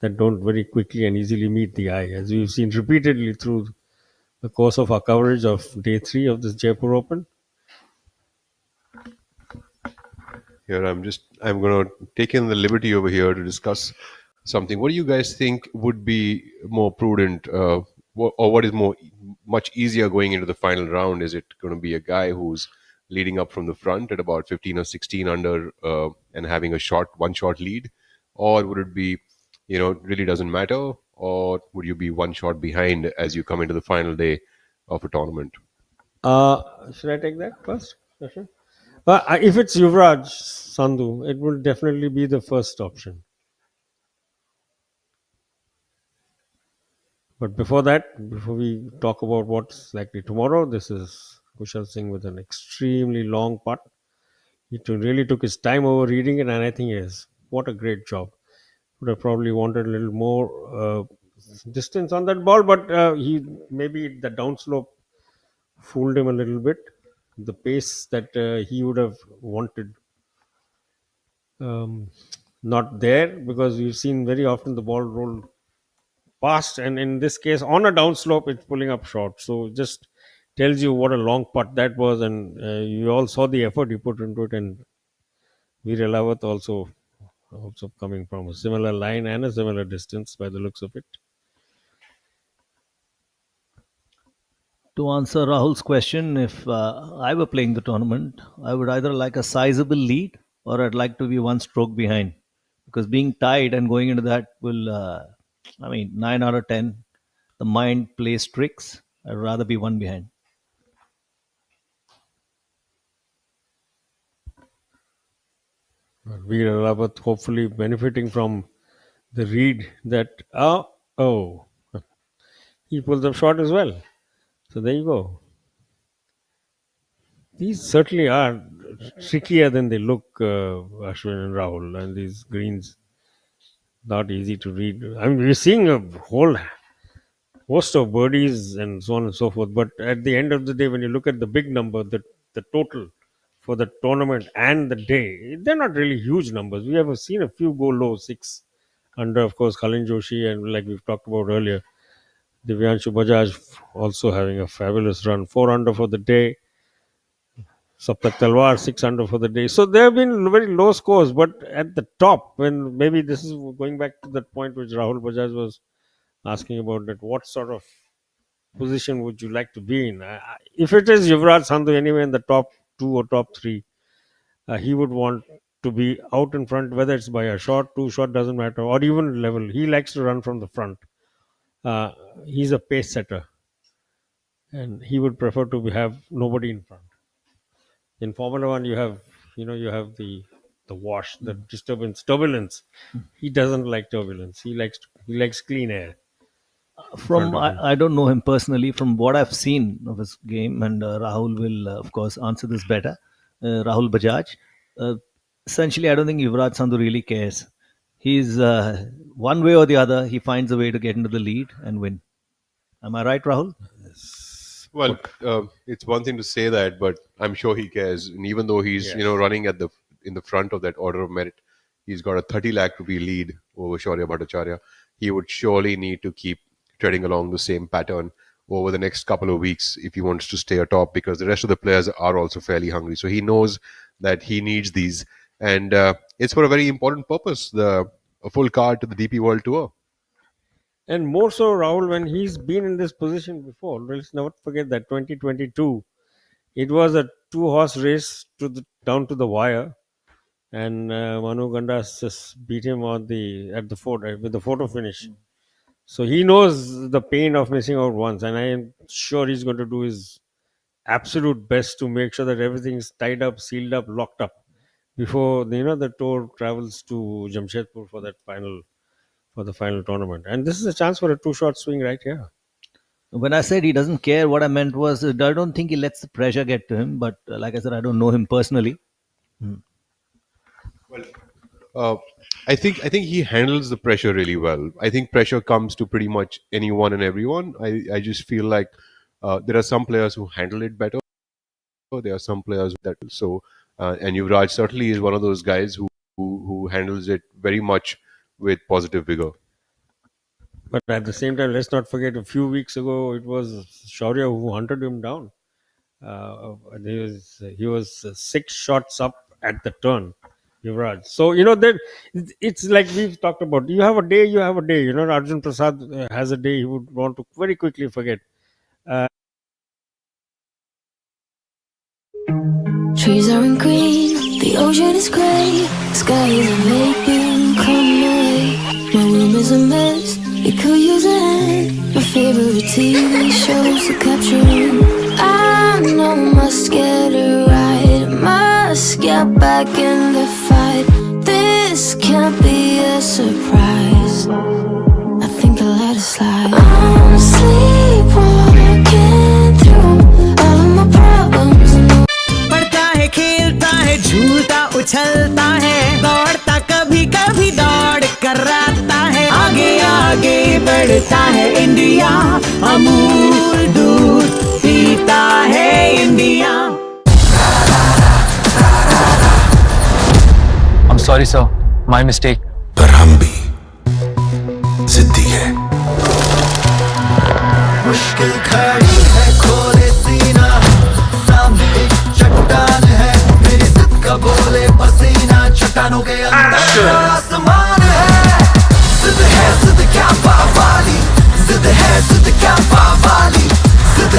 that don't very quickly and easily meet the eye, as we've seen repeatedly through the course of our coverage of day 3 of this Jaipur Open. Here, I'm going to take in the liberty over here to discuss something. What do you guys think would be more prudent, or what is much easier going into the final round? Is it going to be a guy who's leading up from the front at about 15 or 16 under and having a one shot lead, or would it be, really doesn't matter, or would you be one shot behind as you come into the final day of a tournament? Should I take that first? If it's Yuvraj Sandhu, it will definitely be the first option. But before we talk about what's likely tomorrow, this is Kushal Singh with an extremely long putt. He really took his time over reading it, and I think he has. What a great job. Would have probably wanted a little more distance on that ball, but maybe the downslope fooled him a little bit. The pace that he would have wanted not there, because we've seen very often the ball roll past, and in this case on a downslope it's pulling up short. So just tells you what a long putt that was, and you all saw the effort he put into it, and Veer Elawat also coming from a similar line and a similar distance by the looks of it. To answer Rahul's question, if I were playing the tournament, I would either like a sizable lead or I'd like to be one stroke behind. Because being tied and going into that will, 9 out of 10, the mind plays tricks. I'd rather be one behind. Veer Alabat hopefully benefiting from the read that, he pulled the shot as well. So there you go. These certainly are trickier than they look, Ashwin and Rahul, and these greens not easy to read. I mean, we're seeing a whole host of birdies and so on and so forth. But at the end of the day, when you look at the big number, the total for the tournament and the day, they're not really huge numbers. We have seen a few go low, 6 under, of course, Khalin Joshi, and like we've talked about earlier, Divyanshu Bajaj also having a fabulous run, 4 under for the day. Saptak Talwar 6 under for the day. So there have been very low scores, but at the top, when maybe this is going back to that point which Rahul Bajaj was asking about, that what sort of position would you like to be in? If it is Yuvraj Sandhu anyway in the top 2 or top 3, he would want to be out in front, whether it's by a shot, 2 shot, doesn't matter, or even level. He likes to run from the front. He's a pace setter, and he would prefer to have nobody in front. In Formula One, you have the wash, the disturbance, turbulence. He doesn't like turbulence. He likes clean air. From I don't know him personally. From what I've seen of his game, and Rahul will of course answer this better. Rahul Bajaj. Uh, Essentially, I don't think Yuvraj Sandhu really cares. He's one way or the other. He finds a way to get into the lead and win. Am I right, Rahul? Well, it's one thing to say that, but I'm sure he cares. And even though he's Yes. running in the front of that order of merit, he's got a 30 lakh rupee lead over Shaurya Bhattacharya. He would surely need to keep treading along the same pattern over the next couple of weeks if he wants to stay atop, because the rest of the players are also fairly hungry. So he knows that he needs these, and it's for a very important purpose: a full card to the DP World Tour. And more so, Rahul, when he's been in this position before. Let's not forget that 2022, it was a 2 horse race down to the wire, and Manu Gandas just beat him at the photo with the photo finish. So he knows the pain of missing out once, and I am sure he's going to do his absolute best to make sure that everything's tied up, sealed up, locked up before the tour travels to Jamshedpur for the final tournament. And this is a chance for a 2 shot swing right here. When I said he doesn't care, what I meant was I don't think he lets the pressure get to him. But like I said, I don't know him personally. Uh, I think he handles the pressure really well. I think pressure comes to pretty much anyone and everyone. I just feel like there are some players who handle it better. There are some players that so, and Yuvraj certainly is one of those guys who handles it very much with positive vigor. But at the same time, let's not forget a few weeks ago, it was Shaurya who hunted him down. He was 6 shots up at the turn, Yuvraj. So, that it's like we've talked about. You have a day, you have a day. Arjun Prasad has a day he would want to very quickly forget. Trees aren't green, the ocean is grey, sky is a vaping, come away. My room is a mess, it could use a hand. My favorite TV shows are capturing. I know must get it right, must get back in the fight. This can't be a surprise. I think I'll let it slide. I'm sleepwalking through all of my problems. पढ़ता है खेलता है झूलता उछलता है दौड़ता कभी कभी दौड़ कराता है आगे आगे बढ़ता है इंडिया अमूल दूध पीता है India I'm sorry, sir. My mistake. पर हम भी जिद्दी है मुश्किल खड़ी है खोले सीना सामने एक चट्टान है मेरी जिद का बोले पसीना चट्टानों के अंदर आसमान है जिद क्या पावाली जिद क्या पावाली जिद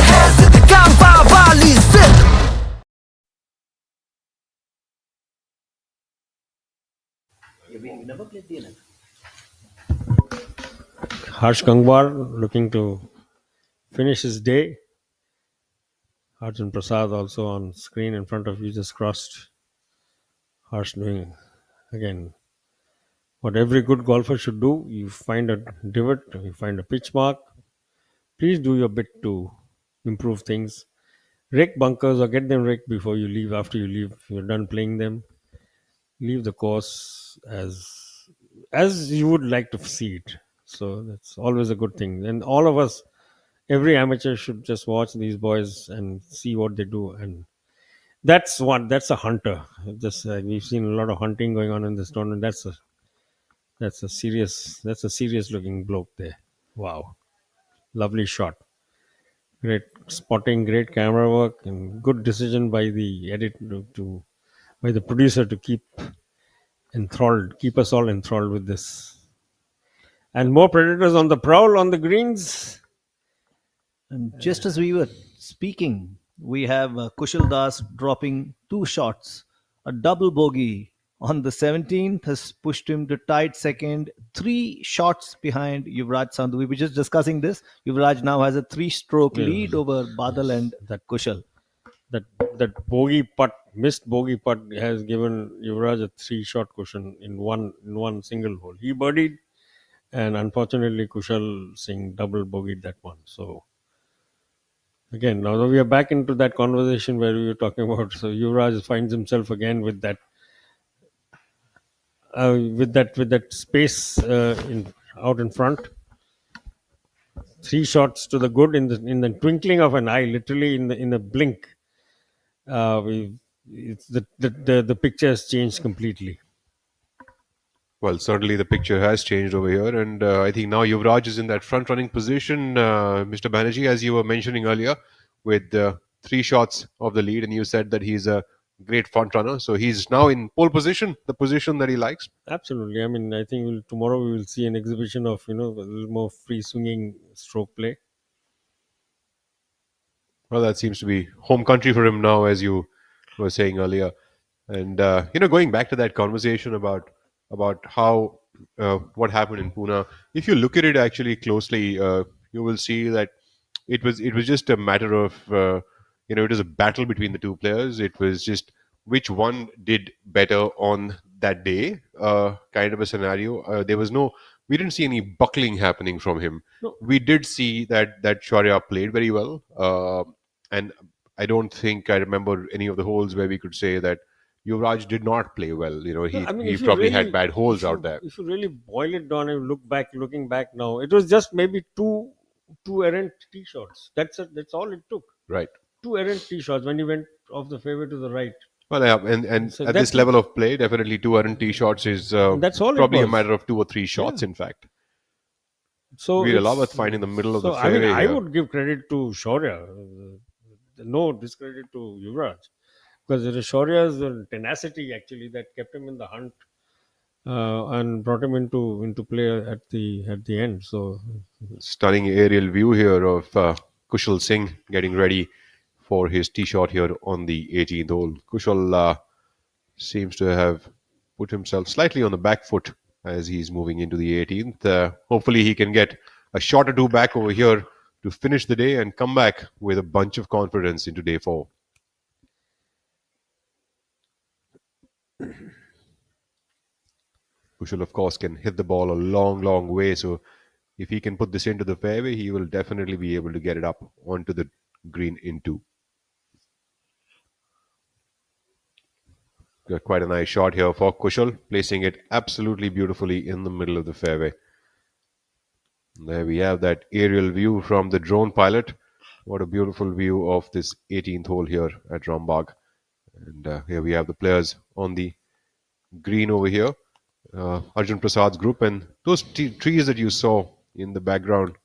क्या पावाली जिद Harsh Gangwar looking to finish his day. Arjun Prasad also on screen in front of you, just crossed. Harsh doing Again, what every good golfer should do: you find a divot, you find a pitch mark. Please do your bit to improve things. Rake bunkers or get them raked before you leave. After you leave, you're done playing them. Leave the course as you would like to see it. So that's always a good thing. And all of us, every amateur should just watch these boys and see what they do. And that's a hunter. Just we've seen a lot of hunting going on in this tournament. That's a serious looking bloke there. Wow, lovely shot. Great spotting, great camera work, and good decision by the by the producer to keep us all enthralled with this. And more predators on the prowl on the greens. And just as we were speaking, we have Kushal Das dropping 2 shots. A double bogey on the 17th has pushed him to tied second, 3 shots behind Yuvraj Sandhu. We were just discussing this. Yuvraj now has a 3-stroke Yeah. lead over Badal and Kushal. That missed bogey putt has given Yuvraj a 3-shot cushion in one single hole. He birdied, and unfortunately Kushal Singh double bogeyed that one. So again, now we are back into that conversation where we were talking about. So Yuvraj finds himself again with that space out in front. 3 shots to the good in the twinkling of an eye, literally in a blink. The picture has changed completely. Well, certainly the picture has changed over here, and I think now Yuvraj is in that front-running position, Mr. Banerjee, as you were mentioning earlier, with 3 shots of the lead, and you said that he's a great front-runner, so he's now in pole position, the position that he likes. Absolutely. I mean, I think tomorrow we will see an exhibition of a little more free swinging stroke play. Well, that seems to be home country for him now, as you were saying earlier. And going back to that conversation about how what happened in Pune, if you look at it actually closely, you will see that it was just a matter of it was a battle between the two players. It was just which one did better on that day, kind of a scenario. We didn't see any buckling happening from him. No. We did see that Shaurya played very well, and I don't think I remember any of the holes where we could say that Yuvraj did not play well. He If you probably had really- bad holes if you- out there. If you really boil it down and looking back now, it was just maybe two errant tee shots. That's it. That's all it took. Right. 2 errant tee shots when he went off the fairway to the right. Well, yeah, and So at that's this level of play, definitely 2 errant tee shots is That's all it probably a was. matter of 2 or 3 shots, in fact. So We'd it's- love at finding the middle of the I mean, fairway I here. would give credit to Shaurya. No discredit to Yuvraj, because it is Shaurya's tenacity actually that kept him in the hunt and brought him into play at the end. So Stunning aerial view here of Kushal Singh getting ready for his tee shot here on the 18th hole. Kushal seems to have put himself slightly on the back foot as he's moving into the 18th. Hopefully, he can get a shot or two back over here to finish the day and come back with a bunch of confidence into day 4. Kushal, of course, can hit the ball a long, long way. So if he can put this into the fairway, he will definitely be able to get it up onto the green in 2. Got quite a nice shot here for Kushal, placing it absolutely beautifully in the middle of the fairway. There we have that aerial view from the drone pilot. What a beautiful view of this 18th hole here at Rambagh. And here we have the players on the green over here. Arjun Prasad's group, and those trees that you saw in the background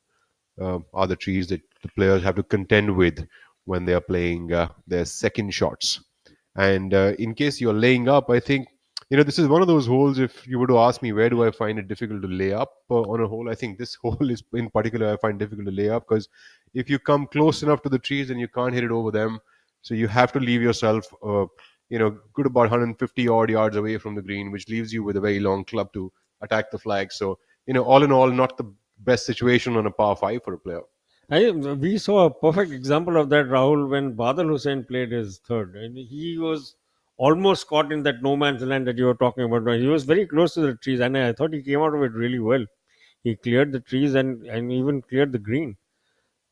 are the trees that the players have to contend with when they are playing their second shots. And in case you're laying up, I think this is one of those holes. If you were to ask me where do I find it difficult to lay up on a hole, I think this hole is in particular I find difficult to lay up, because if you come close enough to the trees and you can't hit it over them, so you have to leave yourself good about 150 odd yards away from the green, which leaves you with a very long club to attack the flag. So all in all, not the best situation on a par 5 for a player. we saw a perfect example of that, Rahul, when Badal Hussain played his third, and he was almost caught in that no man's land that you were talking about. He was very close to the trees, and I thought he came out of it really well. He cleared the trees and even cleared the green.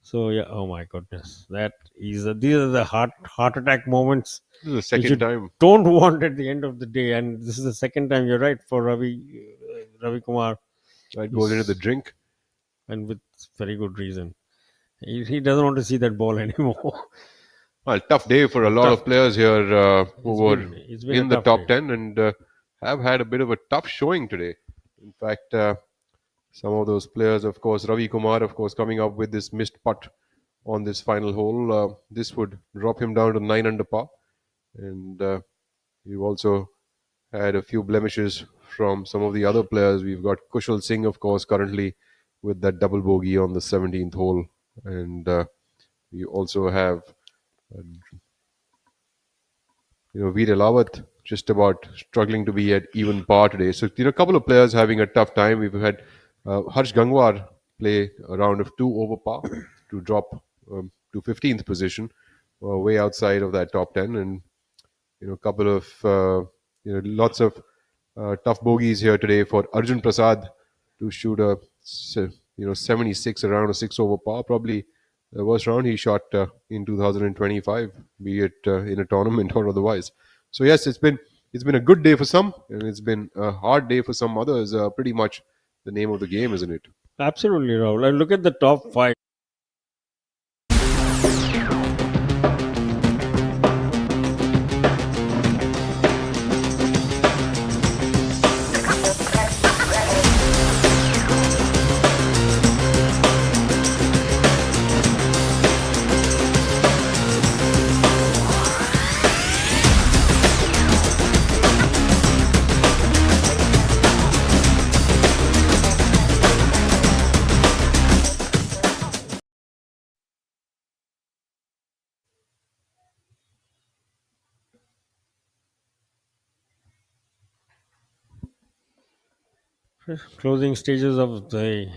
So yeah, oh my goodness, that is these are the heart attack moments This is the which second you time. don't want at the end of the day. And this is the second time. You're right, for Ravi Kumar. Right, goes into the drink. And with very good reason. He doesn't want to see that ball anymore. Well, tough day for a lot of players here who were it's been in a the tough top day. 10 and have had a bit of a tough showing today. In fact, some of those players, of course, Ravi Kumar, of course, coming up with this missed putt on this final hole. This would drop him down to 9 under par. And we've also had a few blemishes from some of the other players. We've got Kushal Singh, of course, currently with that double bogey on the 17th hole. And we also have Veer Lawat just about struggling to be at even par today. So, a couple of players having a tough time. We've had Harsh Gangwar play a round of 2 over par to drop to 15th position, way outside of that top 10. And, a couple of, lots of tough bogeys here today for Arjun Prasad to shoot a, 76 around a 6 over par. Probably the worst round he shot in 2025, be it in a tournament or otherwise. So yes, it's been a good day for some, and it's been a hard day for some others. Pretty much the name of the game, isn't it? Absolutely, Rahul. And look at the top 5. Closing stages of the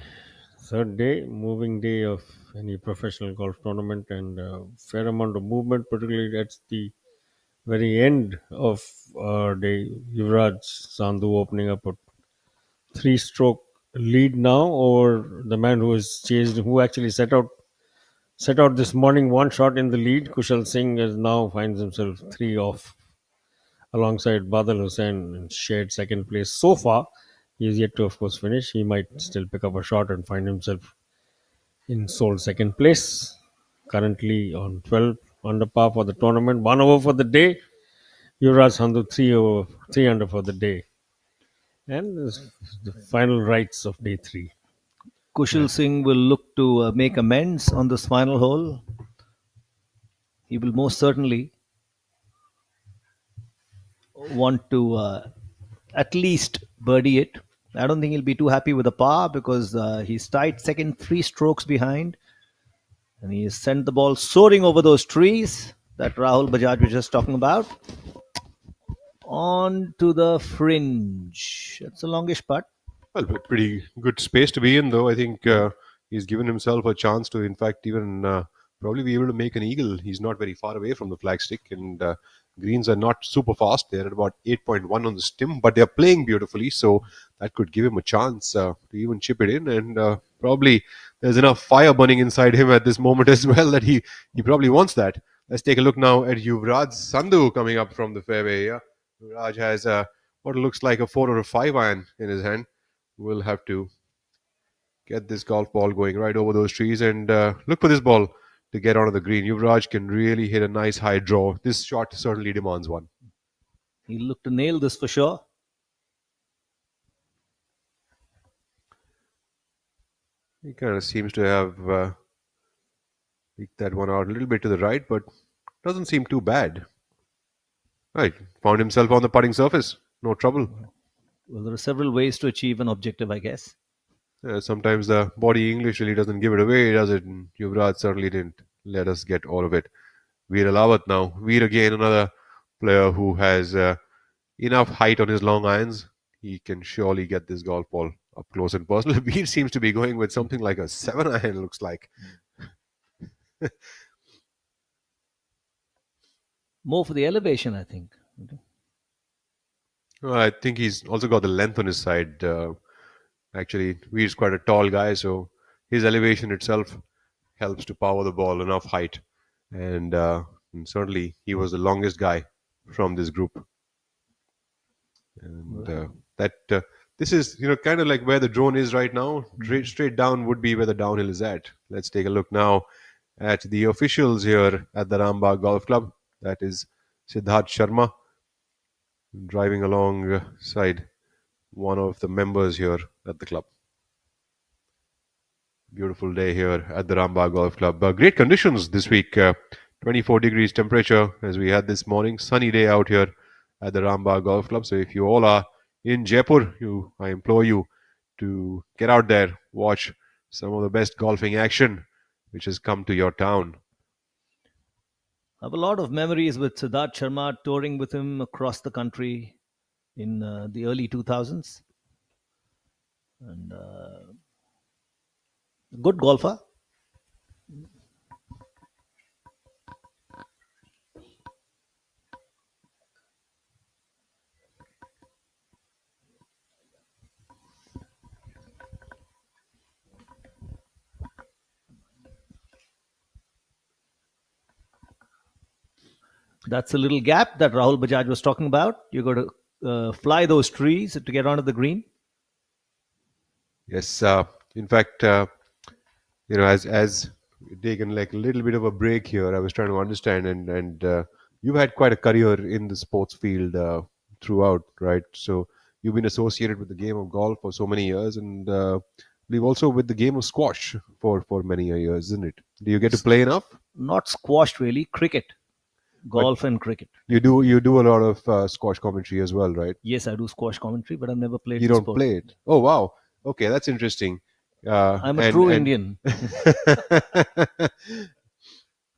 third day, moving day of any professional golf tournament, and a fair amount of movement, particularly at the very end of our day. Yuvraj Sandhu opening up a 3-stroke lead now over the man who has chased, who actually set out this morning one shot in the lead. Kushal Singh is now finds himself 3 off alongside Badal Hussain in shared second place so far. He is yet to, of course, finish. He might still pick up a shot and find himself in sole second place. Currently on 12 under par for the tournament. 1 over for the day. Yuvraj Sandhu 3 under for the day. And the final rights of day 3. Kushal Singh will look to make amends on this final hole. He will most certainly want to at least birdie it. I don't think he'll be too happy with the par because he's tied second, 3 strokes behind. And he has sent the ball soaring over those trees that Rahul Bajaj was just talking about. On to the fringe. That's a longish putt. Well, pretty good space to be in, though. I think he's given himself a chance to, in fact, even probably be able to make an eagle. He's not very far away from the flagstick, and greens are not super fast. They're at about 8.1 on the stim, but they're playing beautifully, so that could give him a chance to even chip it in. And probably there's enough fire burning inside him at this moment as well that he probably wants that. Let's take a look now at Yuvraj Sandhu coming up from the fairway. Yeah, Yuvraj has what looks like a 4 or a 5 iron in his hand. We'll have to get this golf ball going right over those trees and look for this ball to get onto the green. Yuvraj can really hit a nice high draw. This shot certainly demands one. He'll look to nail this for sure. He kind of seems to have picked that one out a little bit to the right, but doesn't seem too bad. Right, found himself on the putting surface. No trouble. Well, there are several ways to achieve an objective, I guess. Sometimes the body English really doesn't give it away, does it? And Yuvraj certainly didn't let us get all of it. Veer Lawat now. Veer again, another player who has enough height on his long irons. He can surely get this golf ball up close and personal. Veer seems to be going with something like a 7 iron, looks like. More for the elevation, I think. Well, I think he's also got the length on his side. Actually, Veer's quite a tall guy, so his elevation itself helps to power the ball enough height. And certainly, he was the longest guy from this group. And that this is kind of like where the drone is right now. Straight down would be where the downhill is at. Let's take a look now at the officials here at the Rambagh Golf Club. That is Siddharth Sharma driving alongside one of the members here at the club. Beautiful day here at the Rambagh Golf Club. Great conditions this week. 24 degrees temperature as we had this morning. Sunny day out here at the Rambagh Golf Club. So if you all are in Jaipur, I implore you to get out there, watch some of the best golfing action which has come to your town. I have a lot of memories with Siddharth Sharma, touring with him across the country in the early 2000s. And good golfer. That's a little gap that Rahul Bajaj was talking about. You got to fly those trees to get onto the green. Yes, in fact, as taken like a little bit of a break here, I was trying to understand, and you've had quite a career in the sports field throughout, right? So you've been associated with the game of golf for so many years, and we've also with the game of squash for many years, isn't it? Do you get to play enough? Not squash really, cricket, golf and cricket. You do a lot of squash commentary as well, right? Yes, I do squash commentary, but I've never played. You the don't sport. play it? Oh wow, okay, that's interesting. I'm a true Indian.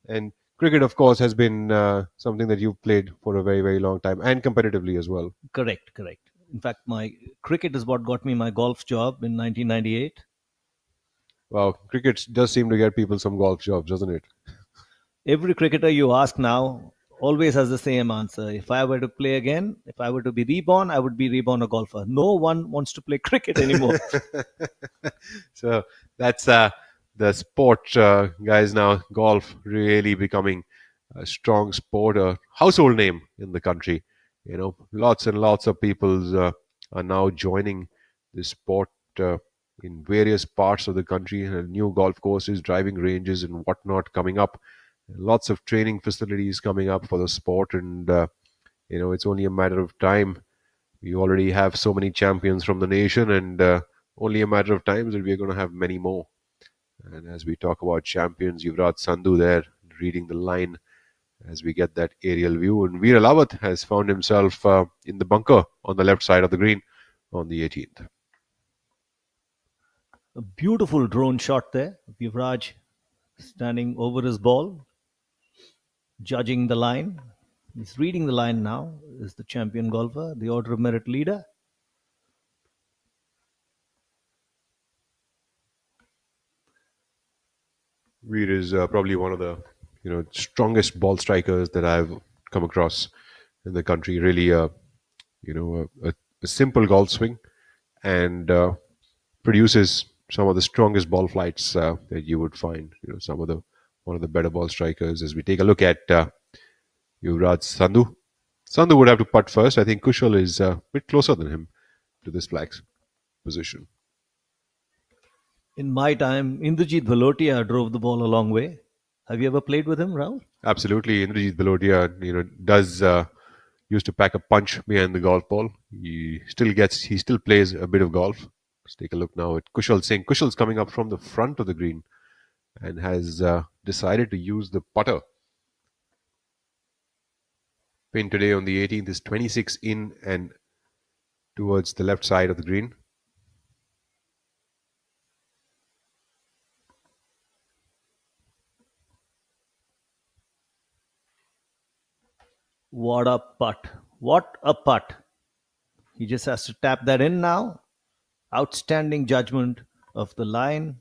And cricket, of course, has been something that you've played for a very, very long time, and competitively as well. Correct. In fact, my cricket is what got me my golf job in 1998. Wow, cricket does seem to get people some golf jobs, doesn't it? Every cricketer you ask now always has the same answer. If I were to play again, if I were to be reborn, I would be reborn a golfer. No one wants to play cricket anymore. So that's the sport, guys. Now golf really becoming a strong sport, a household name in the country. Lots and lots of people are now joining this sport in various parts of the country. New golf courses, driving ranges, and whatnot coming up. Lots of training facilities coming up for the sport, and it's only a matter of time. We already have so many champions from the nation, and only a matter of time that we're going to have many more. And as we talk about champions, Yuvraj Sandhu there reading the line as we get that aerial view, and Veer Alawat has found himself in the bunker on the left side of the green on the 18th. A beautiful drone shot there. Yuvraj standing over his ball, judging the line. He's reading the line now. Is the champion golfer, the order of merit leader. Veer is probably one of the strongest ball strikers that I've come across in the country. Really, a simple golf swing, and produces some of the strongest ball flights that you would find. One of the better ball strikers. As we take a look at Yuvraj Sandhu. Sandhu would have to putt first. I think Kushal is a bit closer than him to this flag's position. In my time, Indrajit Bhalotia drove the ball a long way. Have you ever played with him, Rahul? Absolutely. Indrajit Bhalotia, does used to pack a punch behind the golf ball. He still plays a bit of golf. Let's take a look now at Kushal Singh. Kushal's coming up from the front of the green and has decided to use the putter. Pin today on the 18th is 26 in and towards the left side of the green. What a putt. What a putt. He just has to tap that in now. Outstanding judgment of the line,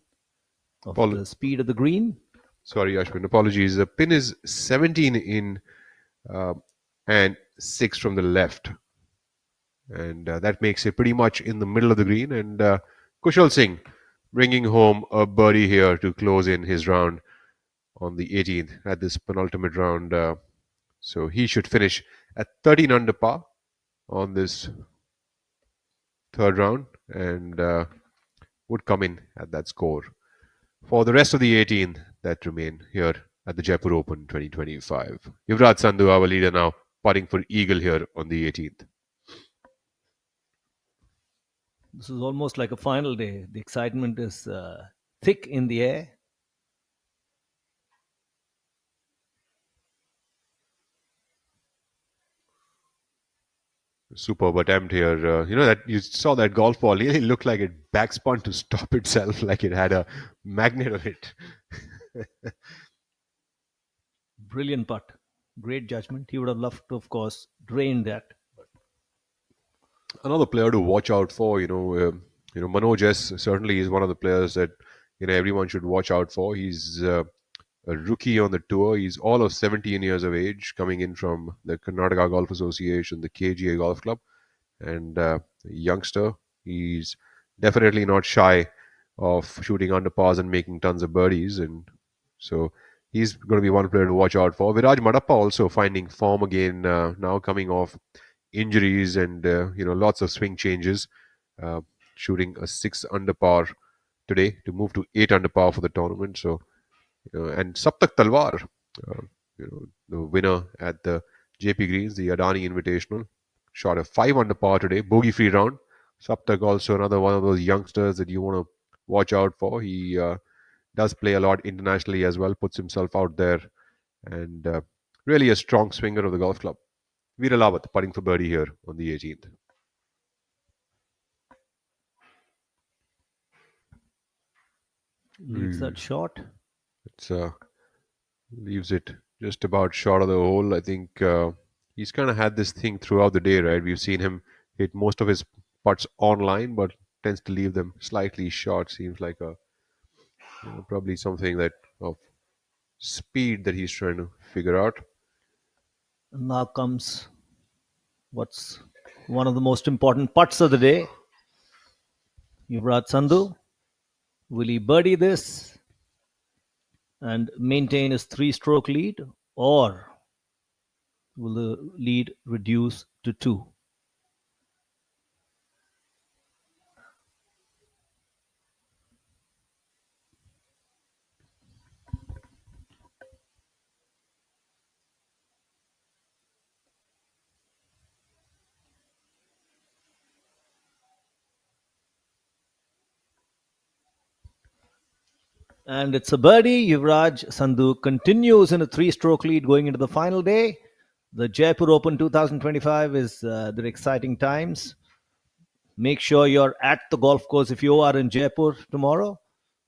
of the speed of the green. Sorry, Ashwin. Apologies. The pin is 17 in and 6 from the left. And that makes it pretty much in the middle of the green. And Kushal Singh bringing home a birdie here to close in his round on the 18th at this penultimate round. So he should finish at 13 under par on this third round and would come in at that score for the rest of the 18 that remain here at the Jaipur Open 2025. Yuvraj Sandhu, our leader now, putting for eagle here on the 18th. This is almost like a final day. The excitement is thick in the air. Superb attempt here. That you saw that golf ball really looked like it backspun to stop itself, like it had a magnet on it. Brilliant putt. Great judgment. He would have loved to, of course, drain that. Another player to watch out for, Manoj S certainly is one of the players that everyone should watch out for. He's a rookie on the tour. He's all of 17 years of age, coming in from the Karnataka Golf Association, the KGA Golf Club, and a youngster. He's definitely not shy of shooting under pars and making tons of birdies, and so he's going to be one player to watch out for. Viraj Madappa also finding form again, now coming off injuries and lots of swing changes, shooting a 6 under par today to move to 8 under par for the tournament. So and Saptak Talwar, the winner at the JP Greens, the Adani Invitational, shot a 5 under par today, bogey free round. Saptak also another one of those youngsters that you want to watch out for. He does play a lot internationally as well, puts himself out there, and really a strong swinger of the golf club. Veer Lawat putting for birdie here on the 18th. Leaves that short. It's leaves it just about short of the hole. I think he's kind of had this thing throughout the day, right? We've seen him hit most of his putts online, but tends to leave them slightly short. Seems like probably something that of speed that he's trying to figure out. Now comes what's one of the most important putts of the day. Yuvraj Sandhu. Will he birdie this and maintain his 3-stroke lead, or will the lead reduce to 2? And it's a birdie. Yuvraj Sandhu continues in a 3-stroke lead going into the final day. The Jaipur Open 2025 is the exciting times. Make sure you're at the golf course if you are in Jaipur tomorrow.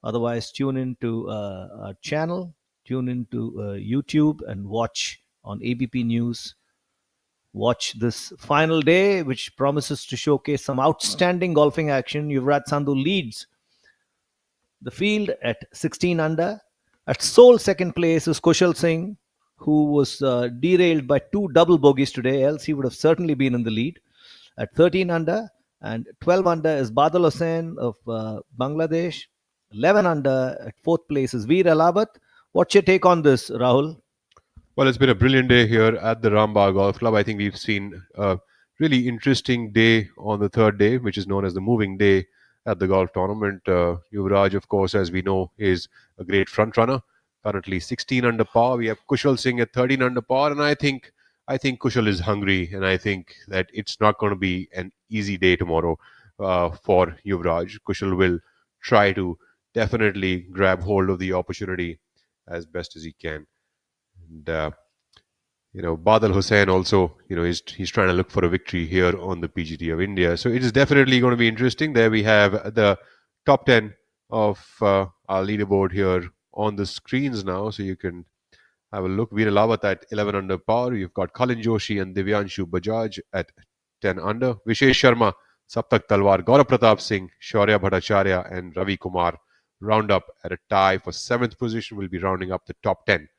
Otherwise, tune into our channel, tune into YouTube, and watch on ABP News. Watch this final day, which promises to showcase some outstanding golfing action. Yuvraj Sandhu leads the field at 16 under. At sole second place is Kushal Singh, who was derailed by 2 double bogeys today, else he would have certainly been in the lead at 13 under. And 12 under is Badal Hussain of Bangladesh. 11 under at 4th place is Veer Alabat. What's your take on this, Rahul? Well, it's been a brilliant day here at the Rambagh Golf Club. I think we've seen a really interesting day on the third day, which is known as the moving day at the golf tournament. Yuvraj, of course, as we know, is a great front runner. Currently 16 under par. We have Kushal Singh at 13 under par, and I think Kushal is hungry, and I think that it's not going to be an easy day tomorrow for Yuvraj. Kushal will try to definitely grab hold of the opportunity as best as he can. And Badal Hussain also, he's trying to look for a victory here on the PGT of India. So it is definitely going to be interesting. There we have the top 10 of our leaderboard here on the screens now, so you can have a look. Veer Lawat at 11 under par. You've got Kalin Joshi and Divyanshu Bajaj at 10 under. Vishesh Sharma, Saptak Talwar, Gaurav Pratap Singh, Shaurya Bhattacharya, and Ravi Kumar round up at a tie for 7th position. We'll be rounding up the top 10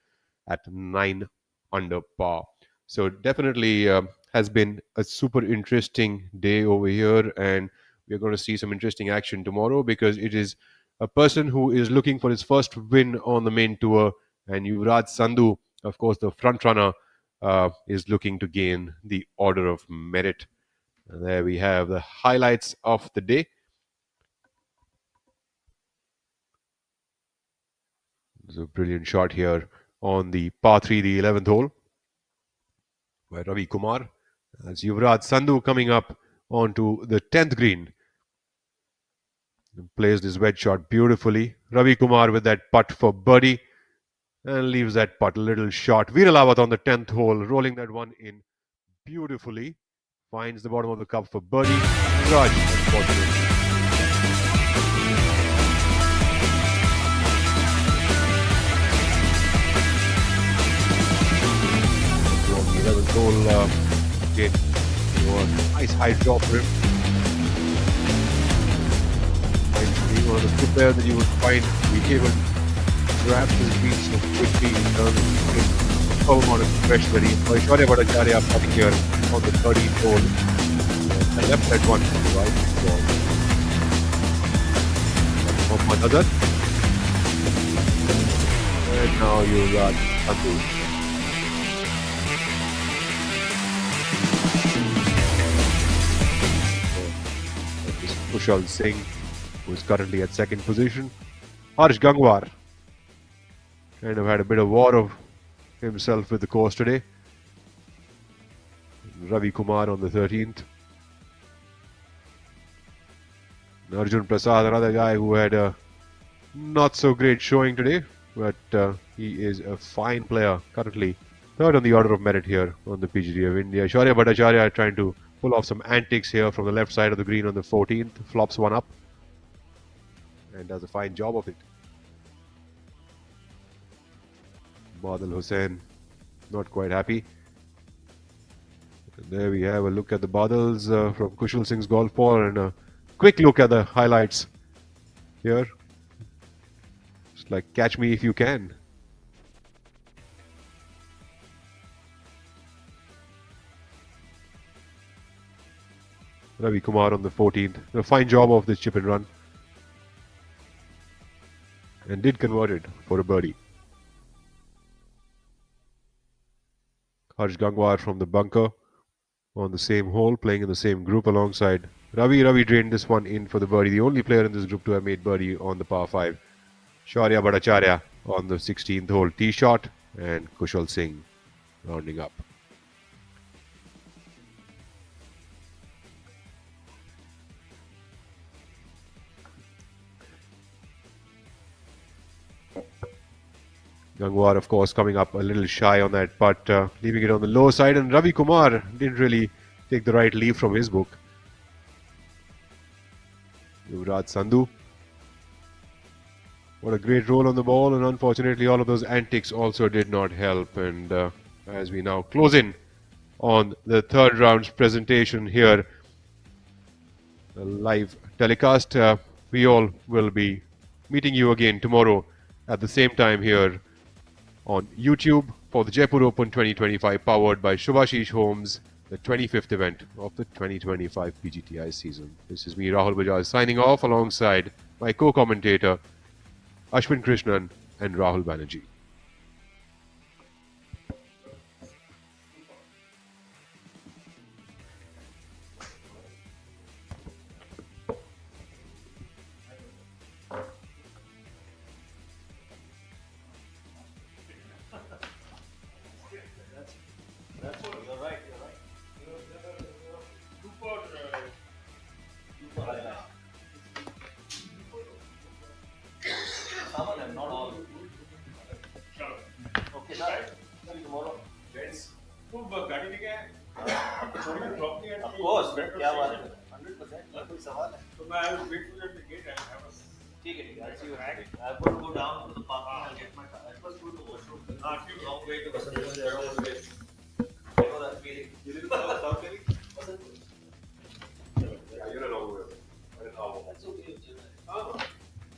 at 9 under par. So definitely has been a super interesting day over here, and we're going to see some interesting action tomorrow because it is a person who is looking for his first win on the main tour, and Yuvraj Sandhu, of course, the front runner, is looking to gain the Order of Merit. And there we have the highlights of the day. There's a brilliant shot here on the par 3, the 11th hole, by Ravi Kumar. As Yuvraj Sandhu coming up onto the 10th green. Plays this wedge shot beautifully. Ravi Kumar with that putt for birdie and leaves that putt a little short. Veeralawat on the 10th hole, rolling that one in beautifully. Finds the bottom of the cup for birdie. Raj, unfortunately. On the 11th hole, again, nice high drop for him. One of the few players that you would find be able to grab his green so quickly in terms of full amount of pressure that he employs. Shaurya Bhattacharya putting here on the 13th hole. I left that one to the right. Mohammad Azhar. And now you got Sandhu. Kushal Singh, who is currently at second position. Harsh Gangwar kind of had a bit of war of himself with the course today. Ravi Kumar on the 13th. Arjun Prasad, another guy who had a not so great showing today, but he is a fine player currently. Third on the Order of Merit here on the PGTI of India. Shaurya Bhattacharya trying to pull off some antics here from the left side of the green on the 14th. Flops one up and does a fine job of it. Badal Hussain not quite happy. And there we have a look at the Badals from Kushal Singh's golf ball and a quick look at the highlights here. It's like catch me if you can. Ravi Kumar on the 14th. A fine job of this chip and run. And did convert it for a birdie. Harsh Gangwar from the bunker on the same hole, playing in the same group alongside Ravi. Ravi drained this one in for the birdie. The only player in this group to have made birdie on the par 5. Shaurya Bhattacharya on the 16th hole tee shot, and Kushal Singh rounding up. Gangwar, of course, coming up a little shy on that putt, leaving it on the low side. And Ravi Kumar didn't really take the right leave from his book. Yuvraj Sandhu. What a great roll on the ball, and unfortunately all of those antics also did not help. And as we now close in on the third round's presentation here, the live telecast, we all will be meeting you again tomorrow at the same time here on YouTube for the Jaipur Open 2025, powered by Shubhashish Homes, the 25th event of the 2025 PGTI season. This is me, Rahul Bajaj, signing off alongside my co-commentator Ashwin Krishnan and Rahul Banerjee.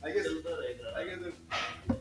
I guess